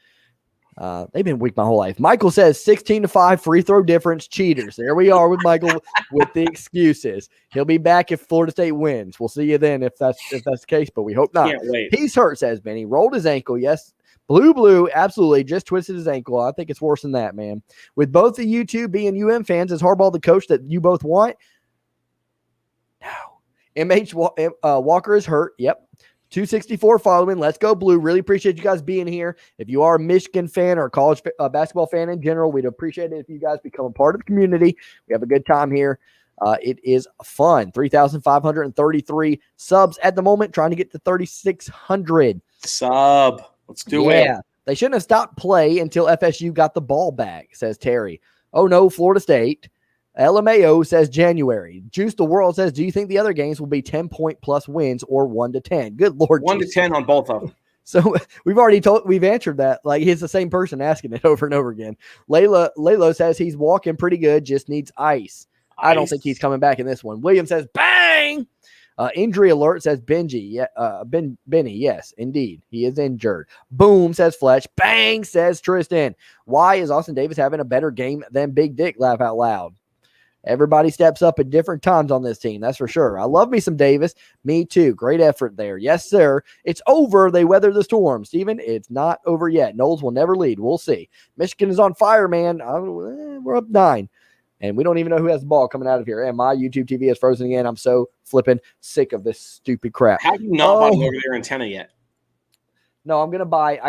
They've been weak my whole life. Michael says 16-5 free throw difference, cheaters. There we are with Michael with the excuses. He'll be back if Florida State wins. We'll see you then if that's the case, but we hope not. Can't wait. He's hurt, says Benny. Rolled his ankle. Yes. Blue, absolutely. Just twisted his ankle. I think it's worse than that, man. With both of you two being fans, is Harbaugh the coach that you both want? No. MH Walker is hurt. Yep. 264 following. Let's go Blue. Really appreciate you guys being here. If you are a Michigan fan or a college basketball fan in general, we'd appreciate it if you guys become a part of the community. We have a good time here. It is fun. 3,533 subs at the moment, trying to get to 3,600. Sub. Let's do it. Yeah. They shouldn't have stopped play until FSU got the ball back, says Terry. Oh, no, Florida State. LMAO says January. Juice the World says, do you think the other games will be 10-point plus wins or 1-10? Good Lord. 1-10 on both of them. So we've answered that. Like, he's the same person asking it over and over again. Laylo says he's walking pretty good, just needs ice. I don't think he's coming back in this one. William says, bang! Injury alert says Benji. Yeah, Benny. Yes, indeed. He is injured. Boom says Fletch. Bang says Tristan. Why is Austin Davis having a better game than Big Dick? Laugh out loud. Everybody steps up at different times on this team. That's for sure. I love me some Davis. Me too. Great effort there. Yes, sir. It's over. They weathered the storm. Steven, it's not over yet. Knowles will never lead. We'll see. Michigan is on fire, man. We're up 9. And we don't even know who has the ball coming out of here. And my YouTube TV is frozen again. I'm so flipping sick of this stupid crap. Have you not bought over their antenna yet? No, I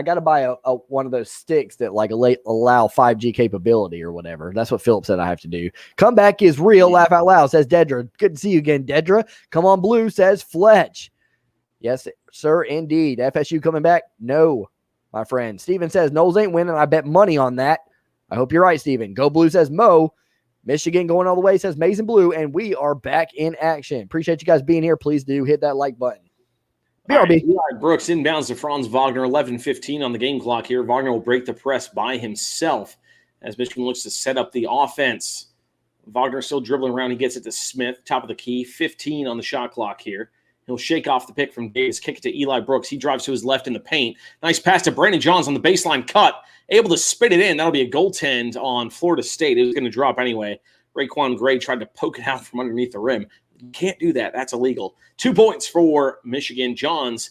got to buy a one of those sticks that like allow 5G capability or whatever. That's what Philip said I have to do. Comeback is real. Laugh out loud, says Dedra. Good to see you again, Dedra. Come on, Blue, says Fletch. Yes, sir, indeed. FSU coming back? No, my friend. Steven says Knowles ain't winning. I bet money on that. I hope you're right, Steven. Go Blue, says Mo. Michigan going all the way, says Mason Blue, and we are back in action. Appreciate you guys being here. Please do hit that like button. BRB. Right, Eli Brooks inbounds to Franz Wagner, 11:15 on the game clock here. Wagner will break the press by himself as Michigan looks to set up the offense. Wagner still dribbling around. He gets it to Smith, top of the key, 15 on the shot clock here. He'll shake off the pick from Davis, kick it to Eli Brooks. He drives to his left in the paint. Nice pass to Brandon Johns on the baseline cut. Able to spit it in. That'll be a goaltend on Florida State. It was going to drop anyway. Raekwon Gray tried to poke it out from underneath the rim. You can't do that. That's illegal. 2 points for Michigan. Johns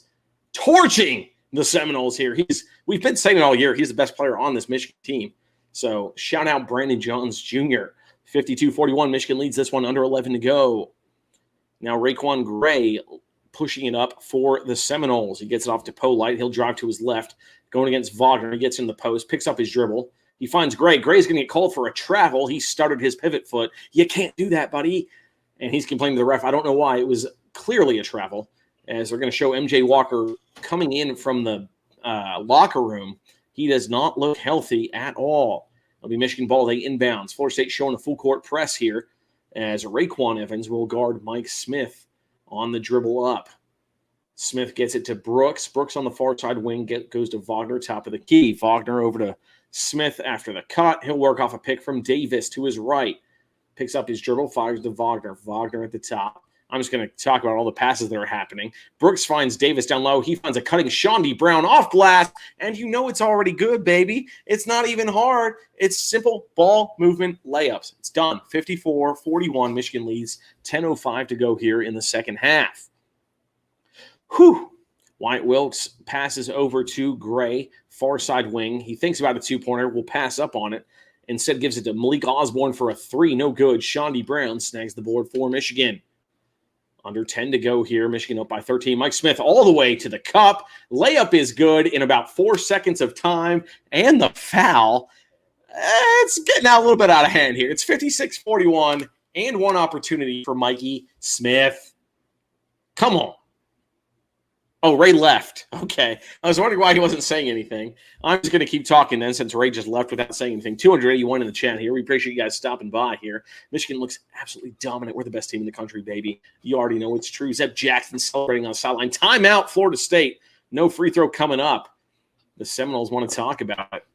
torching the Seminoles here. We've been saying it all year. He's the best player on this Michigan team. So shout out Brandon Johns Jr. 52-41. Michigan leads this one, under 11 to go. Now Raekwon Gray pushing it up for the Seminoles. He gets it off to Polite. He'll drive to his left. Going against Wagner. He gets in the post, picks up his dribble. He finds Gray. Gray's going to get called for a travel. He started his pivot foot. You can't do that, buddy. And he's complaining to the ref. I don't know why. It was clearly a travel, as they're going to show MJ Walker coming in from the locker room. He does not look healthy at all. It'll be Michigan ball. They inbounds. Florida State showing a full court press here, as Raekwon Evans will guard Mike Smith on the dribble up. Smith gets it to Brooks. Brooks on the far side wing goes to Wagner, top of the key. Wagner over to Smith after the cut. He'll work off a pick from Davis to his right. Picks up his dribble, fires to Wagner. Wagner at the top. I'm just going to talk about all the passes that are happening. Brooks finds Davis down low. He finds a cutting Shondi Brown off glass, and you know it's already good, baby. It's not even hard. It's simple ball movement layups. It's done. 54-41. Michigan leads. 10:05 to go here in the second half. Whew. Wyatt Wilkes passes over to Gray, far side wing. He thinks about a two-pointer. Will pass up on it. Instead gives it to Malik Osborne for a 3. No good. Shondi Brown snags the board for Michigan. Under 10 to go here. Michigan up by 13. Mike Smith all the way to the cup. Layup is good in about 4 seconds of time. And the foul. It's getting out a little bit out of hand here. It's 56-41 and one opportunity for Mikey Smith. Come on. Oh, Ray left. Okay. I was wondering why he wasn't saying anything. I'm just going to keep talking then, since Ray just left without saying anything. 281 in the chat here. We appreciate you guys stopping by here. Michigan looks absolutely dominant. We're the best team in the country, baby. You already know it's true. Zeb Jackson celebrating on the sideline. Timeout, Florida State. No free throw coming up. The Seminoles want to talk about it.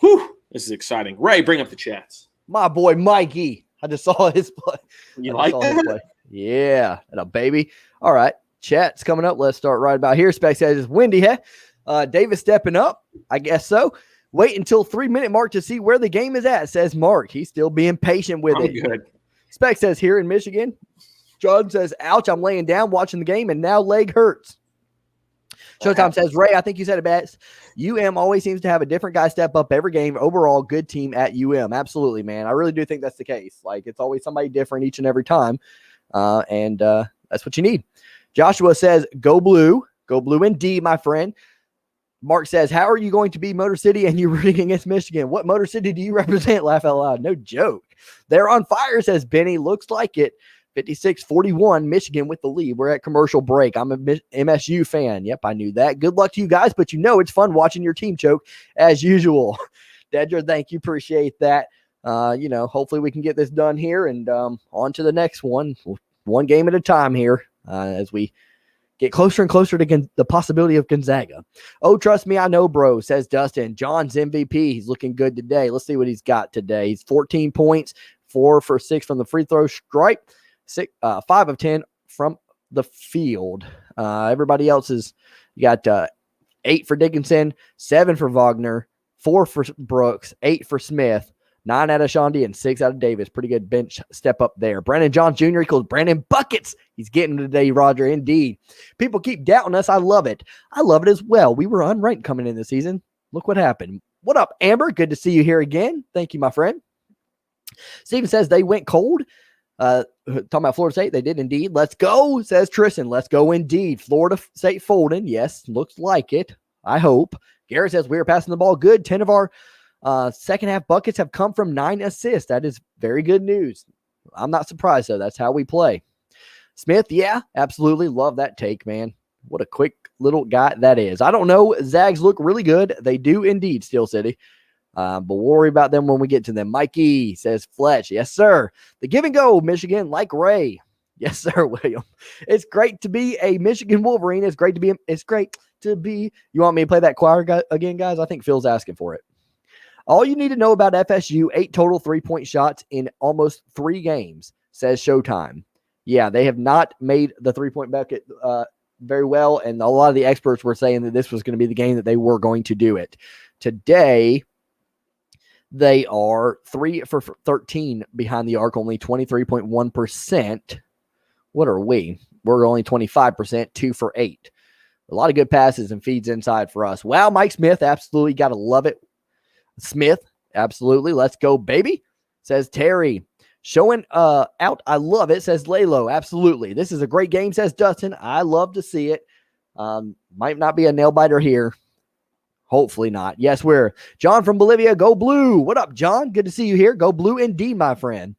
Whew. This is exciting. Ray, bring up the chats. My boy Mikey. I just saw his play. You like that? Yeah. And a baby. All right. Chat's coming up. Let's start right about here. Spec says it's windy, huh? Davis stepping up. I guess so. Wait until 3-minute mark to see where the game is at, says Mark. He's still being patient with I'm it. good. Spec says here in Michigan. John says, ouch, I'm laying down watching the game and now leg hurts. Showtime says, Ray, I think you said it best. UM always seems to have a different guy step up every game. Overall, good team at UM. Absolutely, man. I really do think that's the case. Like, it's always somebody different each and every time. And that's what you need. Joshua says, go blue. Go blue indeed, my friend. Mark says, how are you going to be Motor City and you're rooting against Michigan? What Motor City do you represent? Laugh out loud. No joke. They're on fire, says Benny. Looks like it. 56-41, Michigan with the lead. We're at commercial break. I'm a MSU fan. Yep, I knew that. Good luck to you guys, but it's fun watching your team choke as usual. Dedra, thank you. Appreciate that. Hopefully we can get this done here and on to the next one. One game at a time here as we get closer and closer to the possibility of Gonzaga. Oh, trust me, I know, bro, says Dustin. John's MVP. He's looking good today. Let's see what he's got today. He's 14 points, 4 for 6 from the free throw stripe. 5 of 10 from the field. Everybody else is got 8 for Dickinson, 7 for Wagner, 4 for Brooks, 8 for Smith, 9 out of Shandy, and 6 out of Davis. Pretty good bench step up there. Brandon Johns Jr. equals Brandon Buckets. He's getting today, Roger. Indeed. People keep doubting us. I love it. I love it as well. We were unranked coming in this season. Look what happened. What up, Amber? Good to see you here again. Thank you, my friend. Steven says they went cold. Talking about Florida State, they did indeed. Let's go, says Tristan. Let's go indeed. Florida State folding. Yes, looks like it. I hope. Garrett says we are passing the ball good. 10 of our second half buckets have come from 9 assists. That is very good news. I'm not surprised, though. That's how we play. Smith, yeah, absolutely. Love that take, man. What a quick little guy that is. I don't know. Zags look really good. They do indeed, Steel City. But we'll worry about them when we get to them. Mikey says Fletch. Yes, sir. The give and go, Michigan, like Ray. Yes, sir, William. It's great to be a Michigan Wolverine. It's great to be. You want me to play that choir again, guys? I think Phil's asking for it. All you need to know about FSU, 8 total 3-point shots in almost 3 games, says Showtime. Yeah, they have not made the 3-point bucket very well, and a lot of the experts were saying that this was going to be the game that they were going to do it. Today, they are 3 for 13 behind the arc, only 23.1%. What are we? We're only 25%, 2 for 8. A lot of good passes and feeds inside for us. Wow, Mike Smith, absolutely got to love it. Smith, absolutely. Let's go, baby, says Terry. Showing out, I love it, says Lalo. Absolutely. This is a great game, says Dustin. I love to see it. Might not be a nail biter here. Hopefully not. Yes, we're John from Bolivia. Go blue. What up, John? Good to see you here. Go blue indeed, my friend.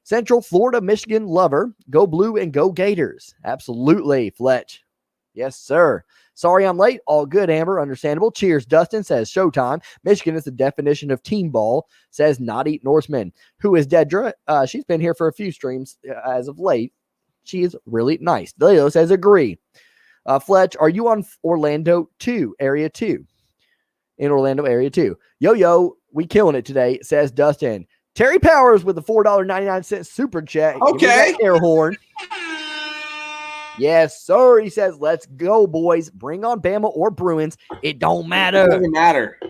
Central Florida, Michigan lover. Go blue and go Gators. Absolutely, Fletch. Yes, sir. Sorry I'm late. All good, Amber. Understandable. Cheers, Dustin, says Showtime. Michigan is the definition of team ball, says Naughty Norseman. Who is Dedra? She's been here for a few streams as of late. She is really nice. Leo says agree. Fletch, are you on Orlando 2, Area 2? In Orlando Area 2. Yo, we killing it today, says Dustin. Terry Powers with the $4.99 super chat. Okay. Air horn. Yes, sir. He says, let's go, boys. Bring on Bama or Bruins. It don't matter. It doesn't matter.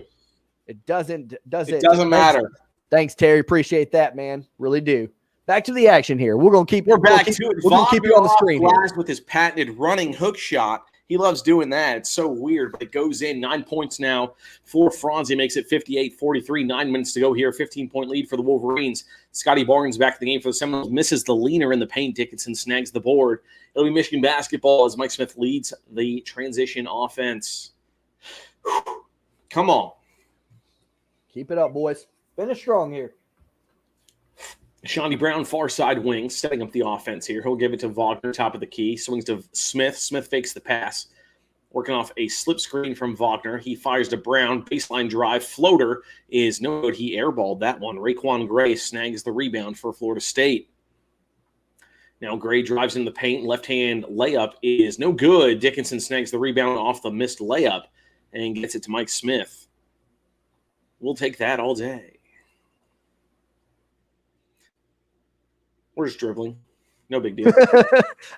It doesn't. It doesn't matter. Thanks, Terry. Appreciate that, man. Really do. Back to the action here. We're going to keep. We're back to it. We're going to keep you on the screen here. With his patented running hook shot. He loves doing that. It's so weird, but it goes in. 9 points now for Franz. He makes it 58-43. 9 minutes to go here. 15-point lead for the Wolverines. Scotty Barnes back to the game for the Seminoles. Misses the leaner in the paint. Dickinson snags the board. It'll be Michigan basketball as Mike Smith leads the transition offense. Whew. Come on. Keep it up, boys. Finish strong here. Shawnee Brown, far side wing, setting up the offense here. He'll give it to Wagner, top of the key. Swings to Smith. Smith fakes the pass. Working off a slip screen from Wagner. He fires to Brown. Baseline drive. Floater is no good. He airballed that one. Raekwon Gray snags the rebound for Florida State. Now Gray drives in the paint. Left-hand layup is no good. Dickinson snags the rebound off the missed layup and gets it to Mike Smith. We'll take that all day. We're just dribbling. No big deal.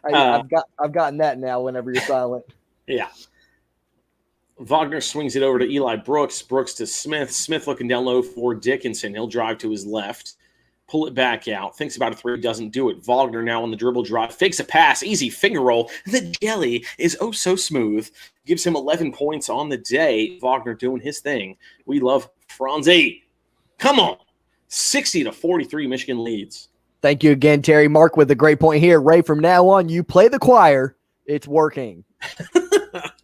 I've gotten that now whenever you're silent. Yeah. Wagner swings it over to Eli Brooks. Brooks to Smith. Smith looking down low for Dickinson. He'll drive to his left. Pull it back out. Thinks about a three. Doesn't do it. Wagner now on the dribble drive. Fakes a pass. Easy finger roll. The jelly is oh so smooth. Gives him 11 points on the day. Wagner doing his thing. We love Franz. Come on. 60-43 Michigan leads. Thank you again, Terry. Mark with a great point here. Ray, from now on, you play the choir. It's working.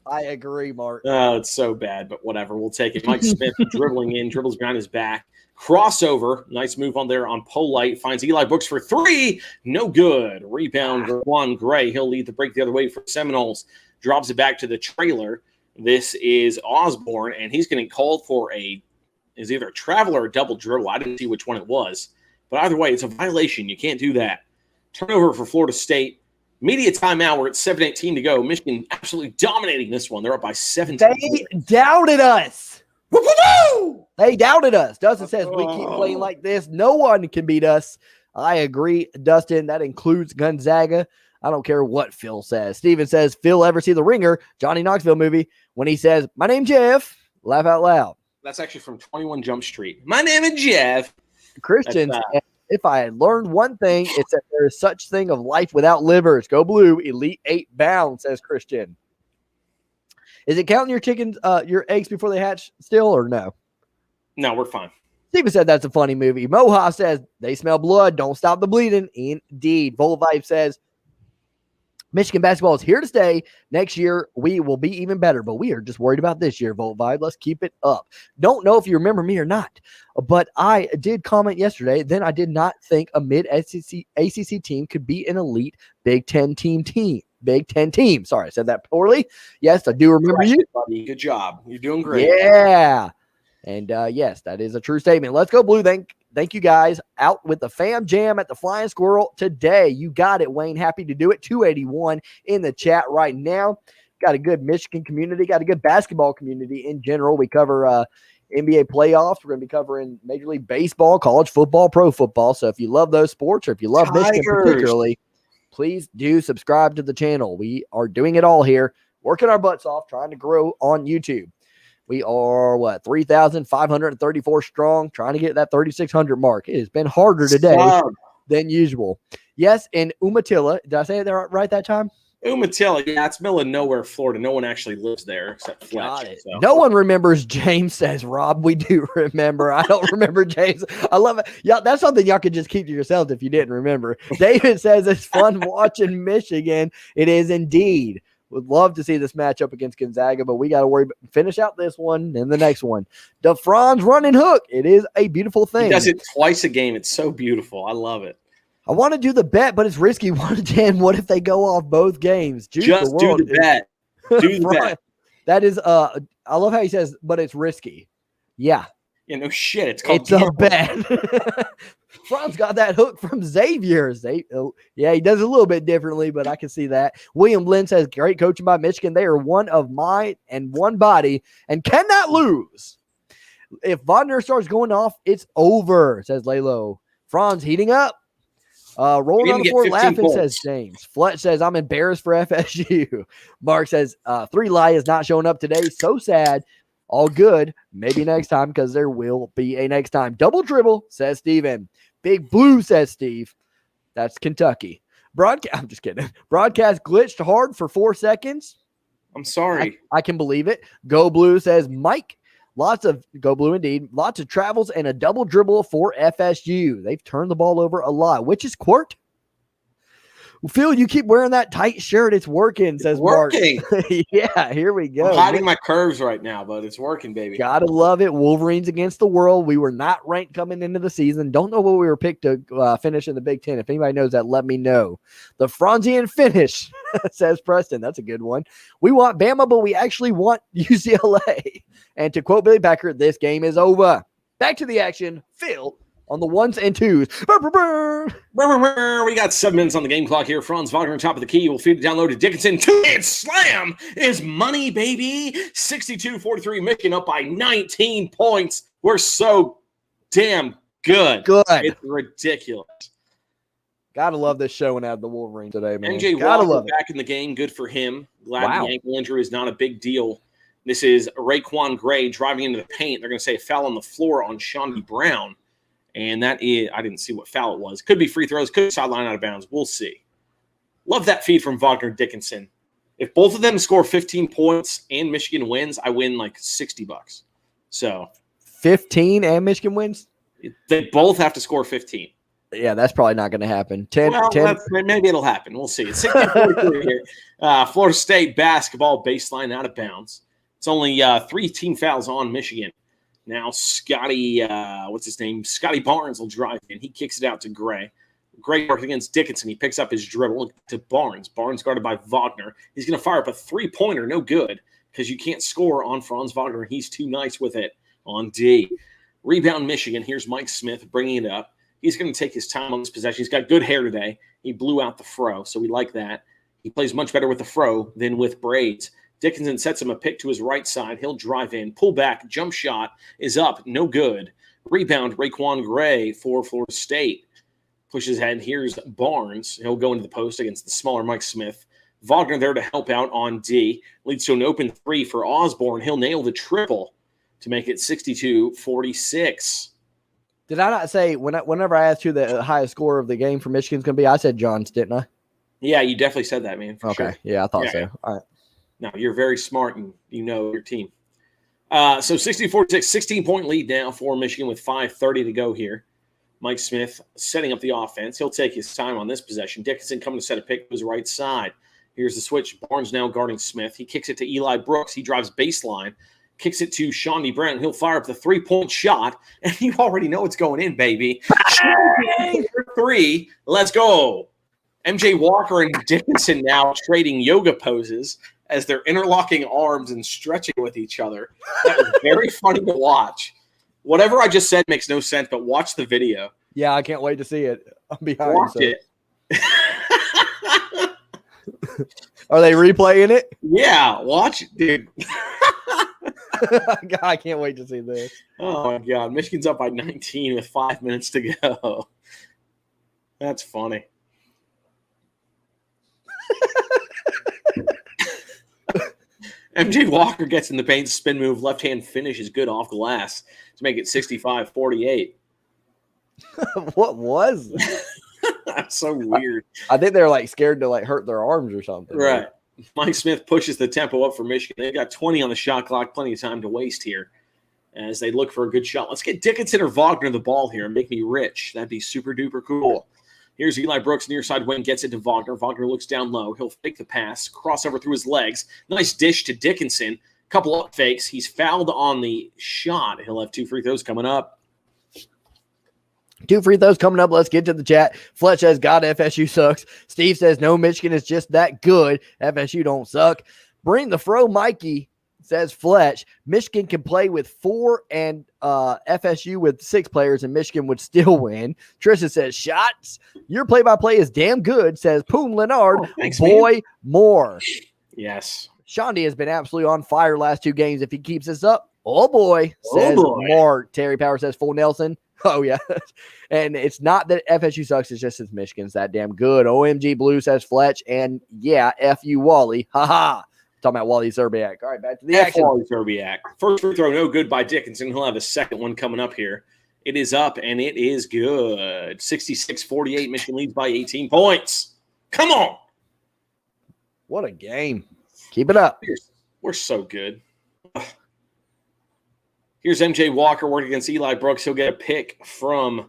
I agree, Mark. Oh, it's so bad, but whatever. We'll take it. Mike Smith dribbling in, dribbles behind his back. Crossover. Nice move on there on Polite. Finds Eli Brooks for three. No good. Rebound, Juan Gray. He'll lead the break the other way for Seminoles. Drops it back to the trailer. This is Osborne, and he's getting called for is either a travel or a double dribble. I didn't see which one it was. But either way, it's a violation. You can't do that. Turnover for Florida State. Media timeout. We're at 7:18 to go. Michigan absolutely dominating this one. They're up by 17. They doubted us. Woo-hoo-hoo! They doubted us. Dustin says we keep playing like this. No one can beat us. I agree, Dustin. That includes Gonzaga. I don't care what Phil says. Steven says, Phil ever see The Ringer, Johnny Knoxville movie, when he says, my name's Jeff, laugh out loud. That's actually from 21 Jump Street. My name is Jeff. Christians, if I had learned one thing, it's that there is such thing of life without livers. Go blue, Elite 8 bound, says Christian. Is it counting your chickens, your eggs before they hatch still, or no? No, we're fine. Steven said that's a funny movie. Moha says they smell blood. Don't stop the bleeding. Indeed. Volvive says Michigan basketball is here to stay. Next year, we will be even better, but we are just worried about this year, Volt Vibe. Let's keep it up. Don't know if you remember me or not, but I did comment yesterday. Then I did not think a mid-SEC ACC team could be an elite Big Ten team. Big Ten team. Sorry, I said that poorly. Yes, I do remember you. Buddy. Good job. You're doing great. Yeah. And yes, that is a true statement. Let's go blue. Thank you guys. Out with the fam jam at the Flying Squirrel today. You got it, Wayne. Happy to do it. 281 in the chat right now. Got a good Michigan community. Got a good basketball community in general. We cover NBA playoffs. We're going to be covering Major League Baseball, college football, pro football. So if you love those sports, or if you love Michigan particularly, please do subscribe to the channel. We are doing it all here, working our butts off, trying to grow on YouTube. We are, 3,534 strong, trying to get that 3,600 mark. It has been harder today than usual. Yes, in Umatilla. Did I say it right that time? Umatilla, yeah, it's middle of nowhere, Florida. No one actually lives there except Fletch. Got it. So. No one remembers James, says Rob. We do remember. I don't remember James. I love it. Y'all, that's something y'all could just keep to yourselves if you didn't remember. David says it's fun watching Michigan. It is indeed. Would love to see this matchup against Gonzaga, but we got to finish out this one and the next one. The Franz running hook. It is a beautiful thing. He does it twice a game. It's so beautiful. I love it. I want to do the bet, but it's risky. 1-10. What if they go off both games? Just do the bet. Do the bet. That is, I love how he says, but it's risky. Yeah. Yeah, no shit. It's called a bet. Franz got that hook from Xavier. Yeah, he does a little bit differently, but I can see that. William Lynn says, great coaching by Michigan. They are one of mind and one body and cannot lose. If Wagner starts going off, it's over, says Lalo. Franz heating up. Rolling on the floor laughing, points. Says James. Fletch says, I'm embarrassed for FSU. Mark says, 3 Lie is not showing up today. So sad. All good. Maybe next time, because there will be a next time. Double dribble, says Steven. Big Blue, says Steve. That's Kentucky. I'm just kidding. Broadcast glitched hard for 4 seconds. I'm sorry. I can believe it. Go Blue, says Mike. Go Blue indeed. Lots of travels and a double dribble for FSU. They've turned the ball over a lot, which is Quirt. Phil, you keep wearing that tight shirt. It's working, says Mark. Yeah, here we go. I'm hiding my curves right now, but it's working, baby. Gotta love it. Wolverines against the world. We were not ranked coming into the season. Don't know what we were picked to finish in the Big Ten. If anybody knows that, let me know. The Franzian finish, says Preston. That's a good one. We want Bama, but we actually want UCLA. And to quote Billy Becker, this game is over. Back to the action. Phil on the 1s and 2s. We got 7 minutes on the game clock here. Franz Wagner on top of the key. We'll feed it down low to Dickinson. 2-hit slam is money, baby. 62-43. Michigan up by 19 points. We're so damn good. It's ridiculous. Gotta love this showing out of the Wolverines today, man. MJ Walker back in the game. Good for him. Glad the ankle injury is not a big deal This is Raekwon Gray driving into the paint. They're going to say a foul on the floor on Shawnee Brown. And that is, I didn't see what foul it was. Could be free throws, could be sideline out of bounds. We'll see. Love that feed from Wagner Dickinson. If both of them score 15 points and Michigan wins, I win like $60. So 15 and Michigan wins? They both have to score 15. Yeah, that's probably not going to happen. 10. Maybe it'll happen. We'll see. It's 16-43 here. Florida State basketball baseline out of bounds. It's only 3 team fouls on Michigan. Now Scotty, what's his name? Scotty Barnes will drive in. He kicks it out to Gray. Gray works against Dickinson. He picks up his dribble to Barnes. Barnes guarded by Wagner. He's going to fire up a three-pointer. No good because you can't score on Franz Wagner. He's too nice with it on D. Rebound Michigan. Here's Mike Smith bringing it up. He's going to take his time on this possession. He's got good hair today. He blew out the fro, so we like that. He plays much better with the fro than with braids. Dickinson sets him a pick to his right side. He'll drive in. Pull back. Jump shot is up. No good. Rebound, Raekwon Gray for Florida State. Pushes ahead. Here's Barnes. He'll go into the post against the smaller Mike Smith. Wagner there to help out on D. Leads to an open three for Osborne. He'll nail the triple to make it 62-46. Did I not say whenever I asked who the highest scorer of the game for Michigan's going to be, I said Johns, didn't I? Yeah, you definitely said that, man. Okay. Sure. Yeah, I thought so. Yeah. All right. No, you're very smart and you know your team. So 64-6, 16-point lead now for Michigan with 5:30 to go here. Mike Smith setting up the offense. He'll take his time on this possession. Dickinson coming to set a pick to his right side. Here's the switch. Barnes now guarding Smith. He kicks it to Eli Brooks. He drives baseline. Kicks it to Shawnee Brown. He'll fire up the three-point shot, and you already know it's going in, baby. Three. Let's go. MJ Walker and Dickinson now trading yoga poses as they're interlocking arms and stretching with each other. That was very funny to watch. Whatever I just said makes no sense, but watch the video. Yeah, I can't wait to see it. I'm behind. Watch it. Are they replaying it? Yeah, watch it, dude. God, I can't wait to see this. Oh, my God. Michigan's up by 19 with 5 minutes to go. That's funny. MJ Walker gets in the paint, spin move, left-hand finish is good off glass to make it 65-48. What was? That's so weird. I think they're like scared to like hurt their arms or something. Right. Mike Smith pushes the tempo up for Michigan. They've got 20 on the shot clock, plenty of time to waste here as they look for a good shot. Let's get Dickinson or Wagner the ball here and make me rich. That'd be super duper cool. Here's Eli Brooks, near side wing, gets it to Wagner. Wagner looks down low. He'll fake the pass, crossover through his legs. Nice dish to Dickinson. Couple up fakes. He's fouled on the shot. He'll have 2 free throws coming up. 2 free throws coming up. Let's get to the chat. Fletch says, God, FSU sucks. Steve says, no, Michigan is just that good. FSU don't suck. Bring the fro, Mikey, says Fletch. Michigan can play with 4 and FSU with 6 players, and Michigan would still win. Trisha says, shots. Your play-by-play is damn good, says Poom Leonard. Oh, thanks, boy, man. more. Yes. Shondi has been absolutely on fire last 2 games. If he keeps this up, oh boy, says Mark. Terry Power says full Nelson. Oh, yeah. And it's not that FSU sucks. It's just that Michigan's that damn good. OMG Blue says Fletch. And, yeah, F-U Wally. Ha-ha. Talking about Wally Zerbiak. All right, back to the action. Wally Zerbiak. First free throw, no good by Dickinson. He'll have a second one coming up here. It is up, and it is good. 66-48. Michigan leads by 18 points. Come on. What a game. Keep it up. We're so good. Here's MJ Walker working against Eli Brooks. He'll get a pick from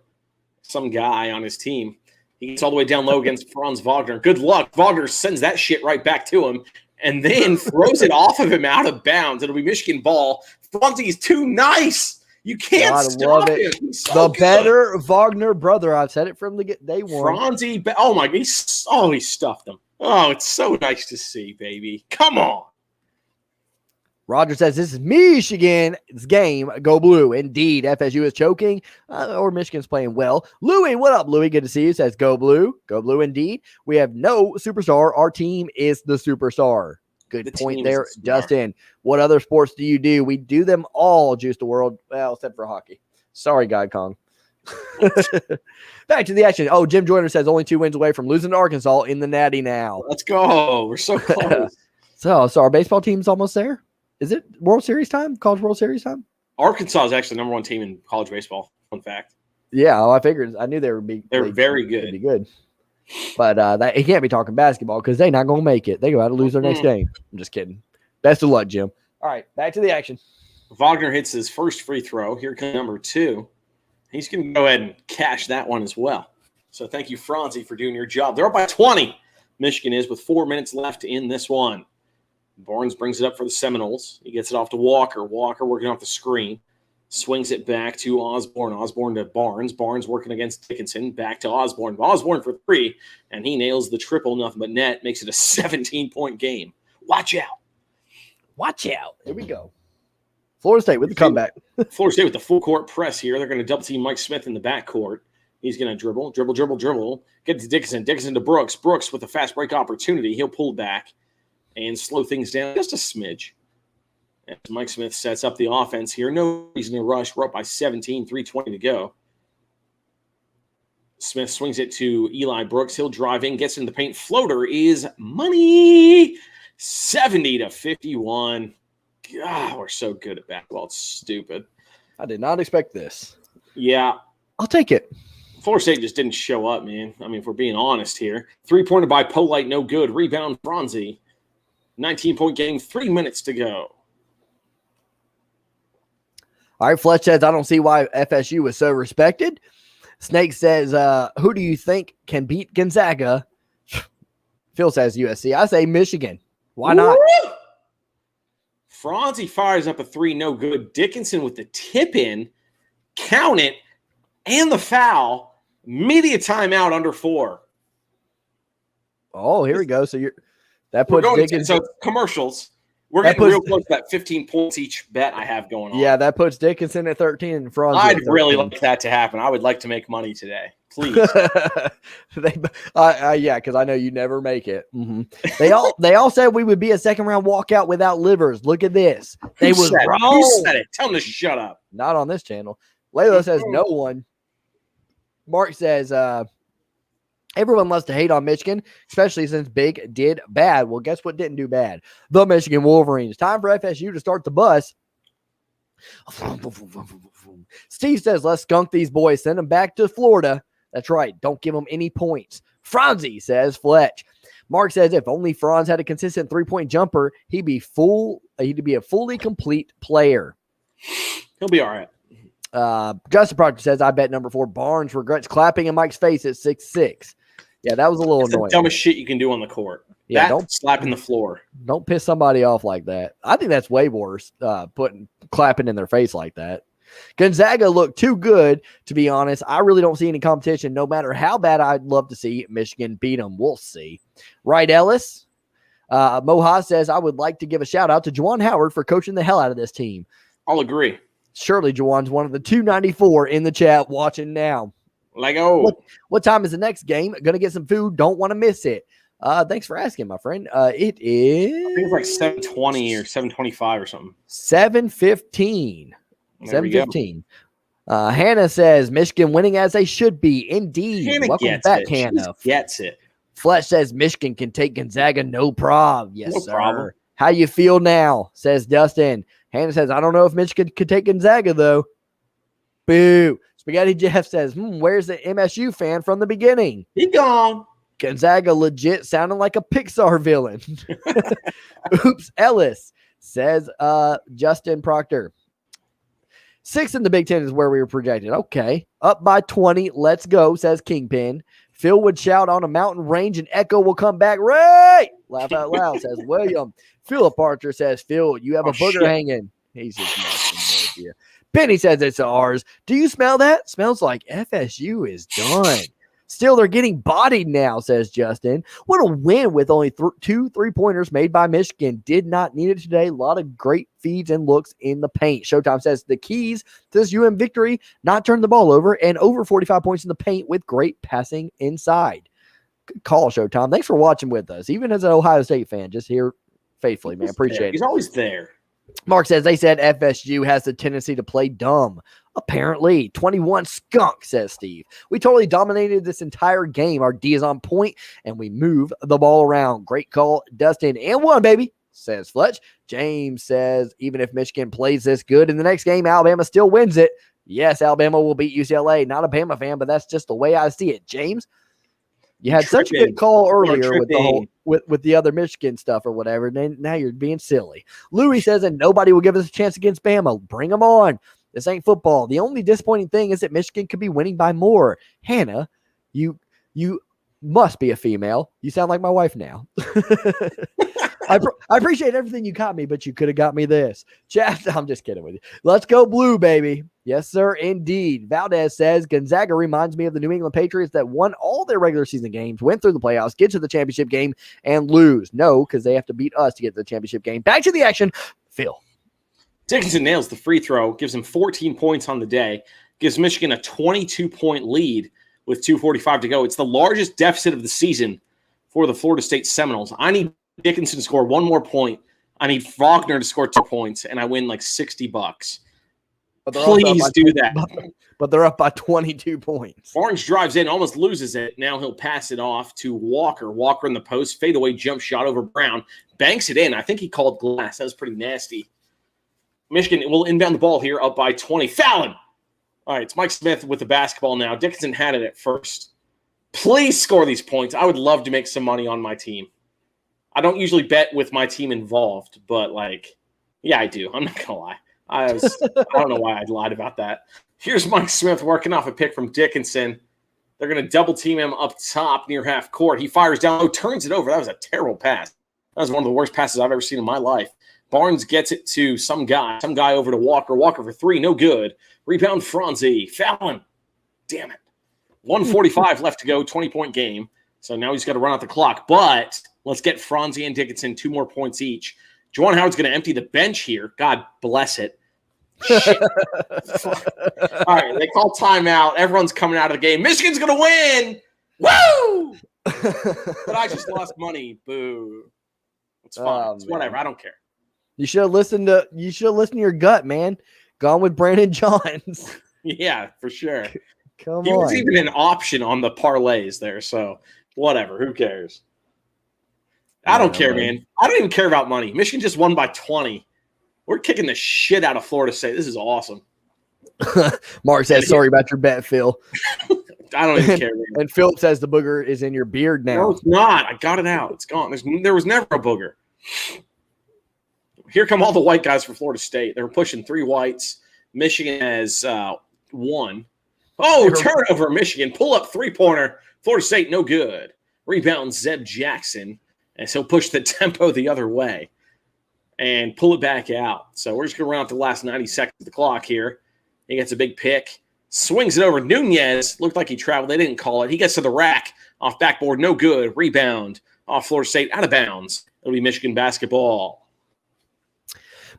some guy on his team. He gets all the way down low against Franz Wagner. Good luck. Wagner sends that shit right back to him and then throws it off of him out of bounds. It'll be Michigan ball. Franzi's too nice. You can't stop him. He's so the better Wagner brother. I've said it from the day one. Franzi, oh my, he stuffed him. Oh, it's so nice to see, baby. Come on. Roger says, this is Michigan's game. Go blue. Indeed, FSU is choking, or Michigan's playing well. Louie, what up, Louie? Good to see you. Says, go blue. Go blue, indeed. We have no superstar. Our team is the superstar. Good point there, Dustin. What other sports do you do? We do them all, Juice the World. Well, except for hockey. Sorry, God Kong. Back to the action. Oh, Jim Joyner says, only 2 wins away from losing to Arkansas in the Natty now. Let's go. We're so close. So our baseball team's almost there? Is it World Series time? College World Series time? Arkansas is actually the number one team in college baseball. Fun fact. Yeah, well, I figured. I knew they would be. They're very They'd be good. good. But he can't be talking basketball because they're not going to make it. They go out to lose their next game. I'm just kidding. Best of luck, Jim. All right, back to the action. Wagner hits his first free throw. Here comes number 2. He's going to go ahead and cash that one as well. So thank you, Franzi, for doing your job. They're up by 20. Michigan is with 4 minutes left in this one. Barnes brings it up for the Seminoles. He gets it off to Walker. Walker working off the screen. Swings it back to Osborne. Osborne to Barnes. Barnes working against Dickinson. Back to Osborne. Osborne for 3. And he nails the triple. Nothing but net. Makes it a 17-point game. Watch out. Watch out. Here we go. Florida State with the comeback. Florida State with the full court press here. They're going to double team Mike Smith in the backcourt. He's going to dribble. Get to Dickinson. Dickinson to Brooks. Brooks with a fast break opportunity. He'll pull back and slow things down just a smidge. As Mike Smith sets up the offense here. No reason to rush. We're up by 17, 3:20 to go. Smith swings it to Eli Brooks. He'll drive in, gets in the paint. Floater is money. 70-51. God, we're so good at basketball. It's stupid. I did not expect this. Yeah. I'll take it. Florida State just didn't show up, man. I mean, if we're being honest here. 3-pointer by Polite, no good. Rebound, Franzi. 19-point game, 3 minutes to go. All right, Fletch says, I don't see why FSU was so respected. Snake says, who do you think can beat Gonzaga? Phil says USC. I say Michigan. Why not? Woo! Franzi fires up a 3, no good. Dickinson with the tip-in, count it, and the foul. Media timeout under 4. Oh, here we go. So that puts Dickinson. So commercials. We're getting real close to that 15 points each bet I have going on. Yeah, that puts Dickinson at 13 and Franz. I'd really like that to happen. I would like to make money today. Please. Yeah, because I know you never make it. Mm-hmm. They all said we would be a second round walkout without livers. Look at this. They was wrong. Who said it? Tell them to shut up. Not on this channel. Layla says no one. Mark says everyone loves to hate on Michigan, especially since Big did bad. Well, guess what didn't do bad? The Michigan Wolverines. Time for FSU to start the bus. Steve says, let's skunk these boys. Send them back to Florida. That's right. Don't give them any points. Franzi says, Fletch. Mark says, if only Franz had a consistent 3-point jumper, he'd be a fully complete player. He'll be all right. Justin Proctor says, I bet number 4 Barnes regrets clapping in Mike's face at 6'6". Yeah, that was a little annoying. The dumbest shit you can do on the court. Yeah, don't slapping the floor. Don't piss somebody off like that. I think that's way worse, clapping in their face like that. Gonzaga looked too good, to be honest. I really don't see any competition, no matter how bad I'd love to see Michigan beat them. We'll see. Right, Ellis? Moha says, I would like to give a shout-out to Juwan Howard for coaching the hell out of this team. I'll agree. Surely Juwan's one of the 294 in the chat watching now. What time is the next game? Going to get some food. Don't want to miss it. Thanks for asking, my friend. It is... I think it's like 7:20 or 7:25 or something. 7:15. 7:15. Hannah says, Michigan winning as they should be. Indeed. Hannah Welcome back, Hannah. Gets it. Fletch says, Michigan can take Gonzaga, no problem. Yes, no sir. problem. How you feel now? Says Dustin. Hannah says, I don't know if Michigan could take Gonzaga, though. Boo. Spaghetti Jeff says, where's the MSU fan from the beginning? He gone. Gonzaga legit sounding like a Pixar villain. Oops, Ellis, says Justin Proctor. 6 in the Big Ten is where we were projected. Okay. Up by 20. Let's go, says Kingpin. Phil would shout on a mountain range and Echo will come back. Right. Laugh out loud, says William. Philip Archer says, Phil, you have a booger hanging. He's just messing with you. Penny says it's ours. Do you smell that? Smells like FSU is done. Still, they're getting bodied now, says Justin. What a win with only 2 3-pointers made by Michigan. Did not need it today. A lot of great feeds and looks in the paint. Showtime says the keys to this UM victory, not turn the ball over, and over 45 points in the paint with great passing inside. Good call, Showtime. Thanks for watching with us. Even as an Ohio State fan, just here faithfully, man. Appreciate it. He's always there. Mark says they said FSU has the tendency to play dumb. Apparently, 21 skunk, says Steve. We totally dominated this entire game. Our D is on point, and we move the ball around. Great call, Dustin. And 1, baby. says Fletch. James says, even if Michigan plays this good in the next game, Alabama still wins it. Yes, Alabama will beat UCLA. Not a Bama fan, but that's just the way I see it. James, you had such a good call earlier with the whole with the other Michigan stuff or whatever. Now you're being silly. Louis says, and nobody will give us a chance against Bama. Bring them on. This ain't football. The only disappointing thing is that Michigan could be winning by more. Hannah, you must be a female. You sound like my wife now. I appreciate everything you got me, but you could have got me this. Chad, I'm just kidding with you. Let's go blue, baby. Yes, sir, indeed. Valdez says, Gonzaga reminds me of the New England Patriots that won all their regular season games, went through the playoffs, get to the championship game, and lose. No, because they have to beat us to get to the championship game. Back to the action. Phil. Dickinson nails the free throw, gives him 14 points on the day, gives Michigan a 22-point lead with 2:45 to go. It's the largest deficit of the season for the Florida State Seminoles. I need Dickinson to score one more point. I need Wagner to score 2 points, and I win like $60. Please do that. But they're up by 22 points. Barnes drives in, almost loses it. Now he'll pass it off to Walker. Walker in the post, fadeaway jump shot over Brown. Banks it in. I think he called glass. That was pretty nasty. Michigan will inbound the ball here, up by 20. Fallon. All right, it's Mike Smith with the basketball now. Dickinson had it at first. Please score these points. I would love to make some money on my team. I don't usually bet with my team involved, but, yeah, I do. I'm not going to lie. I don't know why I lied about that. Here's Mike Smith working off a pick from Dickinson. They're going to double team him up top near half court. He fires down low, turns it over. That was a terrible pass. That was one of the worst passes I've ever seen in my life. Barnes gets it to some guy over to Walker. Walker for three, no good. Rebound Franzi. Fallon. Damn it. 1:45 left to go, 20-point game. So now he's got to run out the clock. But let's get Franzi and Dickinson 2 more points each. Juwan Howard's going to empty the bench here. God bless it. Shit. All right, they call timeout. Everyone's coming out of the game. Michigan's going to win. Woo! But I just lost money. Boo. It's fine. It's whatever. I don't care. You should have listened to your gut, man. Gone with Brandon Johns. Yeah, for sure. Come on. He was even an option on the parlays there, so whatever. Who cares? I don't care, man. I don't even care about money. Michigan just won by 20. We're kicking the shit out of Florida State. This is awesome. Mark says, sorry about your bet, Phil. I don't even care, man. And Phil says the booger is in your beard now. No, it's not. I got it out. It's gone. There was never a booger. Here come all the white guys for Florida State. They were pushing 3 whites. Michigan has 1. Oh, turnover, Michigan. Pull up 3-pointer. Florida State, no good. Rebound, Zeb Jackson. And so push the tempo the other way and pull it back out. So we're just going to run out the last 90 seconds of the clock here. He gets a big pick. Swings it over. Nunez looked like he traveled. They didn't call it. He gets to the rack. Off backboard, no good. Rebound. Off Florida State, out of bounds. It'll be Michigan basketball.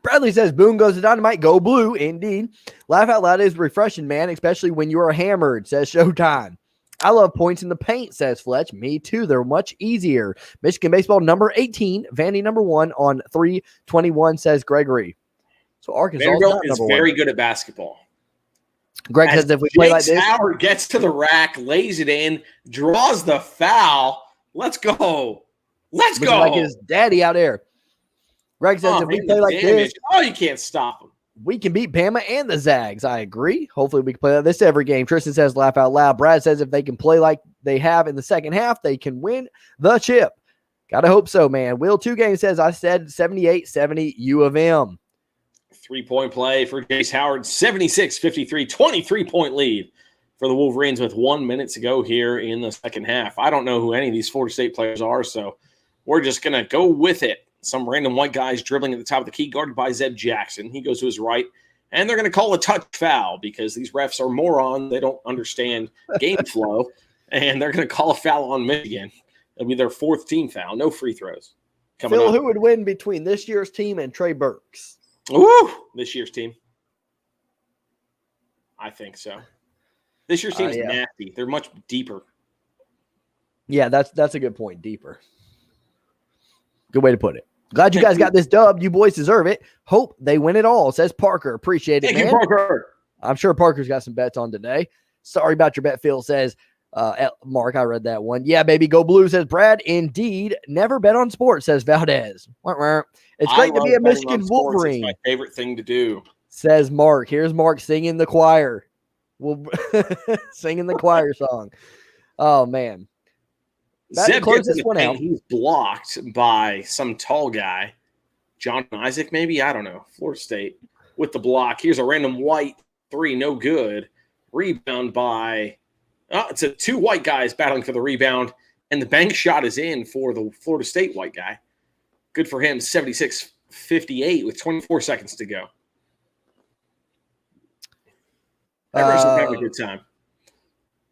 Bradley says, boom goes the dynamite, go blue. Indeed. Laugh out loud is refreshing, man, especially when you are hammered, says Showtime. I love points in the paint, says Fletch. Me too. They're much easier. Michigan baseball number 18, Vandy number 1 on 321, says Gregory. So Arkansas is very good at basketball. Greg says if we play like this. Howard gets to the rack, lays it in, draws the foul. Let's go. Let's go. Like his daddy out there. Greg says if we play like this. Oh, you can't stop him. We can beat Bama and the Zags. I agree. Hopefully we can play like this every game. Tristan says laugh out loud. Brad says if they can play like they have in the second half, they can win the chip. Gotta hope so, man. Will 2 Games says I said 78-70 U of M. 3-point play for Jace Howard. 76-53, 23-point lead for the Wolverines with 1 minute to go here in the second half. I don't know who any of these Florida State players are, so we're just going to go with it. Some random white guys dribbling at the top of the key, guarded by Zeb Jackson. He goes to his right, and they're going to call a touch foul because these refs are morons. They don't understand game flow, and they're going to call a foul on Michigan. It'll be their 4th team foul. No free throws coming Phil, up. who would win between this year's team and Trey Burks? Ooh, this year's team. I think so. This year's team is nasty. They're much deeper. Yeah, that's a good point. Deeper. Good way to put it. Glad you guys got this dub. You boys deserve it. Hope they win it all, says Parker. Appreciate it, man. Thank you, Parker. I'm sure Parker's got some bets on today. Sorry about your bet, Phil says. Mark, I read that one. Yeah, baby, go blue, says Brad. Indeed, never bet on sports, says Valdez. It's great to be a Michigan Wolverine. It's my favorite thing to do, says Mark. Here's Mark singing the choir. Singing the choir song. Oh, man. Zeb close gets in this the one paint. out. He's blocked by some tall guy. John Isaac, maybe? I don't know. Florida State with the block. Here's a random white three. No good. Rebound by it's two white guys battling for the rebound, and the bank shot is in for the Florida State white guy. Good for him. 76-58 with 24 seconds to go. Everybody's having a good time.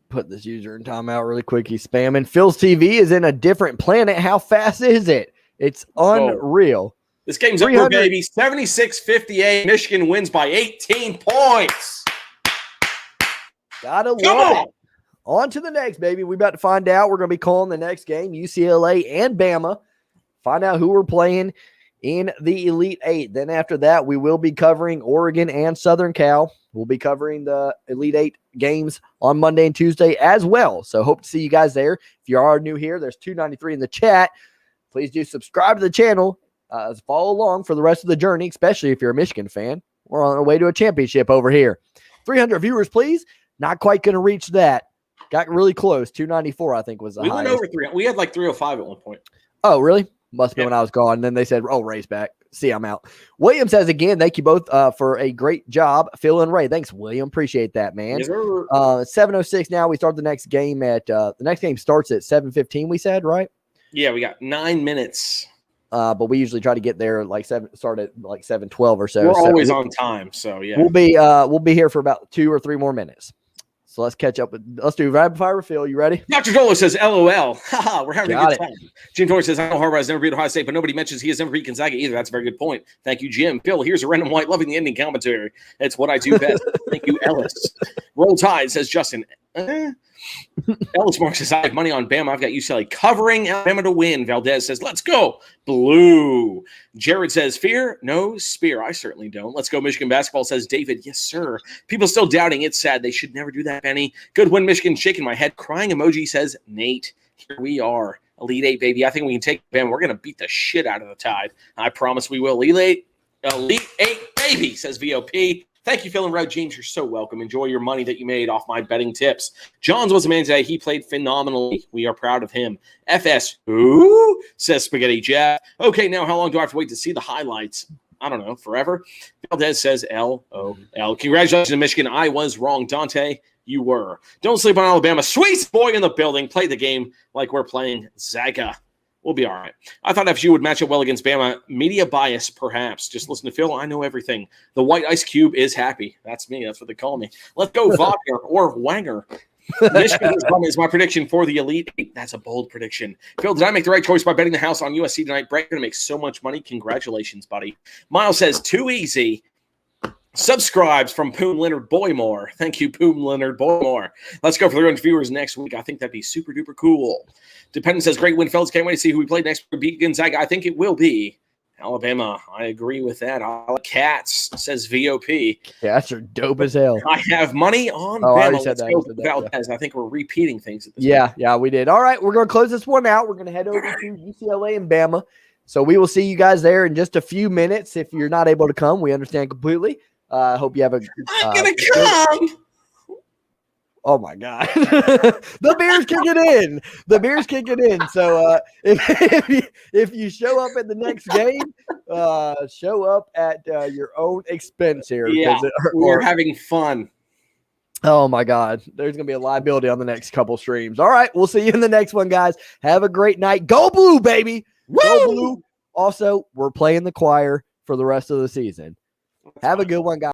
Put this user in timeout really quick. He's spamming. Phil's TV is in a different planet. How fast is it? It's unreal. This game's over, baby. 76-58. Michigan wins by 18 points. Gotta love it. On to the next, baby. We're about to find out. We're going to be calling the next game, UCLA and Bama. Find out who we're playing in the Elite Eight. Then after that, we will be covering Oregon and Southern Cal. We'll be covering the Elite Eight games on Monday and Tuesday as well. So hope to see you guys there. If you are new here, there's 293 in the chat. Please do subscribe to the channel. Follow along for the rest of the journey, especially if you're a Michigan fan. We're on our way to a championship over here. 300 viewers, please. Not quite going to reach that. Got really close. 294, I think, was the highest. We went over 300. We had like 305 at one point. Oh, really? Must have been when I was gone. And then they said, oh, Ray's back. See, I'm out. William says again, thank you both for a great job. Phil and Ray. Thanks, William. Appreciate that, man. Yes, 7:06 now. We start the next game at the next game starts at 7:15, we said, right? Yeah, we got 9 minutes. But we usually try to get there start at like 7:12 or so. We're always on time, so yeah. We'll be here for about 2 or 3 more minutes. So let's catch up. Let's do rapid fire. Phil, you ready? Dr. Dolo says, LOL. Haha, we're having a good time. it. Jim Torrey says, I know Harbaugh has never beat Ohio State, but nobody mentions he has never beat Gonzaga either. That's a very good point. Thank you, Jim. Phil, here's a random white loving the ending commentary. It's what I do best. Thank you, Ellis. Roll Tide, says Justin. Ellis Mark says, I have money on Bama. I've got UCLA covering Alabama to win. Valdez says, let's go. Blue. Jared says, fear? No, spear. I certainly don't. Let's go. Michigan basketball, says David. Yes, sir. People still doubting. It's sad. They should never do that, Benny. Good win, Michigan. Shaking my head. Crying emoji, says Nate. Here we are. Elite Eight, baby. I think we can take Bama. We're going to beat the shit out of the Tide. I promise we will. Elite Eight, baby, says VOP. Thank you, Phil and Red James. You're so welcome. Enjoy your money that you made off my betting tips. Johns was a man today. He played phenomenally. We are proud of him. FS, who? Says Spaghetti Jeff. Okay, now how long do I have to wait to see the highlights? I don't know, forever. Valdez says LOL. Congratulations to Michigan. I was wrong. Dante, you were. Don't sleep on Alabama. Sweet boy in the building. Play the game like we're playing Zaga. We'll be all right. I thought FSU would match up well against Bama. Media bias, perhaps. Just listen to Phil. I know everything. The white ice cube is happy. That's me. That's what they call me. Let's go Wagner or Wagner. Michigan is my prediction for the Elite Eight. That's a bold prediction. Phil, did I make the right choice by betting the house on USC tonight? Brett, going to make so much money. Congratulations, buddy. Miles says, too easy. Subscribes from Poom Leonard Boymore. Thank you, Poom Leonard Boymore. Let's go for 300 viewers next week. I think that'd be super duper cool. Dependent says, great win, fellas. Can't wait to see who we play next week. Beat Gonzaga. I think it will be Alabama. I agree with that. I like Cats, says VOP. Cats are dope as hell. I have money on Bama. Let's go Valdez. I think we're repeating things at this point. Yeah, we did. All right, we're going to close this one out. We're going to head over to UCLA and Bama. So we will see you guys there in just a few minutes. If you're not able to come, we understand completely. I hope you have a. I'm gonna come. Oh my God, the beer's kicking in. The beer's kicking in. So if you show up at the next game, show up at your own expense here. Yeah, we're having fun. Oh my God, there's gonna be a liability on the next couple streams. All right, we'll see you in the next one, guys. Have a great night. Go Blue, baby. Woo! Go Blue. Also, we're playing the choir for the rest of the season. Have a good one, guys.